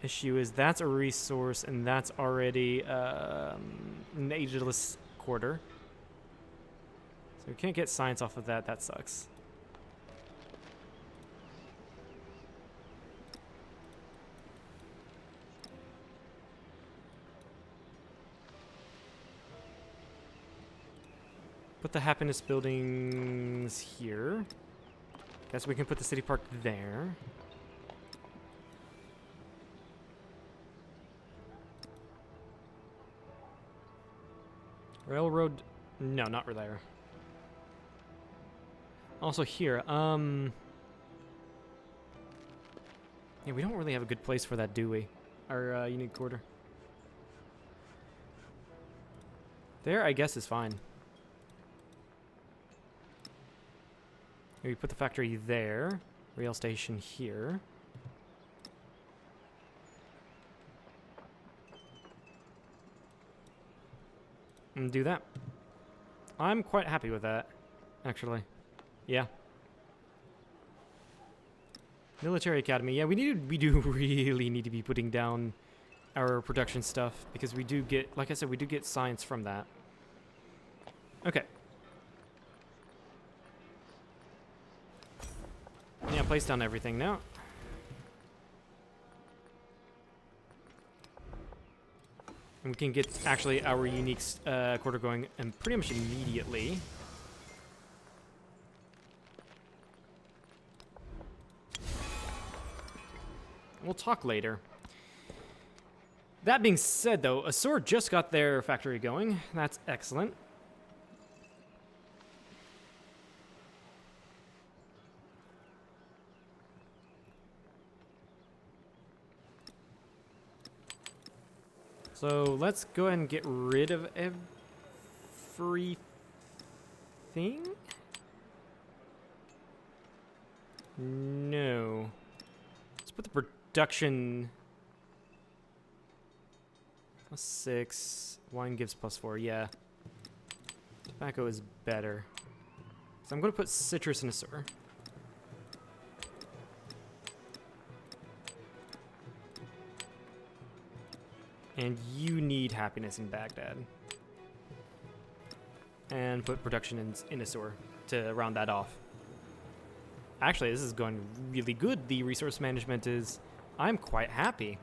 [SPEAKER 1] Issue is that's a resource and that's already an ageless quarter. So we can't get science off of that. That sucks. Put the happiness buildings here. Guess we can put the city park there. Railroad, no, not there. Also here, yeah, we don't really have a good place for that, do we? Our unique quarter. There, I guess, is fine. Maybe put the factory there. Rail station here. And do that. I'm quite happy with that, actually. Yeah. Military academy. Yeah, we do really need to be putting down our production stuff because we do get, like I said, we do get science from that. Okay. gonna place down everything now. And we can get actually our unique quarter going and pretty much immediately. We'll talk later. That being said, though, Asur just got their factory going. That's excellent. So let's go ahead and get rid of everything. No. Let's put the production +6. Wine gives +4. Yeah. Tobacco is better. So I'm going to put citrus in Asur. And you need happiness in Baghdad. And put production in Asur to round that off. Actually, this is going really good. The resource management is... I'm quite happy.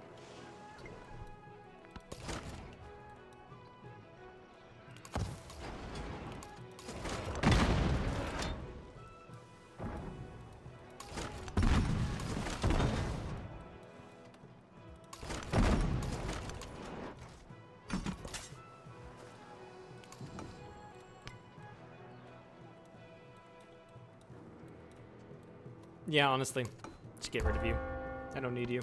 [SPEAKER 1] Yeah, honestly, just get rid of you. I don't need you.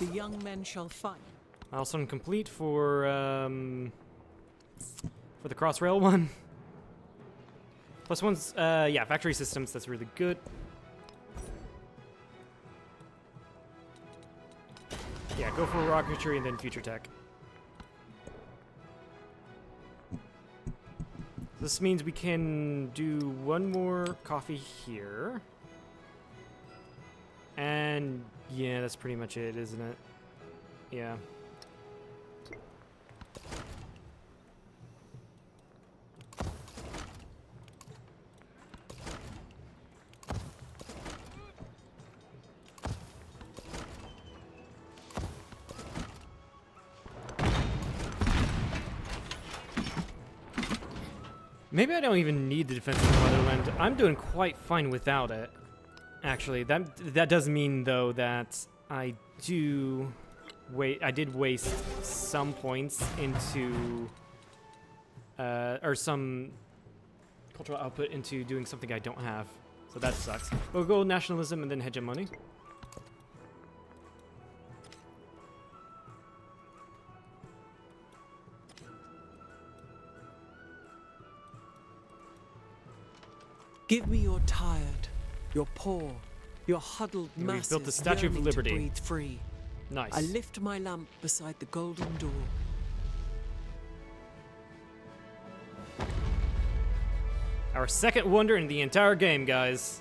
[SPEAKER 2] The young men shall fight.
[SPEAKER 1] Milestone complete for the Crossrail one. +1's, yeah, factory systems, that's really good. Yeah, go for rocketry and then future tech. This means we can do one more coffee here. And yeah, that's pretty much it, isn't it? Yeah. Maybe I don't even need the defense of the motherland. I'm doing quite fine without it. Actually, that does mean though that I did waste some points into or some cultural output into doing something I don't have. So that sucks. We'll go nationalism and then hegemony.
[SPEAKER 2] Give me your tired, your poor, your huddled
[SPEAKER 1] We've
[SPEAKER 2] masses
[SPEAKER 1] built the Statue of
[SPEAKER 2] yearning
[SPEAKER 1] Liberty.
[SPEAKER 2] to breathe free.
[SPEAKER 1] Nice.
[SPEAKER 2] I lift my lamp beside the golden door.
[SPEAKER 1] Our second wonder in the entire game, guys.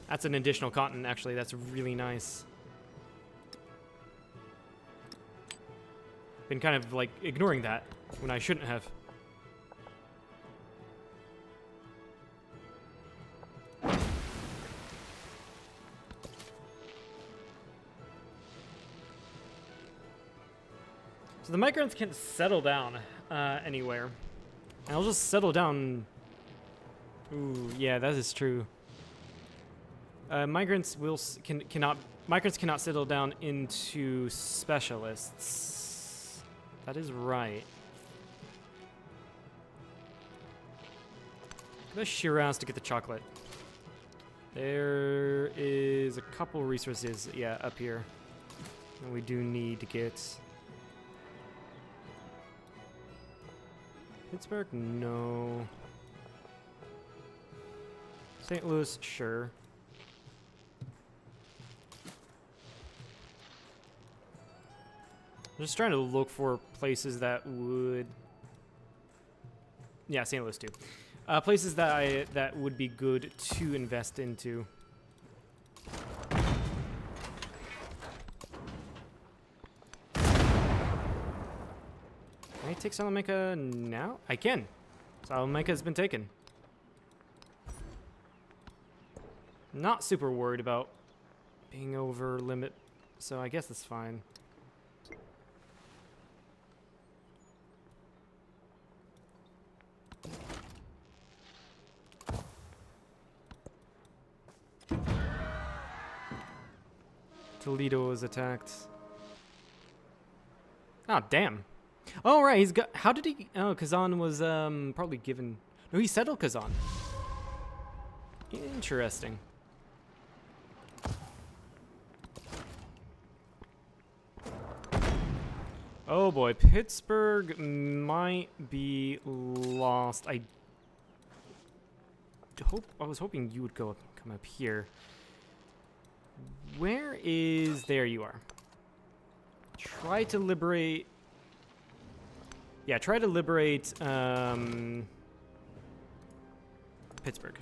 [SPEAKER 1] That's an additional continent, actually. That's really nice. Been kind of like ignoring that when I shouldn't have. So the migrants can't settle down anywhere. And I'll just settle down. Ooh, yeah, that is true. Migrants cannot settle down into specialists. That is right. Go to Shiraz to get the chocolate. There is a couple resources, yeah, up here. And we do need to get... Pittsburgh? No. St. Louis? Sure. just trying to look for places that would... Yeah, St. Louis too. Places that would be good to invest into. Can I take Salamanca now? I can. Salamanca has been taken. Not super worried about being over limit, so I guess that's fine. Toledo was attacked. Oh, damn. Oh, right, he's got... How did he... Oh, Kazan was probably given... No, he settled Kazan. Interesting. Oh boy, Pittsburgh might be lost. I was hoping you would come up here. Where is... There you are. Try to liberate... Yeah, try to liberate Pittsburgh.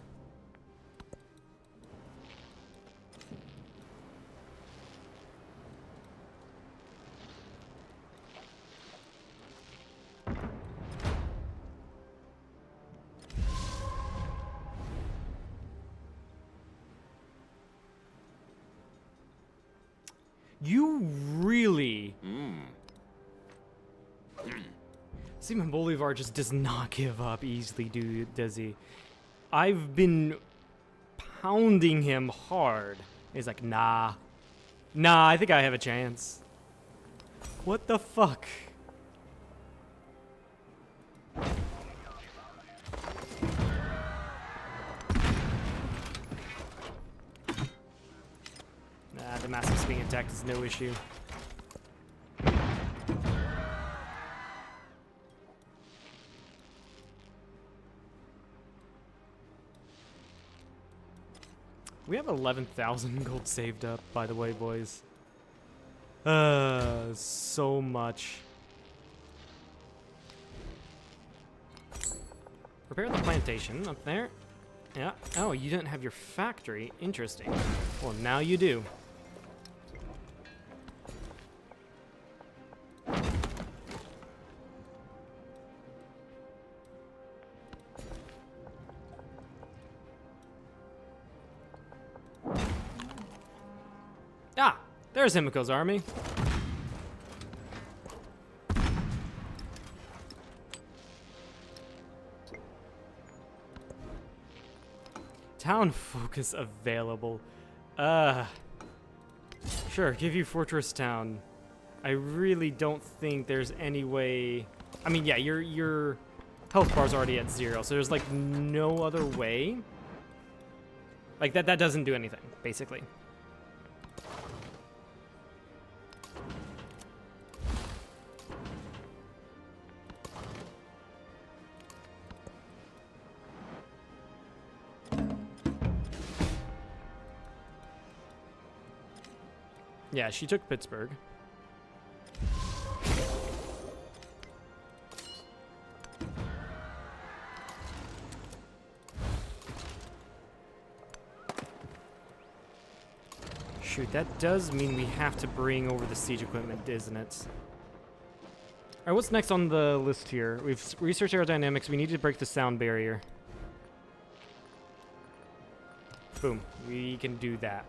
[SPEAKER 1] You really... Simon Bolivar just does not give up easily, does he? I've been pounding him hard. He's like, nah. Nah, I think I have a chance. What the fuck? Nah, the Damascus being attacked is no issue. We have 11,000 gold saved up, by the way, boys. So much. Repair the plantation up there. Yeah. Oh, you didn't have your factory. Interesting. Well, now you do. Ah, there's Himiko's army. Town focus available. Sure, give you Fortress Town. I really don't think there's any way... I mean, yeah, your health bar's already at 0, so there's like no other way. Like that doesn't do anything, basically. Yeah, she took Pittsburgh. Shoot, that does mean we have to bring over the siege equipment, isn't it? Alright, what's next on the list here? We've researched aerodynamics. We need to break the sound barrier. Boom. We can do that.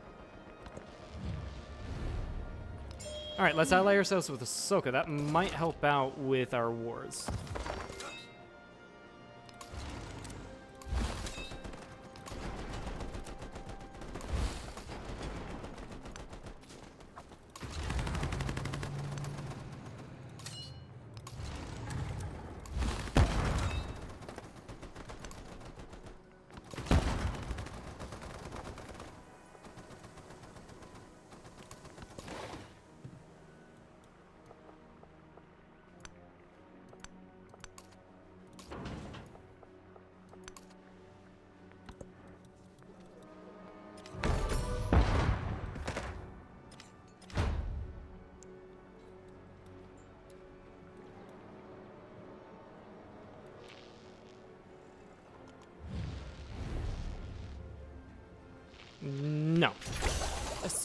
[SPEAKER 1] Alright, let's ally ourselves with Ahsoka. That might help out with our wars.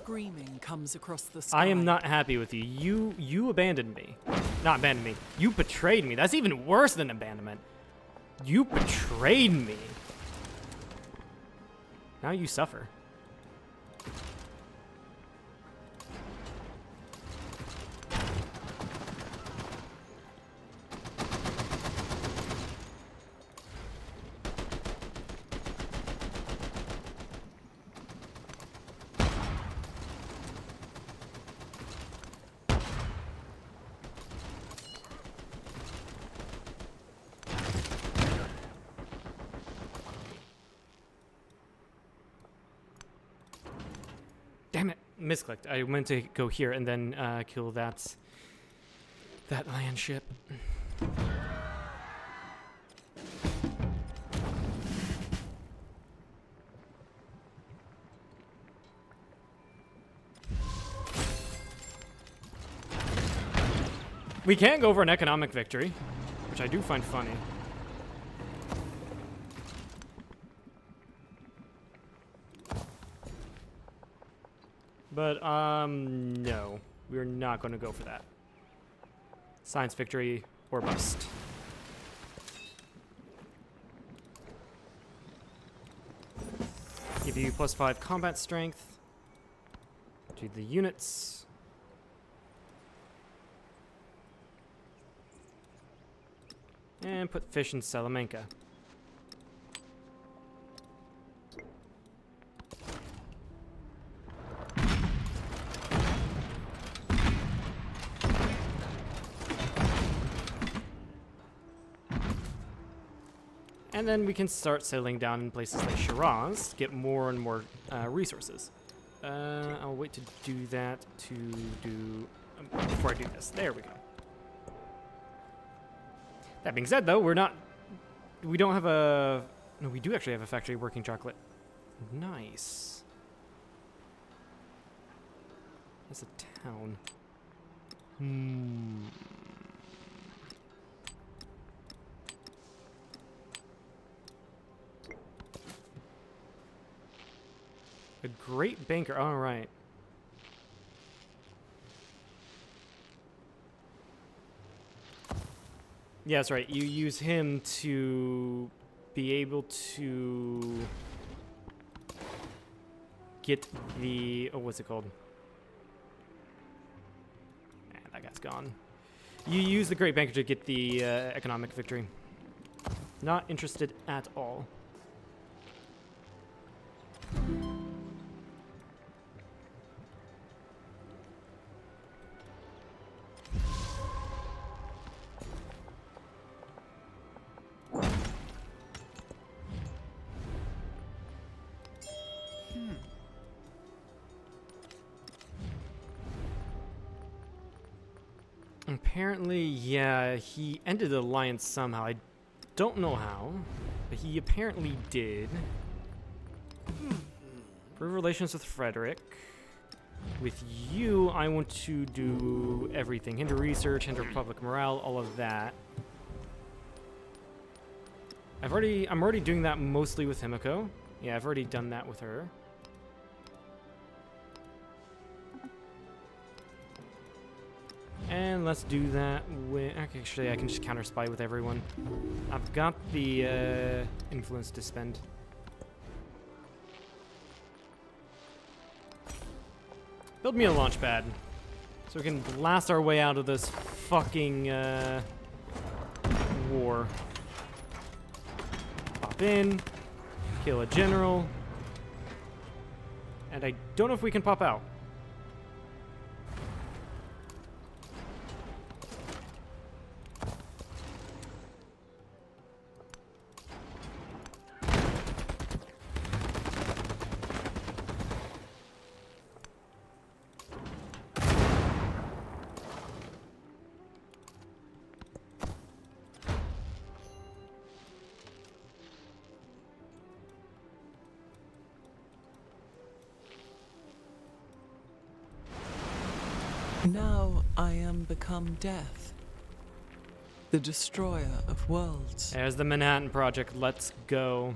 [SPEAKER 2] screaming comes across the sky.
[SPEAKER 1] I am not happy with you. You abandoned me. Not abandoned me. You betrayed me. That's even worse than abandonment. You betrayed me. Now you suffer. Damn it, misclicked. I meant to go here and then kill that land ship. We can go for an economic victory, which I do find funny. But, no. We're not going to go for that. Science victory or bust. Give you +5 combat strength to the units. And put fish in Salamanca. And then we can start settling down in places like Shiraz, get more and more resources. I'll wait to do that before I do this. There we go. That being said, though, we don't have no, we do actually have a factory working chocolate. Nice. That's a town. A great banker. All right. Yeah, that's right. You use him to be able to get the... Oh, what's it called? That guy's gone. You use the Great Banker to get the economic victory. Not interested at all. Apparently, yeah, he ended the alliance somehow. I don't know how, but he apparently did. Improve relations with Frederick. With you, I want to do everything. Hinder research, hinder public morale, all of that. I'm already doing that mostly with Himiko. Yeah, I've already done that with her. And let's do that with... Actually, I can just counter spy with everyone. I've got the influence to spend. Build me a launch pad. So we can blast our way out of this fucking war. Pop in. Kill a general. And I don't know if we can pop out.
[SPEAKER 2] Now I am become death, the destroyer of worlds.
[SPEAKER 1] There's the Manhattan Project. Let's go.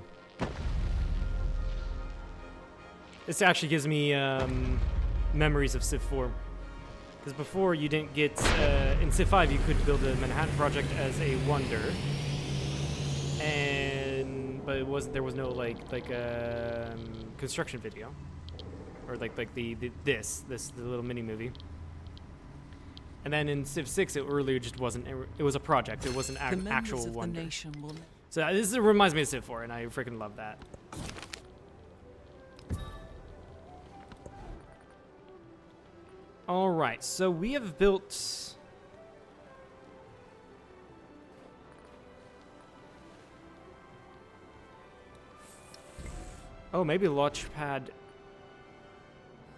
[SPEAKER 1] This actually gives me memories of Civ 4. Because before you didn't get in Civ 5 you could build a Manhattan Project as a wonder, but there was no like construction video, or like the little mini movie. And then in Civ 6 it really just wasn't. It was a project. It wasn't an actual
[SPEAKER 2] of
[SPEAKER 1] wonder.
[SPEAKER 2] The nation will
[SPEAKER 1] So this reminds me of Civ 4, and I freaking love that. All right, so we have built. Oh, maybe Launchpad.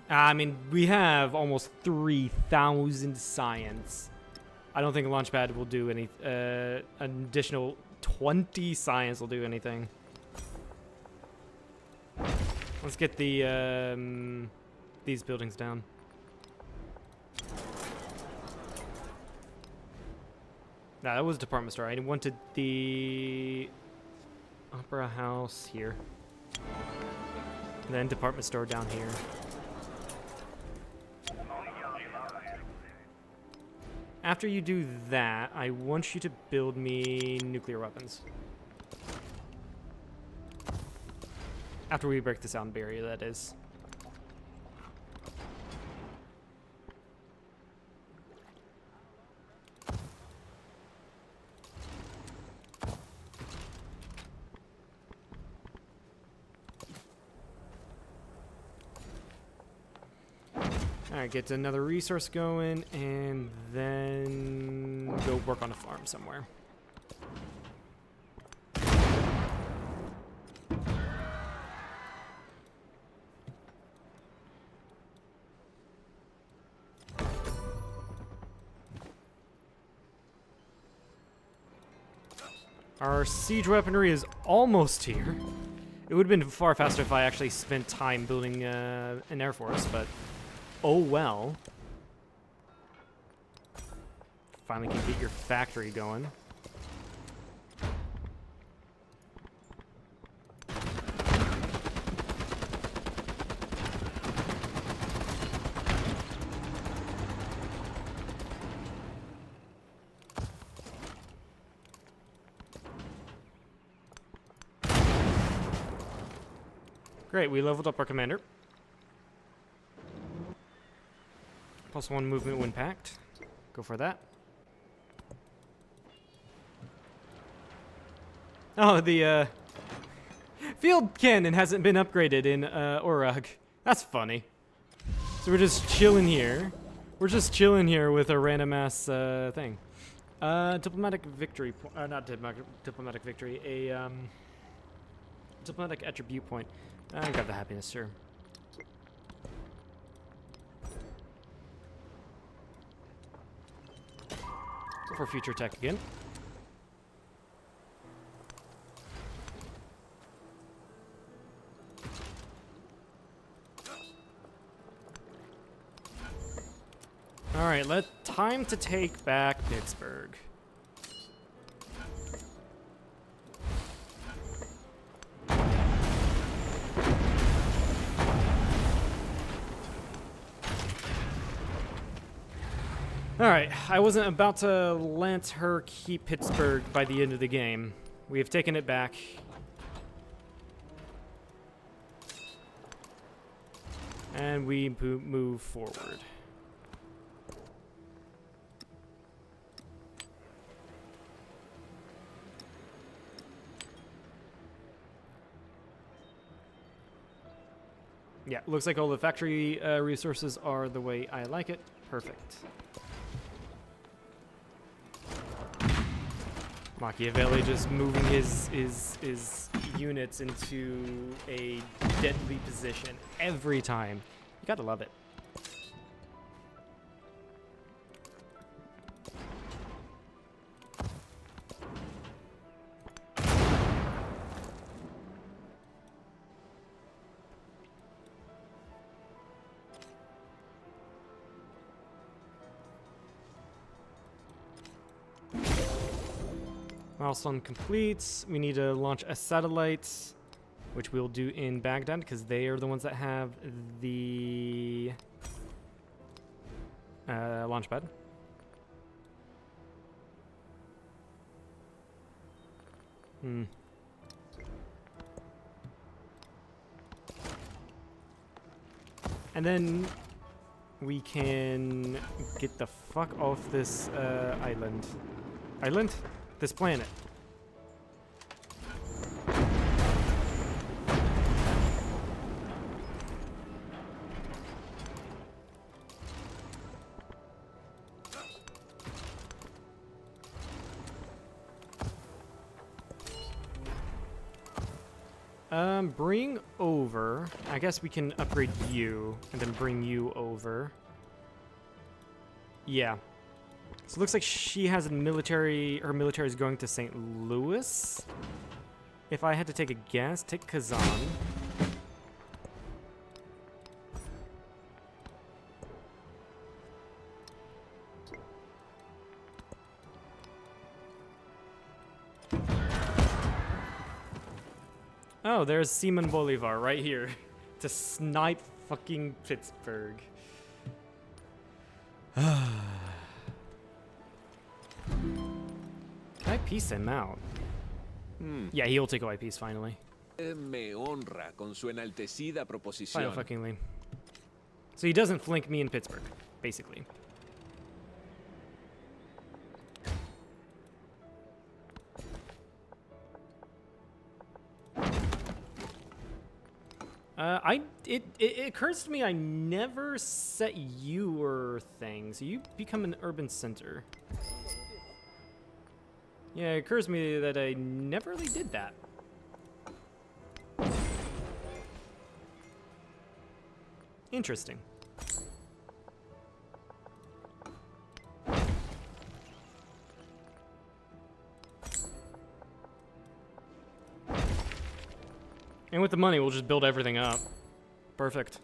[SPEAKER 1] I mean, we have almost 3,000 science. I don't think Launchpad will do any. An additional 20 science will do anything. Let's get the these buildings down. Nah, that was department store. I wanted the opera house here. And then department store down here. After you do that, I want you to build me nuclear weapons. After we break the sound barrier, that is. Alright, get another resource going, and then go work on a farm somewhere. Our siege weaponry is almost here. It would have been far faster if I actually spent time building an air force, but oh well. Finally can get your factory going. Great, we leveled up our commander. +1 movement when packed. Go for that. Oh, the field cannon hasn't been upgraded in Orug. That's funny. So we're just chilling here. We're just chilling here with a random ass thing. Diplomatic victory. Not diplomatic victory. A diplomatic attribute point. I got the happiness, sure. Go for future tech again. All right, time to take back Pittsburgh. Alright, I wasn't about to let her keep Pittsburgh by the end of the game. We have taken it back. And we move forward. Yeah, looks like all the factory resources are the way I like it. Perfect. Machiavelli just moving his units into a deadly position every time. You gotta love it. Milestone completes. We need to launch a satellite, which we'll do in Baghdad because they are the ones that have the launch pad. Hmm. And then we can get the fuck off this island. Island? This planet. Bring over. I guess we can upgrade you and then bring you over. Yeah. So it looks like she has a military. Her military is going to St. Louis. If I had to take a guess, take Kazan. Oh, there's Simon Bolivar right here to snipe fucking Pittsburgh. Can I peace him out? Yeah, he'll take away peace finally.
[SPEAKER 3] Me honra con su enaltecida
[SPEAKER 1] Final
[SPEAKER 3] proposición.
[SPEAKER 1] fucking So he doesn't flank me in Pittsburgh, basically. It occurs to me I never set your thing, so you become an urban center. Yeah, it occurs to me that I never really did that. Interesting. And with the money, we'll just build everything up. Perfect.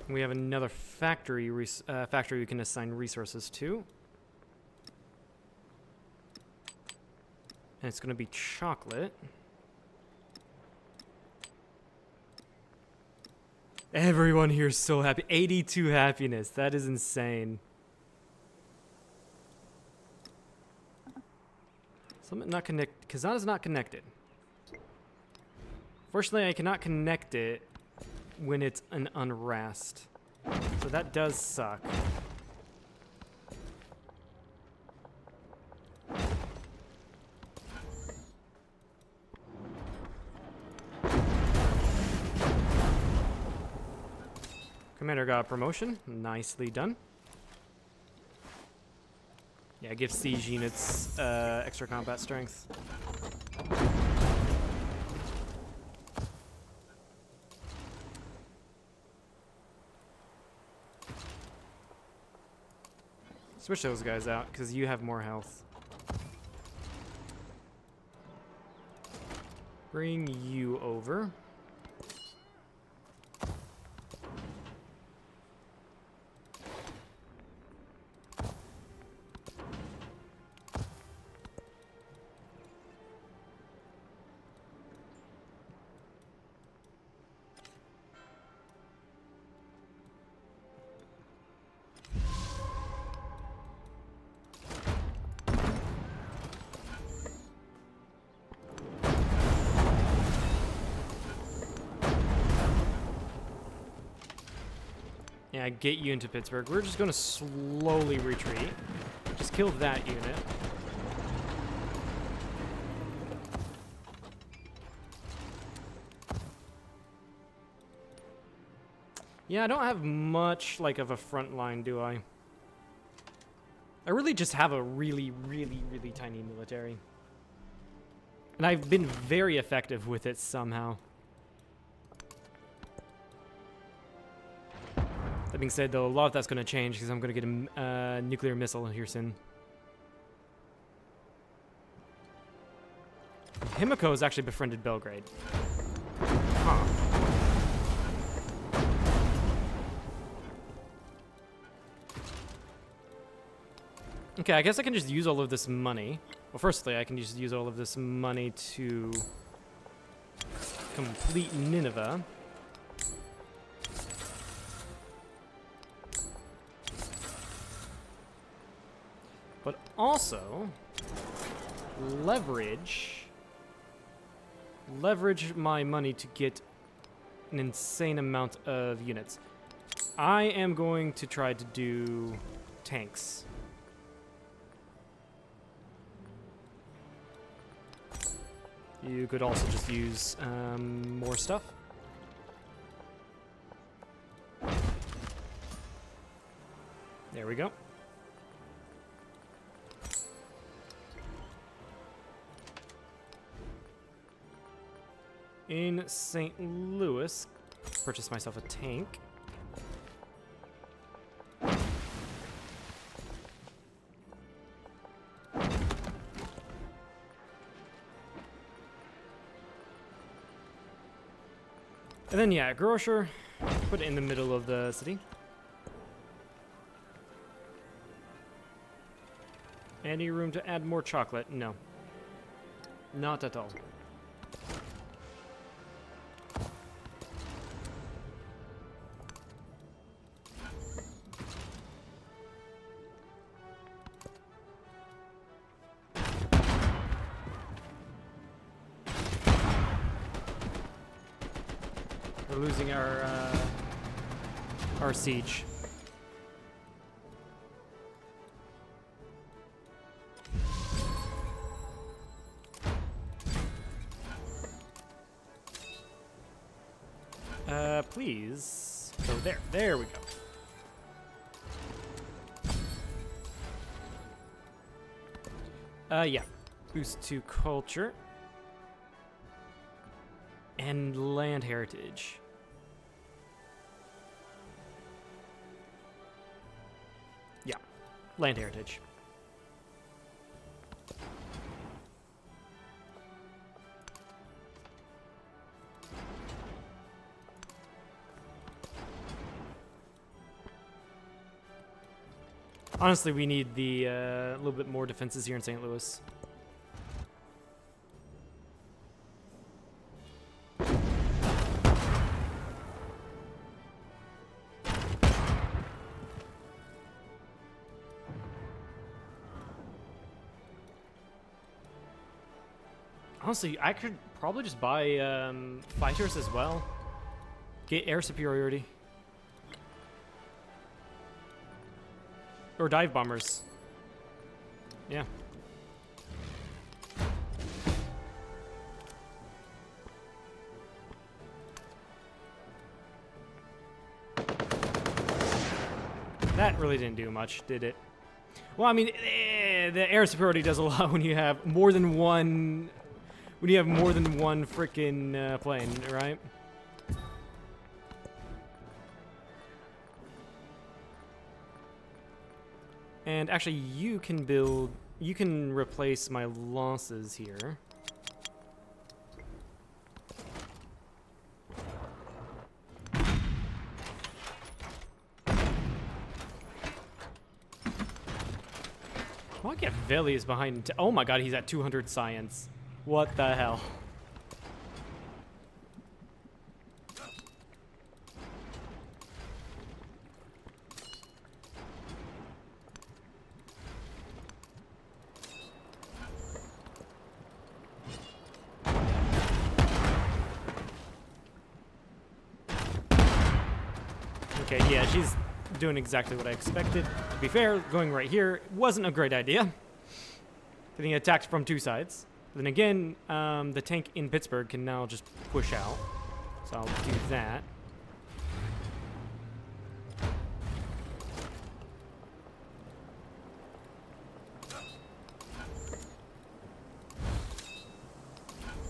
[SPEAKER 1] We have another factory factory we can assign resources to. And it's going to be chocolate. Everyone here is so happy. 82 happiness. That is insane. Something not connected. Kazan is not connected. Fortunately, I cannot connect it when it's an unrest. So that does suck. Commander got a promotion. Nicely done. Yeah, give siege units extra combat strength. Switch those guys out, because you have more health. Bring you over. Yeah, get you into Pittsburgh. We're just gonna slowly retreat. Just kill that unit. Yeah, I don't have much like of a front line, do I? I really just have a really tiny military. And I've been very effective with it somehow. That being said, though, a lot of that's going to change because I'm going to get a nuclear missile here soon. Himiko has actually befriended Belgrade. Huh. Okay, I guess I can just use all of this money Well, firstly, I can just use all of this money to complete Nineveh. But also leverage my money to get an insane amount of units. I am going to try to do tanks. You could also just use more stuff. There we go. In St. Louis, purchase myself a tank. And then, yeah, grocer, put it in the middle of the city. Any room to add more chocolate? No. Not at all. We're losing our siege. Please. So there we go. Yeah. Boost to culture. And land heritage. Yeah, land heritage. Honestly, we need the little bit more defenses here in St. Louis. Honestly, I could probably just buy fighters as well. Get air superiority. Or dive bombers. Yeah. That really didn't do much, did it? Well, I mean, the air superiority does a lot when you have more than one... When you have more than one frickin' plane, right? And actually, you can replace my losses here. Machiavelli is behind. Oh my god, he's at 200 science. What the hell? Okay, yeah, she's doing exactly what I expected. To be fair, going right here wasn't a great idea. Getting attacked from two sides. Then again, the tank in Pittsburgh can now just push out. So I'll do that.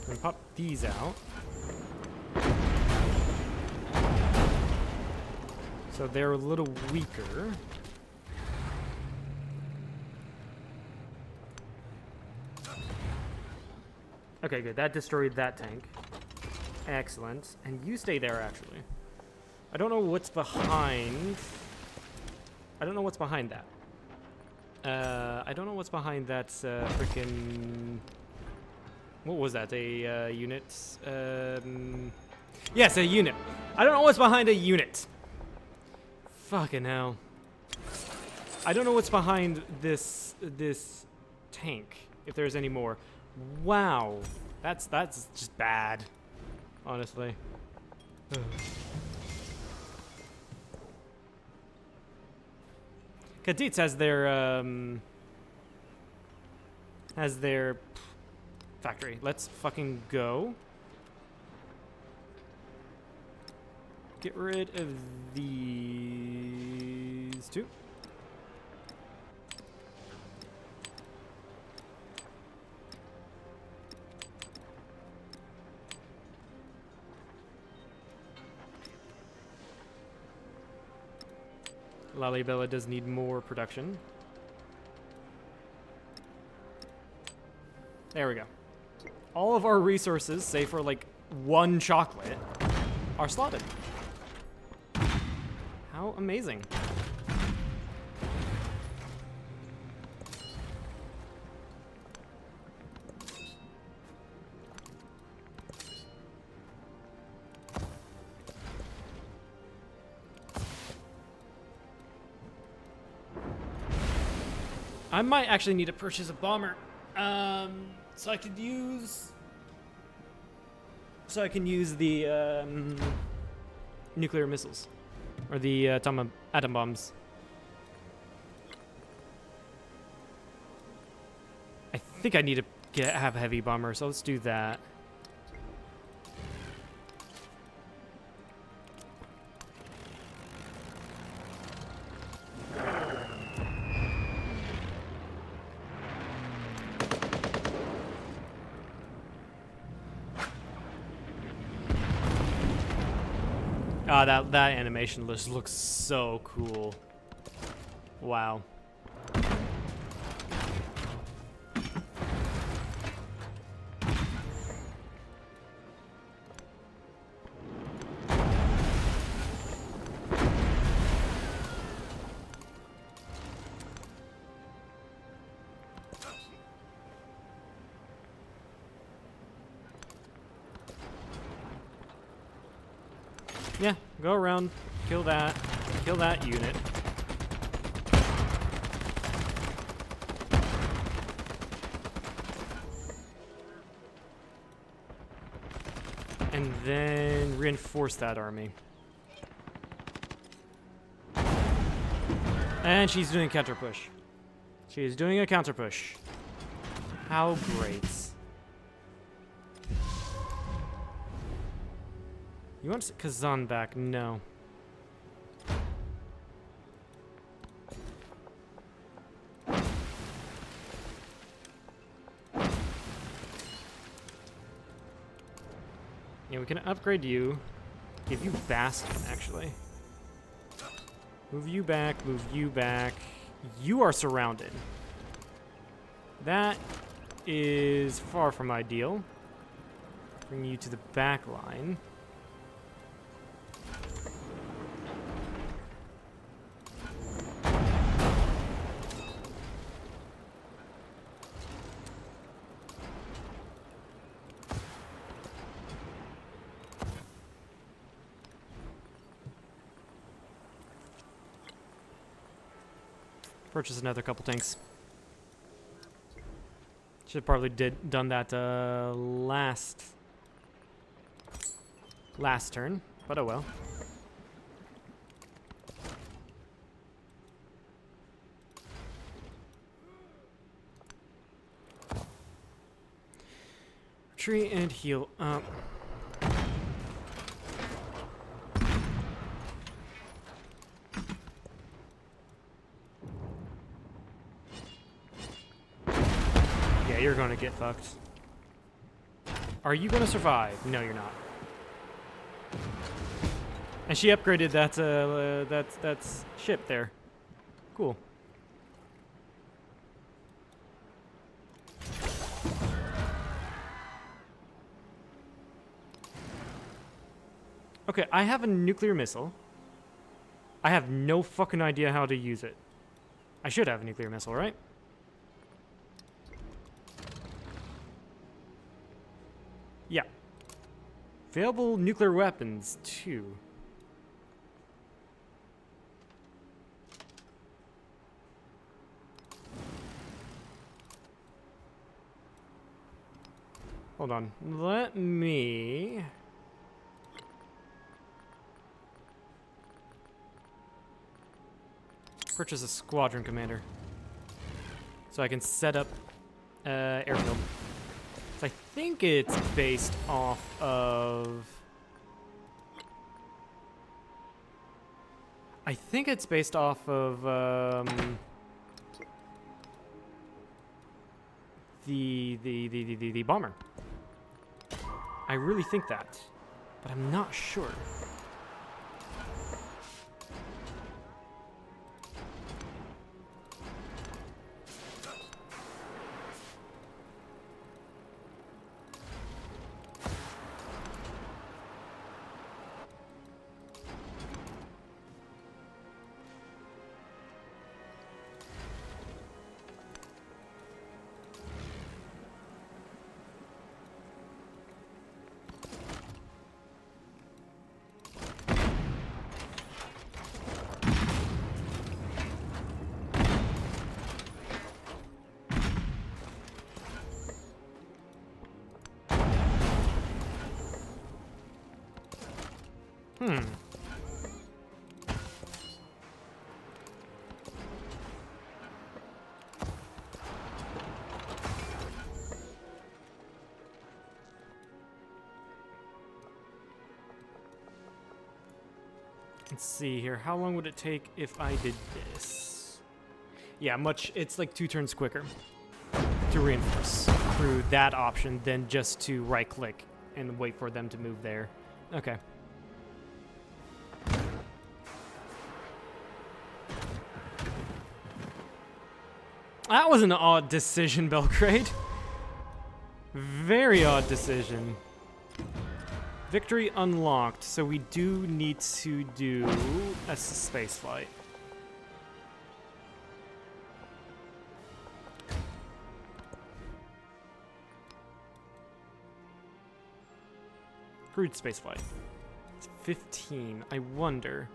[SPEAKER 1] And pop these out. So they're a little weaker. Okay, good. That destroyed that tank. Excellent. And you stay there, actually. I don't know what's behind... I don't know what's behind that. I don't know what's behind that freaking. What was that? A unit? Yes, a unit. I don't know what's behind a unit. Fucking hell. I don't know what's behind this tank. If there's any more. Wow, that's just bad. Honestly. Kha'Zix has their factory. Let's fucking go. Get rid of these two. Lalibela does need more production. There we go. All of our resources, save for like one chocolate, are slotted. How amazing. I might actually need to purchase a bomber, so I could use. So I can use the nuclear missiles, or the atom bombs. I think I need to have a heavy bomber, so let's do that. That animation just looks so cool. Wow. Yeah, go around, kill that unit. And then reinforce that army. And she's doing a counter push. She is doing a counter push. How great. You want Kazan back? No. Yeah, we can upgrade you. Give you Bastion, actually. Move you back, move you back. You are surrounded. That is far from ideal. Bring you to the back line. Purchase another couple tanks. Should probably done that last turn, but oh well. Retreat and heal up. You're gonna get fucked. Are you gonna survive? No, you're not. And she upgraded that ship there. Cool. Okay, I have a nuclear missile. I have no fucking idea how to use it. I should have a nuclear missile, right? Yeah. Available nuclear weapons, 2. Hold on. Let me... purchase a squadron commander. So I can set up airfield. So I think it's based off of... I think it's based off of the bomber. I really think that, but I'm not sure. Let's see here. How long would it take if I did this? Yeah, it's like 2 turns quicker to reinforce through that option than just to right click and wait for them to move there. Okay. That was an odd decision, Belgrade. Very odd decision. Victory unlocked, so we do need to do a space flight. Crude space flight. It's 15. I wonder.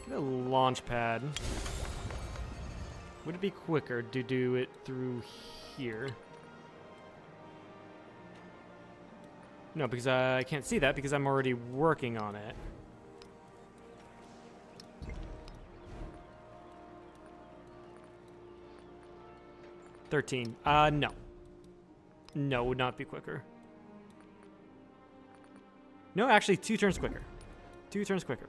[SPEAKER 1] Get a launch pad. Would it be quicker to do it through here? No, because I can't see that because I'm already working on it. No. No, would not be quicker. No, actually, 2 turns quicker. 2 turns quicker.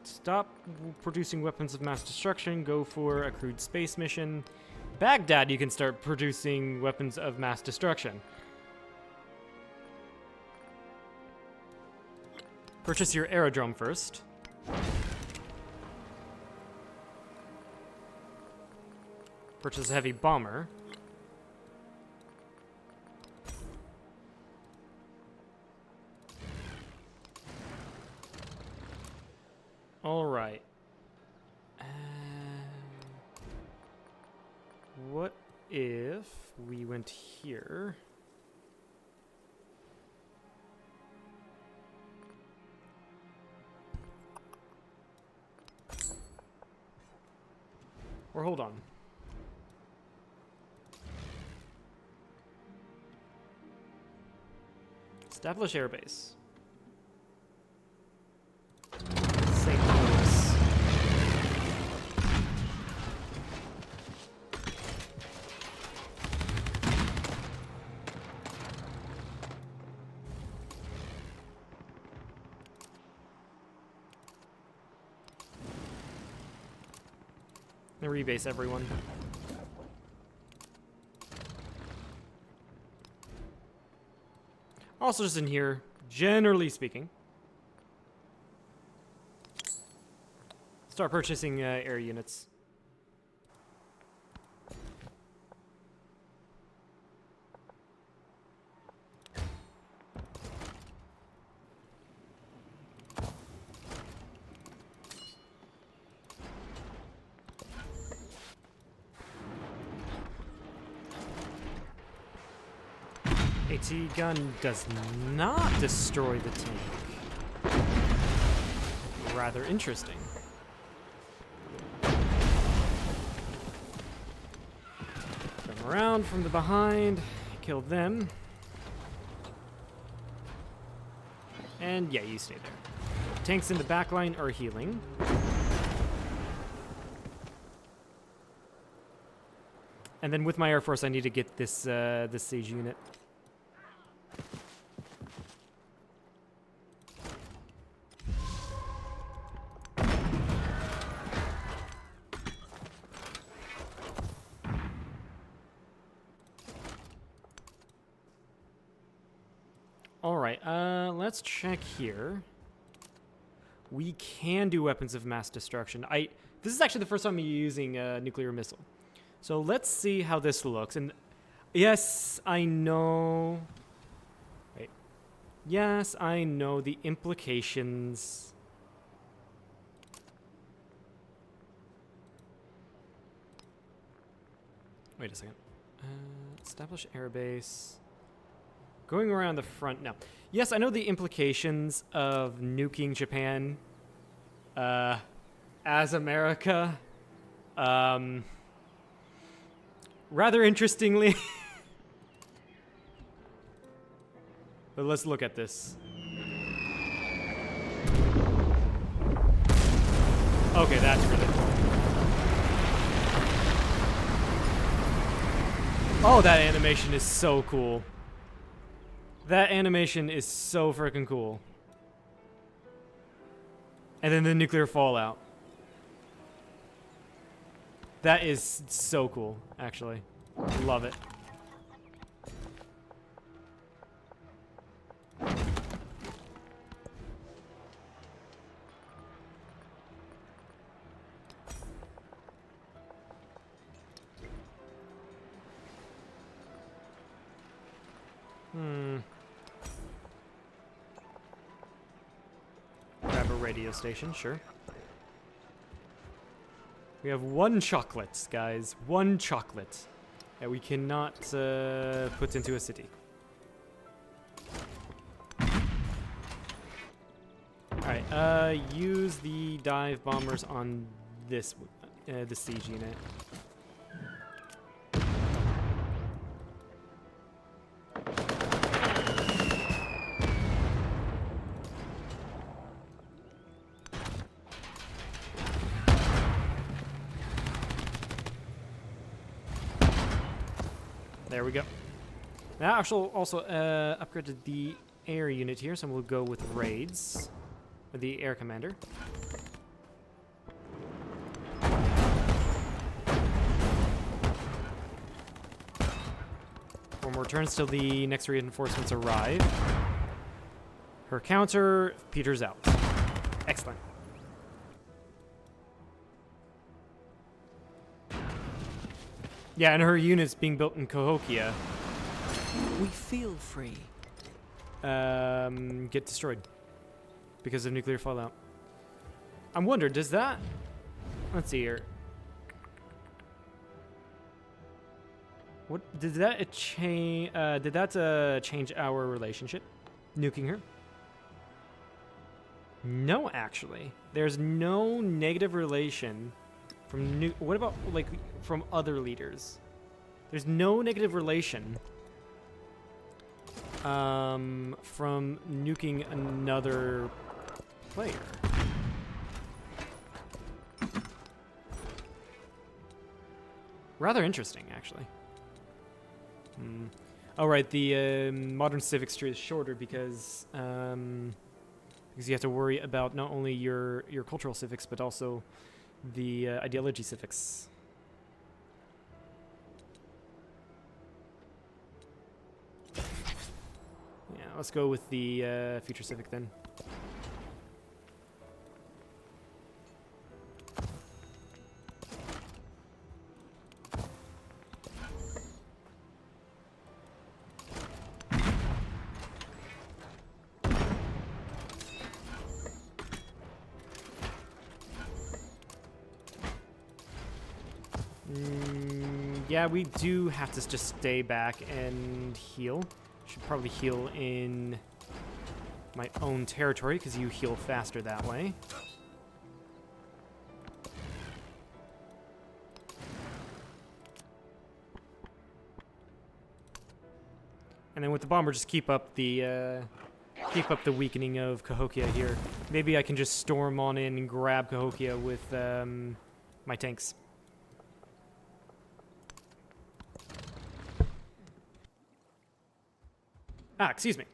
[SPEAKER 1] Stop producing weapons of mass destruction. Go for a crewed space mission. Baghdad, you can start producing weapons of mass destruction. Purchase your aerodrome first. Purchase a heavy bomber. All right. What if we went here? Or hold on. Establish airbase. St. Louis. And rebase everyone. Also, just in here, generally speaking, start purchasing air units. AT gun does not destroy the tank. Rather interesting. Come around from the behind, kill them. And yeah, you stay there. Tanks in the back line are healing. And then with my Air Force, I need to get this this siege unit. All right, let's check here. We can do weapons of mass destruction. This is actually the first time I'm using a nuclear missile. So let's see how this looks. And yes, I know. Wait. Yes, I know the implications. Wait a second. Establish airbase. Going around the front now. Yes, I know the implications of nuking Japan as America. Rather interestingly. But let's look at this. Okay, that's really cool. Oh, that animation is so cool. That animation is so freaking cool. And then the nuclear fallout. That is so cool, actually. Love it. Grab a radio station, sure. We have one chocolate, guys. One chocolate that we cannot put into a city. Alright, use the dive bombers on this, the siege unit. There we go. Now, also upgraded the air unit here, so we'll go with raids. With the air commander. 4 more turns till the next reinforcements arrive. Her counter peters out. Excellent. Yeah, and her unit's being built in Cahokia.
[SPEAKER 2] We feel free.
[SPEAKER 1] Get destroyed because of nuclear fallout. I'm wondering, does that? Let's see here. What did that change? Did that change our relationship? Nuking her? No, actually, there's no negative relation from what about like from other leaders? There's no negative relation from nuking another player. Rather interesting, actually. Oh, right, the modern civics tree is shorter because you have to worry about not only your cultural civics but also the ideology civics. Yeah, let's go with the future civic then. Yeah, we do have to just stay back and heal. Should probably heal in my own territory, because you heal faster that way. And then with the bomber, just keep up the weakening of Cahokia here. Maybe I can just storm on in and grab Cahokia with my tanks. Ah, excuse me.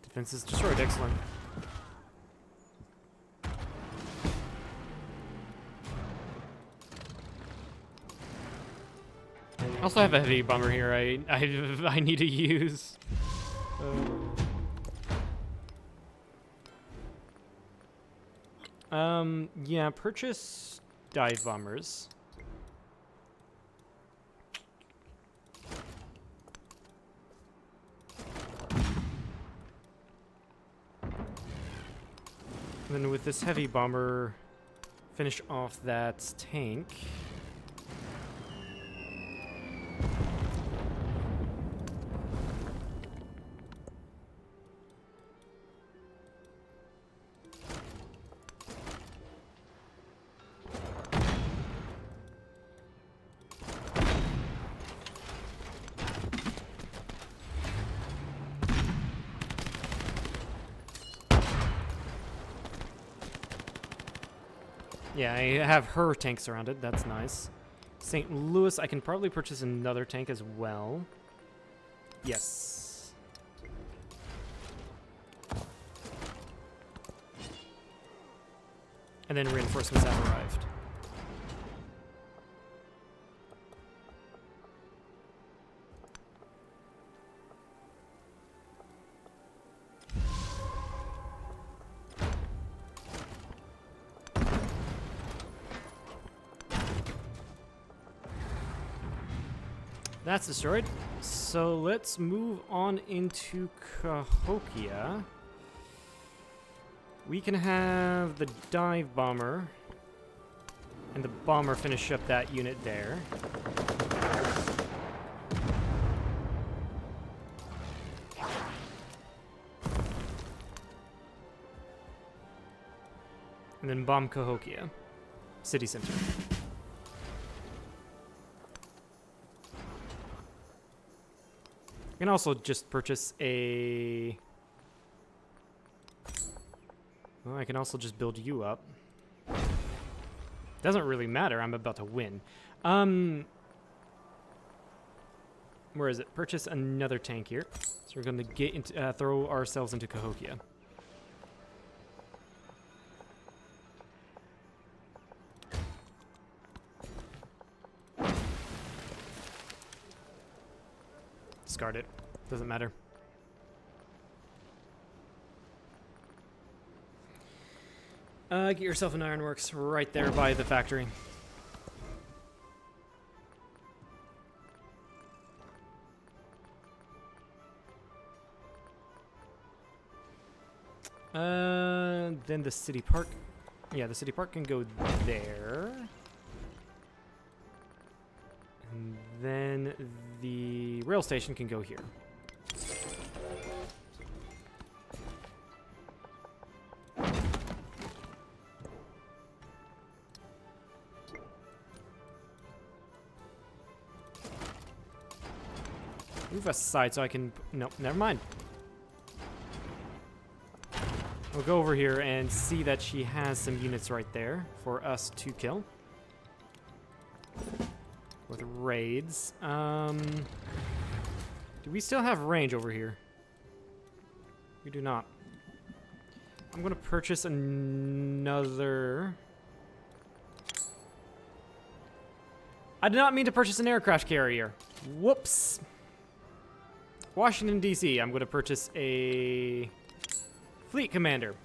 [SPEAKER 1] Defense is destroyed. Excellent. I also have a heavy bomber here. I need to use. Yeah, purchase dive bombers. And then with this heavy bomber, finish off that tank. Yeah, I have her tank surrounded. That's nice. St. Louis, I can probably purchase another tank as well. Yes. And then reinforcements have arrived. That's destroyed. So let's move on into Cahokia. We can have the dive bomber and the bomber finish up that unit there. And then bomb Cahokia, city center. I can also just purchase a... Well, I can also just build you up. Doesn't really matter, I'm about to win. Where is it? Purchase another tank here. So we're gonna get into, throw ourselves into Cahokia. Discard it. Doesn't matter. Get yourself an ironworks right there by the factory. Then the city park. Yeah, the city park can go there. And then the rail station can go here. Move aside so I can... No, never mind. We'll go over here and see that she has some units right there for us to kill. With raids. Do we still have range over here? We do not. I'm gonna purchase another... I did not mean to purchase an aircraft carrier. Whoops. Washington, D.C. I'm gonna purchase a fleet commander.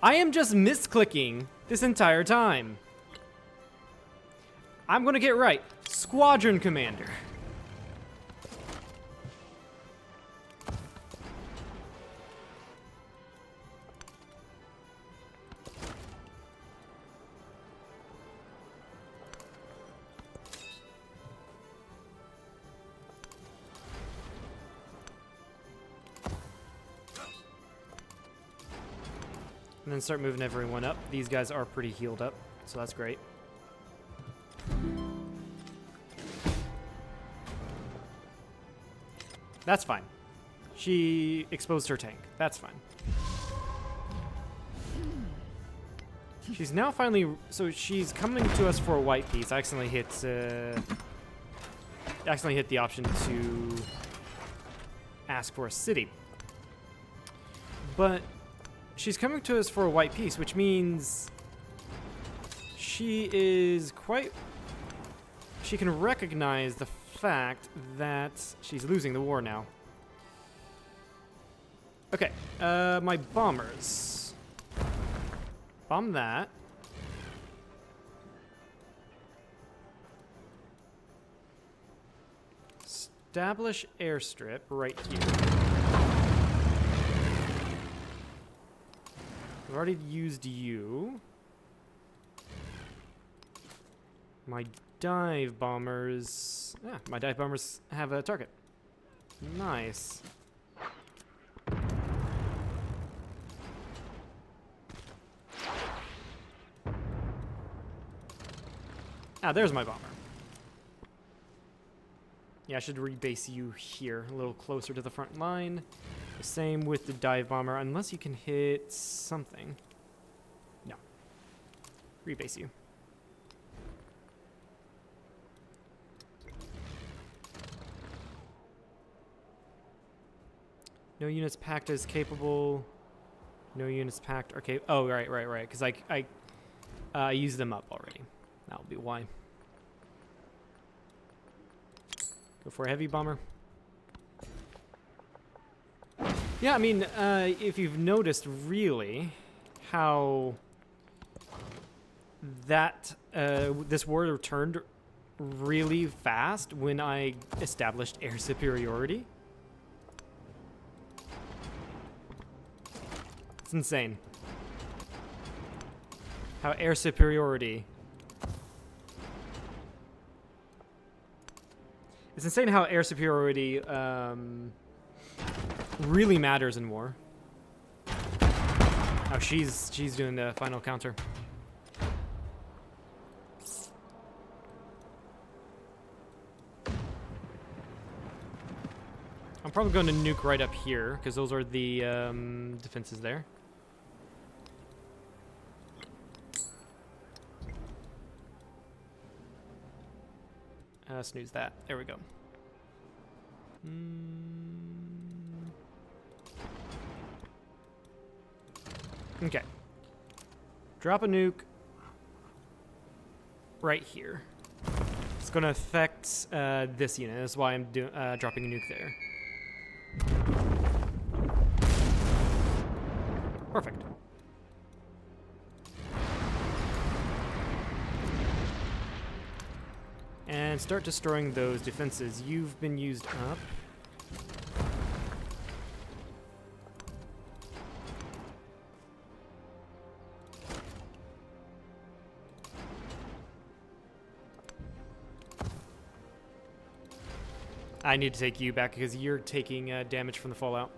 [SPEAKER 1] I am just misclicking this entire time. I'm gonna get right. Squadron commander. And then start moving everyone up. These guys are pretty healed up, so that's great. That's fine. She exposed her tank. That's fine. She's now finally... So she's coming to us for a white piece. I accidentally hit the option to ask for a city. But she's coming to us for a white piece, which means she is quite... She can recognize the fact that she's losing the war now. Okay, my bombers. Bomb that. Establish airstrip right here. I've already used you. My dive bombers... Yeah, my dive bombers have a target. Nice. Ah, there's my bomber. Yeah, I should rebase you here, a little closer to the front line. The same with the dive bomber, unless you can hit something. No. Rebase you. No units packed as capable. No units packed are capable. Oh, right. Because I used them up already. That'll be why. Go for a heavy bomber. Yeah, I mean, if you've noticed, really, how that this war turned really fast when I established air superiority. It's insane. How air superiority... It's insane how air superiority really matters in war. Oh, she's doing the final counter. I'm probably going to nuke right up here because those are the defenses there. Snooze that. There we go. Okay. Drop a nuke right here. It's going to affect this unit. That's why I'm dropping a nuke there. Perfect. And start destroying those defenses. You've been used up. I need to take you back because you're taking damage from the fallout.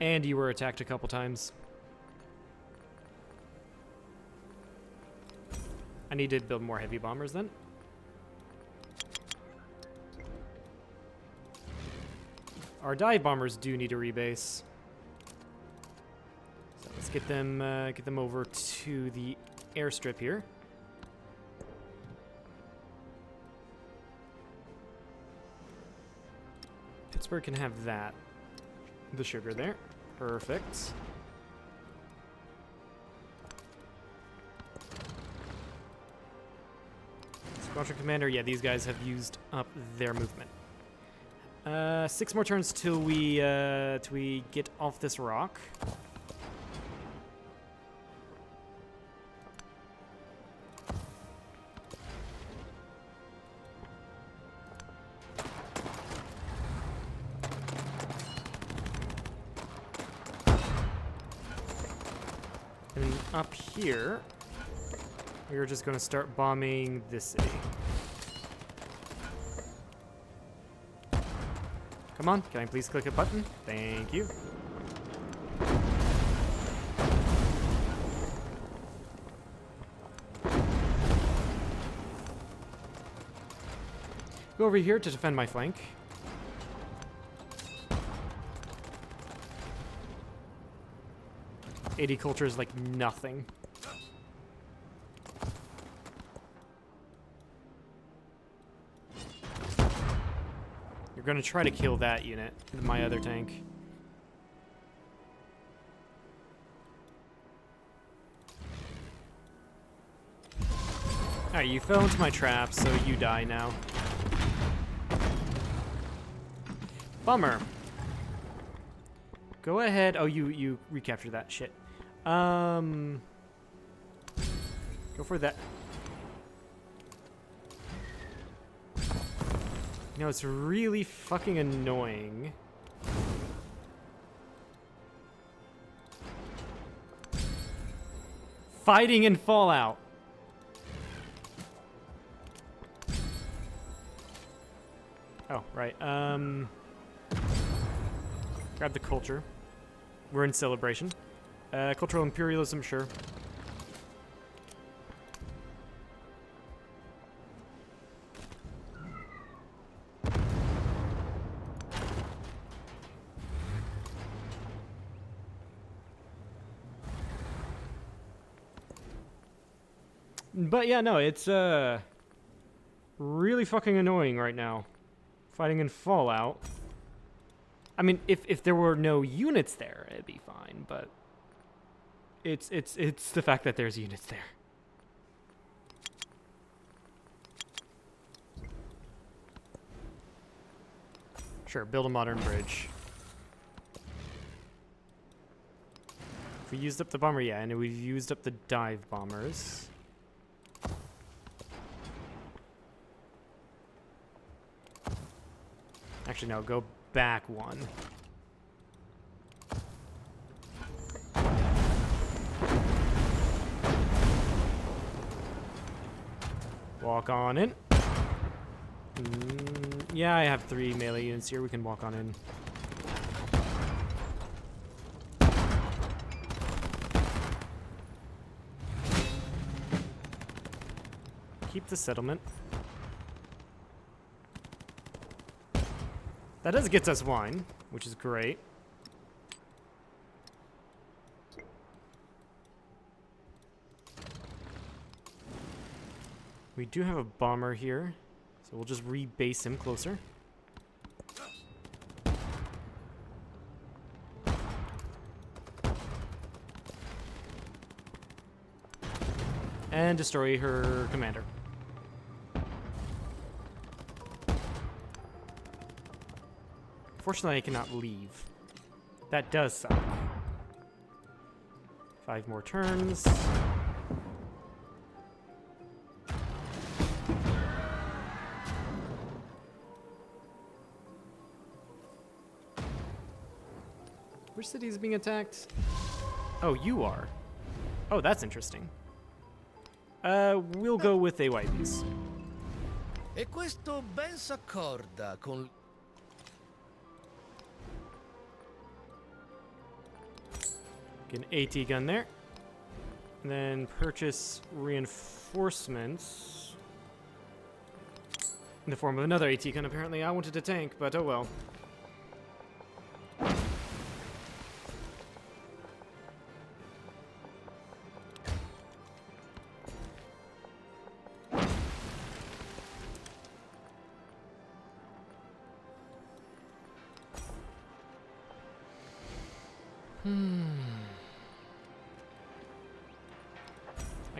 [SPEAKER 1] And you were attacked a couple times. I need to build more heavy bombers then. Our dive bombers do need a rebase. So let's get them over to the airstrip here. Pittsburgh can have that. The sugar there. Perfect. Squadron Commander, yeah, these guys have used up their movement. 6 more turns till we get off this rock. And up here, we're just going to start bombing this city. Come on, can I please click a button? Thank you. Go over here to defend my flank. AD culture is like nothing. You're gonna try to kill that unit, my other tank. Alright, you fell into my trap, so you die now. Bummer. Go ahead. Oh, you recaptured that shit. Go for that. You know, it's really fucking annoying. Fighting in Fallout. Oh, right. Grab the culture. We're in celebration. Cultural imperialism, sure. But yeah, no, it's really fucking annoying right now. Fighting in Fallout. I mean, if there were no units there, it'd be fine, but it's the fact that there's units there. Sure, build a modern bridge. If we used up the bomber, yeah, and we've used up the dive bombers. Actually, no, go back one. Walk on in. Yeah, I have 3 melee units here. We can walk on in. Keep the settlement. That does get us wine, which is great. We do have a bomber here, so we'll just rebase him closer. And destroy her commander. Fortunately, I cannot leave. That does suck. 5 more turns. Which city is being attacked? Oh, you are. Oh, that's interesting. We'll go with AYBs.
[SPEAKER 5] E questo ben s'accorda con...
[SPEAKER 1] Get an AT gun there. And then purchase reinforcements. In the form of another AT gun, apparently. I wanted a tank, but oh well. I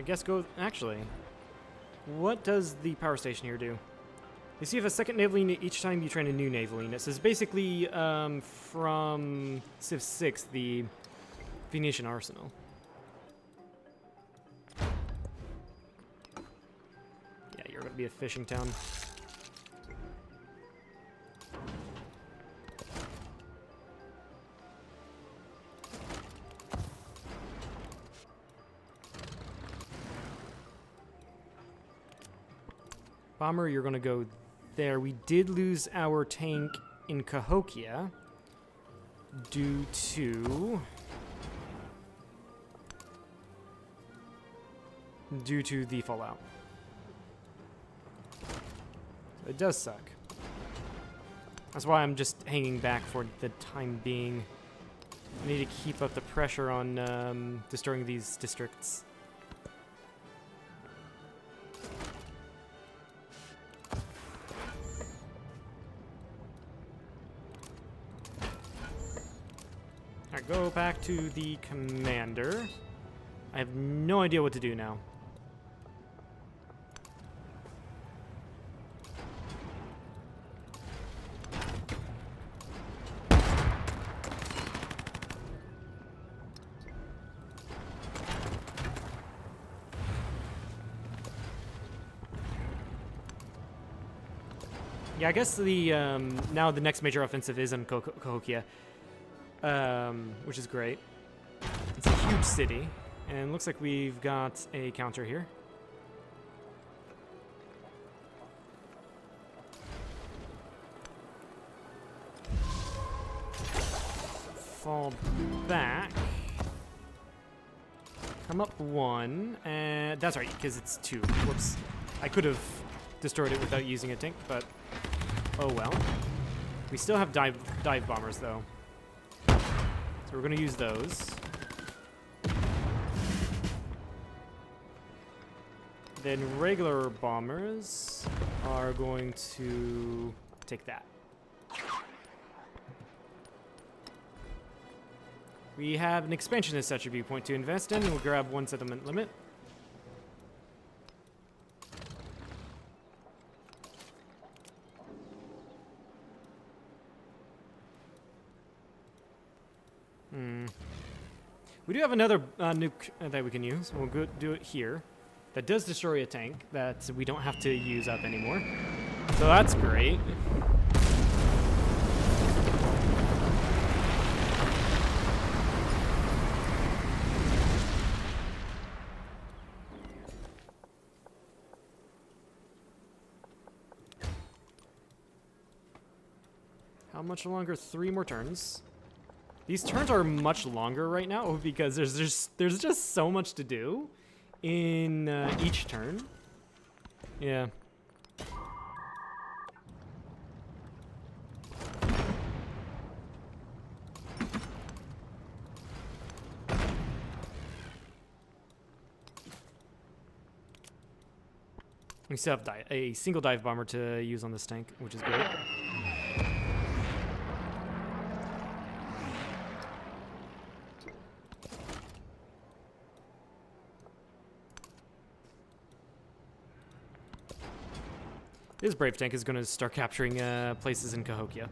[SPEAKER 1] guess go... Actually, what does the power station here do? You see, you have a second naval unit each time you train a new naval unit. So it's basically from Civ 6, the Venetian Arsenal. Yeah, you're going to be a fishing town. Bomber, you're going to go there. We did lose our tank in Cahokia due to the fallout. So it does suck. That's why I'm just hanging back for the time being. I need to keep up the pressure on destroying these districts. Alright, go back to the commander. I have no idea what to do now. Yeah, I guess the now the next major offensive is in Cahokia, which is great. It's a huge city, and looks like we've got a counter here. Fall back. Come up one, and that's right, because it's two. Whoops. I could have destroyed it without using a tank, but oh well. We still have dive bombers, though. So we're going to use those. Then regular bombers are going to take that. We have an expansionist attribute point to invest in. We'll grab one settlement limit. We do have another nuke that we can use. We'll go do it here. That does destroy a tank that we don't have to use up anymore. So that's great. How much longer? 3 more turns. These turns are much longer right now because there's just so much to do in each turn. Yeah. We still have a single dive bomber to use on this tank, which is great. This brave tank is going to start capturing places in Cahokia.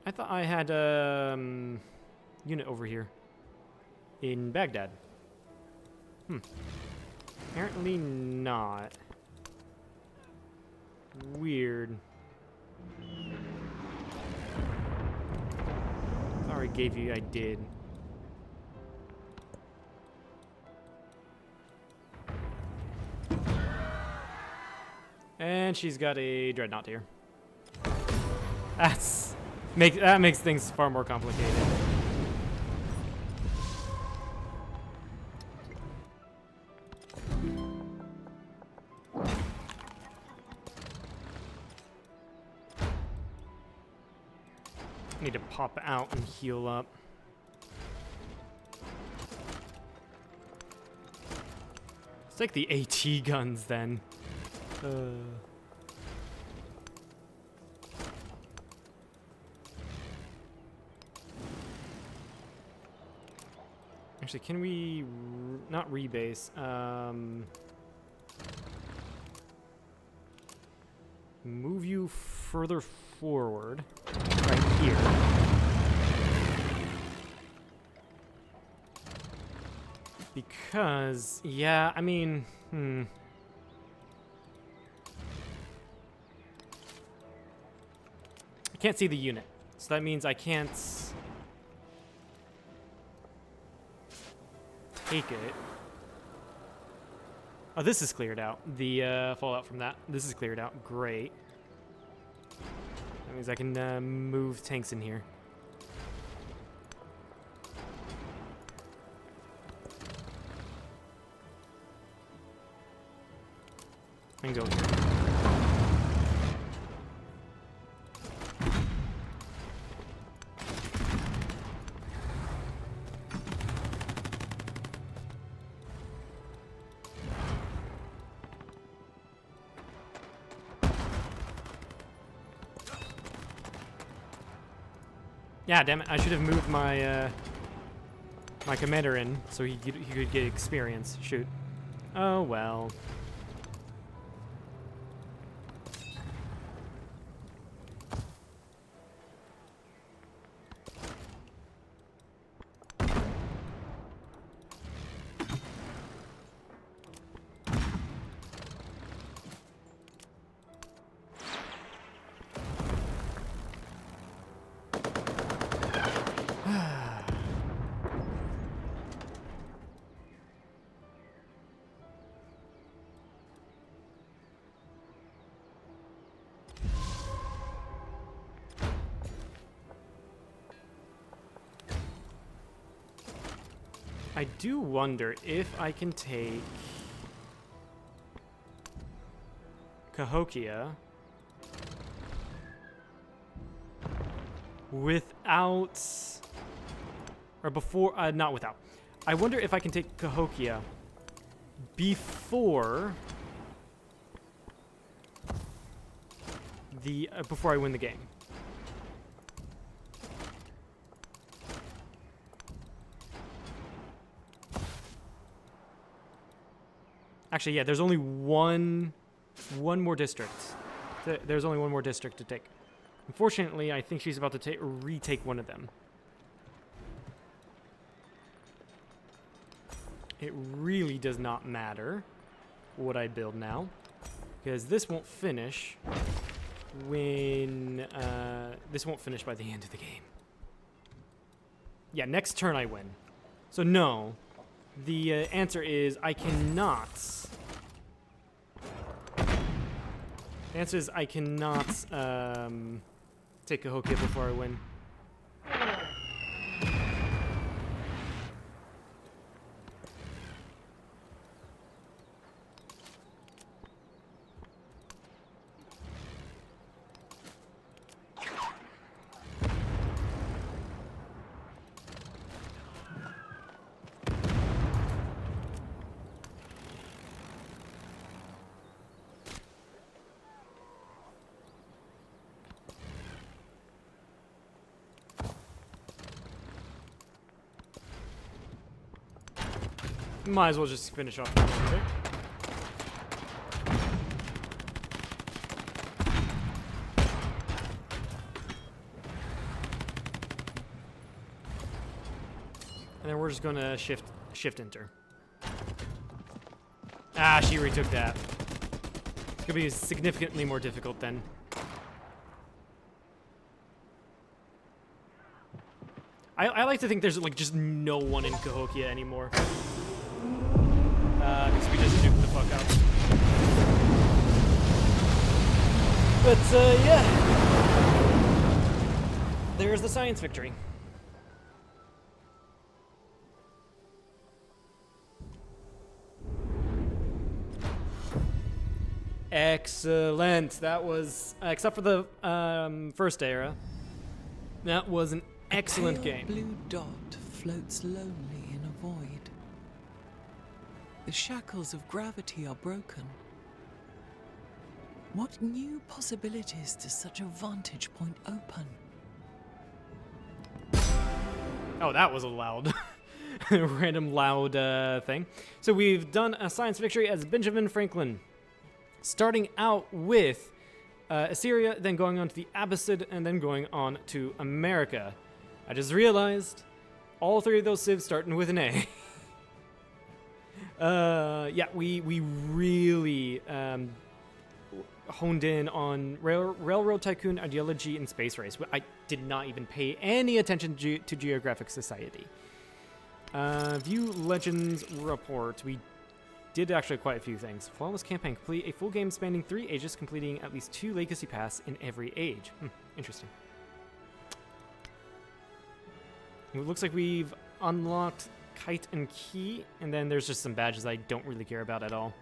[SPEAKER 1] I thought I had unit over here in Baghdad. Apparently not. Weird. Sorry, gave you. I did. And she's got a dreadnought here. That makes things far more complicated. Need to pop out and heal up. Let's take the AT guns then. Actually, can we not rebase? Move you further forward, right here. Because, yeah, I mean, I can't see the unit, so that means I can't take it. Oh, this is cleared out. The fallout from that. This is cleared out. Great. That means I can move tanks in here. And go here. Yeah, damn it! I should have moved my my commander in so he could get experience. Shoot. Oh well. I do wonder if I can take Cahokia without, or before, not without. I wonder if I can take Cahokia before the, before I win the game. Actually, yeah, there's only one more district. There's only one more district to take. Unfortunately, I think she's about to retake one of them. It really does not matter what I build now, because this won't finish when this won't finish by the end of the game. Yeah, next turn I win. So no. The answer is I cannot. The answer is I cannot take Cahokia before I win. Might as well just finish off the game. And then we're just gonna shift enter. Ah, she retook that. It's gonna be significantly more difficult then. I like to think there's like just no one in Cahokia anymore. Because we just nuked the fuck out. But, yeah. There's the science victory. Excellent. That was, except for the first era, That was an excellent
[SPEAKER 2] A
[SPEAKER 1] game.
[SPEAKER 2] blue dot floats lonely in a void. The shackles of gravity are broken. What new possibilities does such a vantage point open?
[SPEAKER 1] Oh, that was a loud, random loud thing. So we've done a science victory as Benjamin Franklin, starting out with Assyria, then going on to the Abbasid, and then going on to America. I just realized all three of those civs starting with an A. Yeah, we really honed in on Railroad Tycoon, Ideology, and Space Race. I did not even pay any attention to Geographic Society. View Legends Report. We did actually quite a few things. Flawless campaign. Complete a full game spanning 3 ages, completing at least 2 Legacy Pass in every age. Interesting. It looks like we've unlocked Kite and Key, and then there's just some badges I don't really care about at all.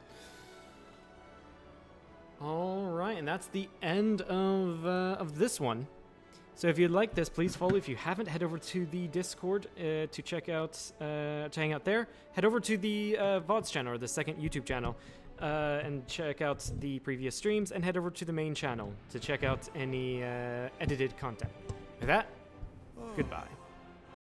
[SPEAKER 1] Alright, and that's the end of this one. So if you like this, please follow. If you haven't, head over to the Discord to check out, to hang out there. Head over to the VODs channel, or the second YouTube channel, and check out the previous streams, and head over to the main channel to check out any edited content. With that, goodbye.